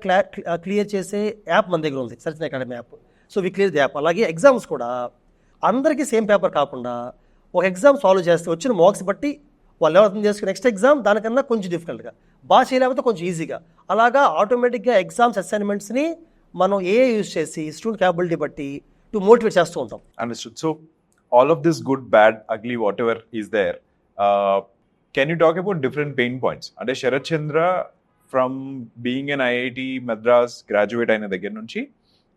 clear చేసే యాప్ మన దగ్గర ఉంది, Sarath academy app. So we clear the app. అలాగే ఎగ్జామ్స్ కూడా అందరికీ సేమ్ పేపర్ కాకుండా ఒక ఎగ్జామ్ సాల్వ్ చేస్తే వచ్చిన మార్క్స్ బట్టి వాళ్ళు ఎవరు అర్థం చేసుకుని నెక్స్ట్ ఎగ్జామ్ దానికన్నా కొంచెం డిఫికల్ట్గా, బాగా చేయలేకపోతే కొంచెం ఈజీగా, అలాగా ఆటోమేటిక్గా ఎగ్జామ్స్ అసైన్మెంట్స్ని మనం ఏఐ యూజ్ చేసి స్టూడెంట్ క్యాపబిలిటీ బట్టి టు మోటివేట్ చేస్తూ ఉంటాం. Understood. So all of this good, bad, ugly, whatever is there, can you talk about different pain points? Ante Sharath Chandra from being an IIT Madras graduate అయిన దగ్గర నుంచి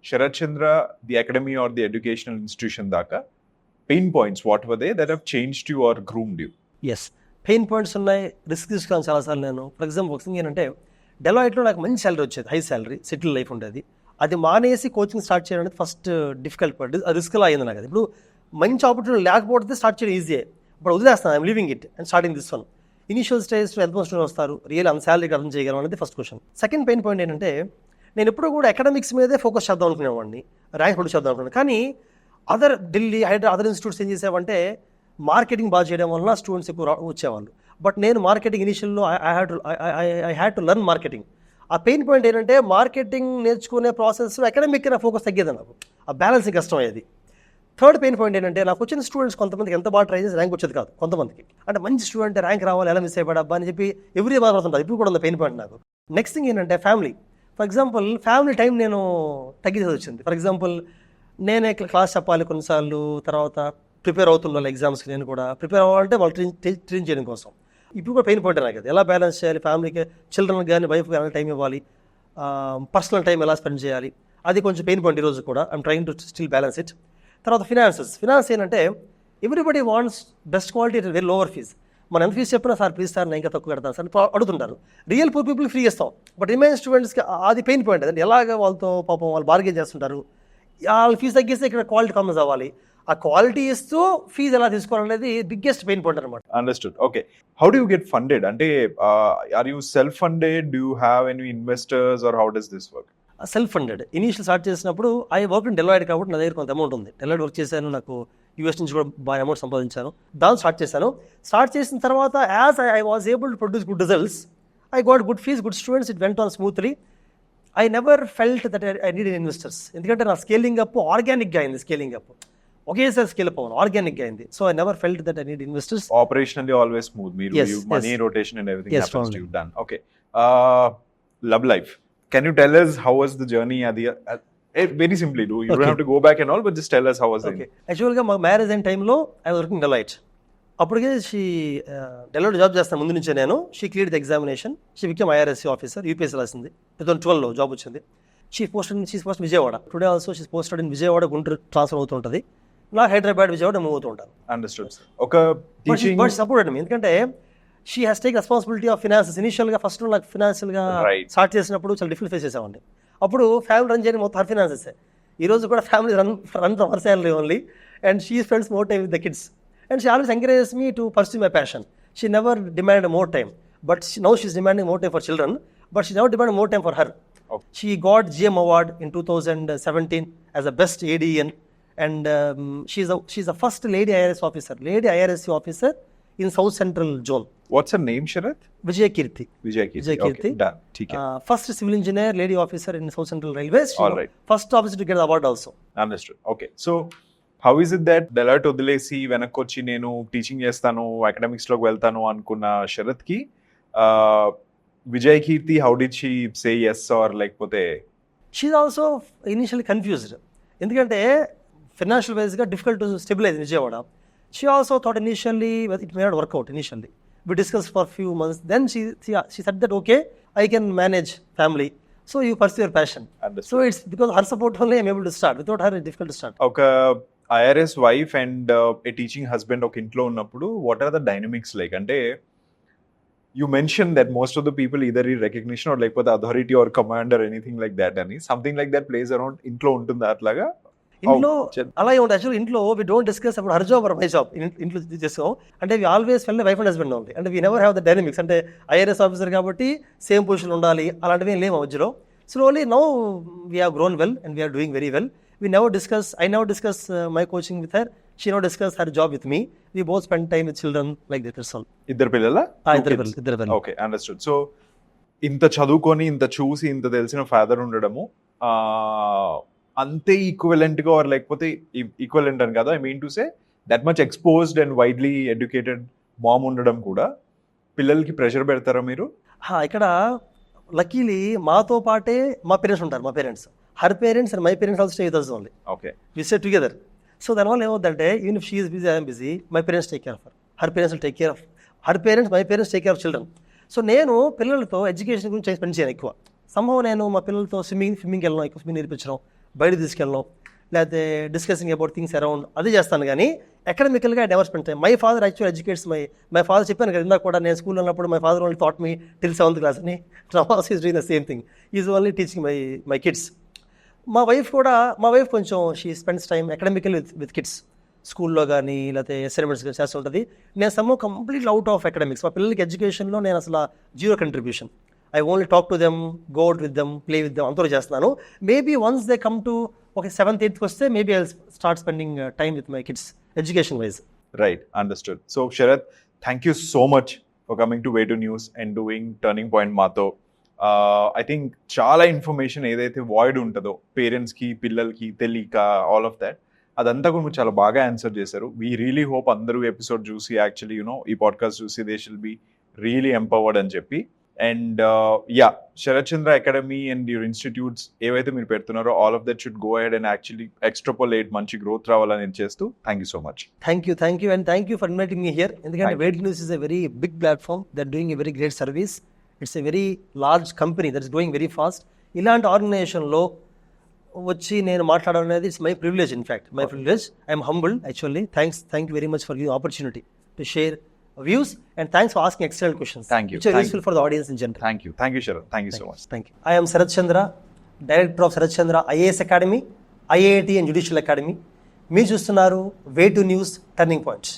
Sharath Chandra the academy or the educational institution దాకా pain points, what were they that have changed you or groomed you? Yes, pain points ఉన్నాయి, risk తీసుకున్నాను చాలాసార్లు నేను. For example ఒక thing ఏంటంటే డెలాయిట్లో నాకు మంచి శాలరీ వచ్చేది, హై శాలరీ, సెటిల్ లైఫ్ ఉండేది. అది మానేసి కోచింగ్ స్టార్ట్ చేయడం అనేది ఫస్ట్ డిఫికల్ట్ పడి అది రిస్క్లో అయింది నాకు. అది ఇప్పుడు మంచి ఆపర్చునిటీ లేకపోతే స్టార్ట్ చేయడం ఈజీయే, ఇప్పుడు వదిలేస్తాను, I'm leaving it and starting this one. Initial స్టేజ్లో ఎంతమంది స్టూడెంట్ వస్తారు, రియల్ అంత శాలరీకి అర్థం చేయగలం అనేది first question. Second pain point ఏంటంటే నేను ఎప్పుడు కూడా అకాడమిక్స్ మీదే ఫోకస్ చేద్దాం అనుకునేవాడిని, ర్యాంక్ ప్రొడ్యూస్ చేద్దాం అనుకున్నాను. కానీ ఢిల్లీ, హైదరాబాద్, అదర్ ఇన్స్టిట్యూట్స్ ఏం చేసేవంటే మార్కెటింగ్ బాగా చేయడం వల్ల స్టూడెంట్స్ ఎక్కువ వచ్చేవాళ్ళు. బట్ నేను మార్కెటింగ్ ఇనిషియల్లో I had to learn marketing. ఆ పెయిన్ పాయింట్ ఏంటంటే మార్కెటింగ్ నేర్చుకునే ప్రాసెస్లో అకాడమిక్ నా ఫోకస్ తగ్గేది, నాకు ఆ బ్యాలెన్సింగ్ కష్టం అయ్యేది. థర్డ్ పెయిన్ పాయింట్ ఏంటంటే నాకు వచ్చిన స్టూడెంట్స్ కొంతమందికి ఎంత బాగా ట్రై చేసి ర్యాంక్ వచ్చేది కాదు, కొంతమందికి అంటే మంచి స్టూడెంట్ ర్యాంక్ రావాలి, ఎలా మిస్ అయిపోయాడబ్బా అని చెప్పి ఎవ్రీ బాధపడుతుంటారు. ఇప్పుడు కూడా ఉంది పెయిన్ పాయింట్ నాకు. నెక్స్ట్ థింగ్ ఏంటంటే family. For example family time నేను తగ్గించేది వచ్చింది. ఫర్ ఎగ్జాంపుల్ నేనే క్లాస్ చెప్పాలి కొన్నిసార్లు, తర్వాత ప్రిపేర్ అవుతున్న ఎగ్జామ్స్కి నేను కూడా ప్రిపేర్ అవ్వాలంటే వాళ్ళు ట్రైన్ చేయడం కోసం. ఇప్పుడు కూడా పెయిన్ పాయింట్ నాకు అది, ఎలా బ్యాలెన్స్ చేయాలి, ఫ్యామిలీకి, చిల్డ్రన్కి కానీ వైఫ్కి ఎలా టైం ఇవ్వాలి, పర్సనల్ టైం ఎలా స్పెండ్ చేయాలి, అది కొంచెం పెయిన్ పాయింట్ ఈరోజు కూడా. I'm trying to still balance it. తర్వాత ఫినాన్స్ ఏంటంటే everybody wants best quality at very lower fees. మనం ఎంత ఫీజు చెప్పినా సార్ ప్లీజ్ సార్ నేను ఇంకా తక్కువ పెడతాను సార్ అడుగుతుంటారు. రియల్ పూర్ పీపుల్ ఫ్రీ ఇస్తాం, బట్ రిమైన్ స్టూడెంట్స్కి అది పెయిన్ పాయింట్. అదంటే ఎలాగ వాళ్ళతో పాపం వాళ్ళు బార్గెన్ చేస్తుంటారు, వాళ్ళ ఫీజు తగ్గిస్తే ఇక్కడ క్వాలిటీ కామన్స్ అవ్వాలి, ఆ క్వాలిటీ ఇస్తూ ఫీజు ఎలా తీసుకోవాలనేది బిగ్గెస్ట్ పెయిన్ పాయింట్ అనమాట. Understood. Okay, how do you get funded? అంటే are you self funded, do you have any investors or how does this work? Self funded. Initial start చేసినప్పుడు I work in Deloitte కాబట్టి నా దగ్గర కొంత amount ఉంది. డెలాయిడ్ work చేశాను, నాకు US నుంచి కూడా బాగా అమౌంట్ సంపాదించాను, దాన్ని స్టార్ట్ చేశాను. స్టార్ట్ చేసిన తర్వాత as I was able to produce good results, I got good fees, good students, it went on smoothly. I never felt that I need investors. ఎందుకంటే నా స్కేలింగ్ అప్ ఆర్గానిక్గా అయింది. స్కేలింగ్ అప్ ఒకేసారి scale up అవ్వను, ఆర్గానిక్గా అయింది. So I never felt that I need investors. Operationally always smooth. Money rotation and everything Yes, happens to strongly. you. Done. Okay. Love life. Can you tell us how was the journey? Very simply do, you don't have to go back and all, but just tell us how was it. Okay, యాక్చువల్గా మా marriage అయిన టైంలో I was working Deloitte. అప్పటికే Deloitte job చేస్తాను ముందు నుంచే నేను. She clear the examination, she become IRSC officer, UPSC రాసింది. 2012లో జాబ్ వచ్చింది. She post Vijayawada. Today also she posted in Vijayawada, Guntur transfer అవుతుంటుంది. నా హైదరాబాద్, విజయవాడ మూవ్ అవుతూ ఉంటాను. అండర్స్టూడ్. ఒక టీచింగ్ బట్ సపోర్టెడ్ మీ, ఎందుకంటే she has take responsibility of finances. ఇనిషియల్గా ఫస్ట్ నాకు ఫినాన్షియల్గా Right. స్టార్ట్ చేసినప్పుడు చాలా డిఫికల్ట్ ఫేస్ చేసామండి. అప్పుడు ఫ్యామిలీ రన్ చేయడం మొత్తం హర్ ఫినాన్సెస్. ఈ రోజు కూడా family run her salary only, and she spends more time with the kids, and she always encourages me to pursue my passion. She never demand more time, but now she is demanding more time for children, but she never demanded more time for her. Okay. She got GM award in 2017 as the best ADN, and she's the first lady IRSC officer in South Central Zone. What's her name, Sharath? Vijay Kirti. Vijay Kirti. Okay, done. ठीक है. First civil engineer, lady officer in South Central Railways. All right. First officer to get the award also. Understood. Okay. So, how is it that Deloitte వదిలేసి వెనక్కి వచ్చి నేను teaching చేస్తాను, అకాడమిక్స్లోకి వెళ్తాను అనుకున్న శరత్కి Vijay Keerthi, how did she say yes or లేకపోతే? She's also initially confused. ఎందుకంటే ఫినాన్షియల్ వైజ్గా difficult to stabilize Vijayawada. She also thought initially it may not work out initially. We discussed for a few months. Then she said that, okay, I can manage family. So you pursue your passion. Understood. So it's because her support only I'm able to start. Without her, it's difficult to start. ఒక IRS wife and a teaching husband ఒక ఇంట్లో ఉన్నప్పుడు what are the dynamics like? అంటే you mention that most of the people either ఈ recognition or లేకపోతే authority or command or anything like that అని, something like that place around ఇంట్లో ఉంటుందా అట్లాగా? ఇంట్లో అలాగే ఉంటుంది. యాక్చువల్లీ ఇంట్లో వి డోంట్ డిస్కస్ అప్పుడు her job or my job. ఇంట్లో చేస్తాం అంటే we always feel wife and husband ఉంది. అంటే we never have the dynamics. అంటే IRS ఆఫీసర్ కాబట్టి సేమ్ పొజిషన్ ఉండాలి అలాంటివి ఏం లేవు మధ్యలో. Slowly now we have grown well and we're doing very well. I never discuss my coaching with her. She never discuss her job with me. We both spend time with children like that. That's all. ఇద్దరు పిల్లల? ఇద్దరు పిల్లలు. Okay, understood. So ఇంత చదువుకొని ఇంత చూసి ఇంత తెలిసిన ఫాదర్ ఉండడము అంతే ఈక్వలెంట్గా ఆర్ లేకపోతే ఈక్వలెంట్ అని కదా, I mean to say that much exposed and widely educated mom ఉండడం కూడా పిల్లలకి ప్రెషర్ పెడతారా మీరు? ఇక్కడ లక్కీలీ మాతో పాటే మా పేరెంట్స్ ఉంటారు. మా parents, her parents and my parents also stay with us only. Okay, we stay together. So దానివల్ల ఏమవుతుందంటే even if she is busy, I'm busy, my parents take care of her parents will take care of her parents, my parents take care of children. So నేను పిల్లలతో education గురించి spend చేయను ఎక్కువ. సంభవం నేను మా పిల్లలతో స్విమ్మింగ్కి వెళ్ళడం, ఎక్కువ స్విమ్మింగ్ నేర్పించడం, బయట తీసుకెళ్ళడం, లేకపోతే డిస్కసింగ్ అబౌట్ థింగ్స్ అరౌండ్ అది చేస్తాను. కానీ అకాడమికల్గా I never spend time. My father actual educates my father చెప్పాను కదా ఇందాక కూడా, నేను స్కూల్లో ఉన్నప్పుడు my father only thought me till 7th class అని. Now is doing the same thing. Is only teaching my kids. మా వైఫ్ కొంచెం she spends time academical with kids. స్కూల్లో కానీ లేకపోతే అసైన్మెంట్స్ చేస్తూ ఉంటుంది. నేను somehow completely out of academics. మా పిల్లలకి ఎడ్యుకేషన్లో నేను అసలు zero contribution. I only talk to them, go out with them, play with them, అంతా చేస్తున్నాను. Maybe once they come to ఒక 7th, 8th వస్తే maybe I start spending time with my kids education wise. Right, understood. So Sharath, thank you so much for coming to way to news and doing turning point మాతో. I think చాలా information ఏదైతే void ఉంటుందో పేరెంట్స్కి, పిల్లలకి తెలియక, all of that అదంతా కూడా మీరు చాలా బాగా ఆన్సర్ చేశారు. వీ రియలీ హోప్ అందరూ ఎపిసోడ్ చూసి యాక్చువల్లీ ఈ పాడ్కాస్ట్ చూసి they shall be really empowered అని చెప్పి. And Sharath Chandra academy and your institutes ఏవైతే మీరు పెడుతున్నారో all of that should go ahead and actually extrapolate, మంచి గ్రోత్ రావాలని చేస్తూ thank you so much. Thank you and thank you for inviting me here. ఎందుకంటే వేట్ news is a very big platform. That doing a very great service. It's a very large company that is growing very fast. ఇలాంటి ఆర్గనైజేషన్లో వచ్చి నేను మాట్లాడడం అనేది it's my privilege. In fact my privilege. I'm humbled actually. Thank you very much for giving opportunity to share views, and thanks for asking excellent questions. Thank you. Which are useful for the audience in general. Thank you Sharath. Thank you so much. Thank you. I am Sharath Chandra, Director of Sharath Chandra IAS Academy, IIT and Judicial Academy. మీరు చూస్తున్నారు వే to news turning points.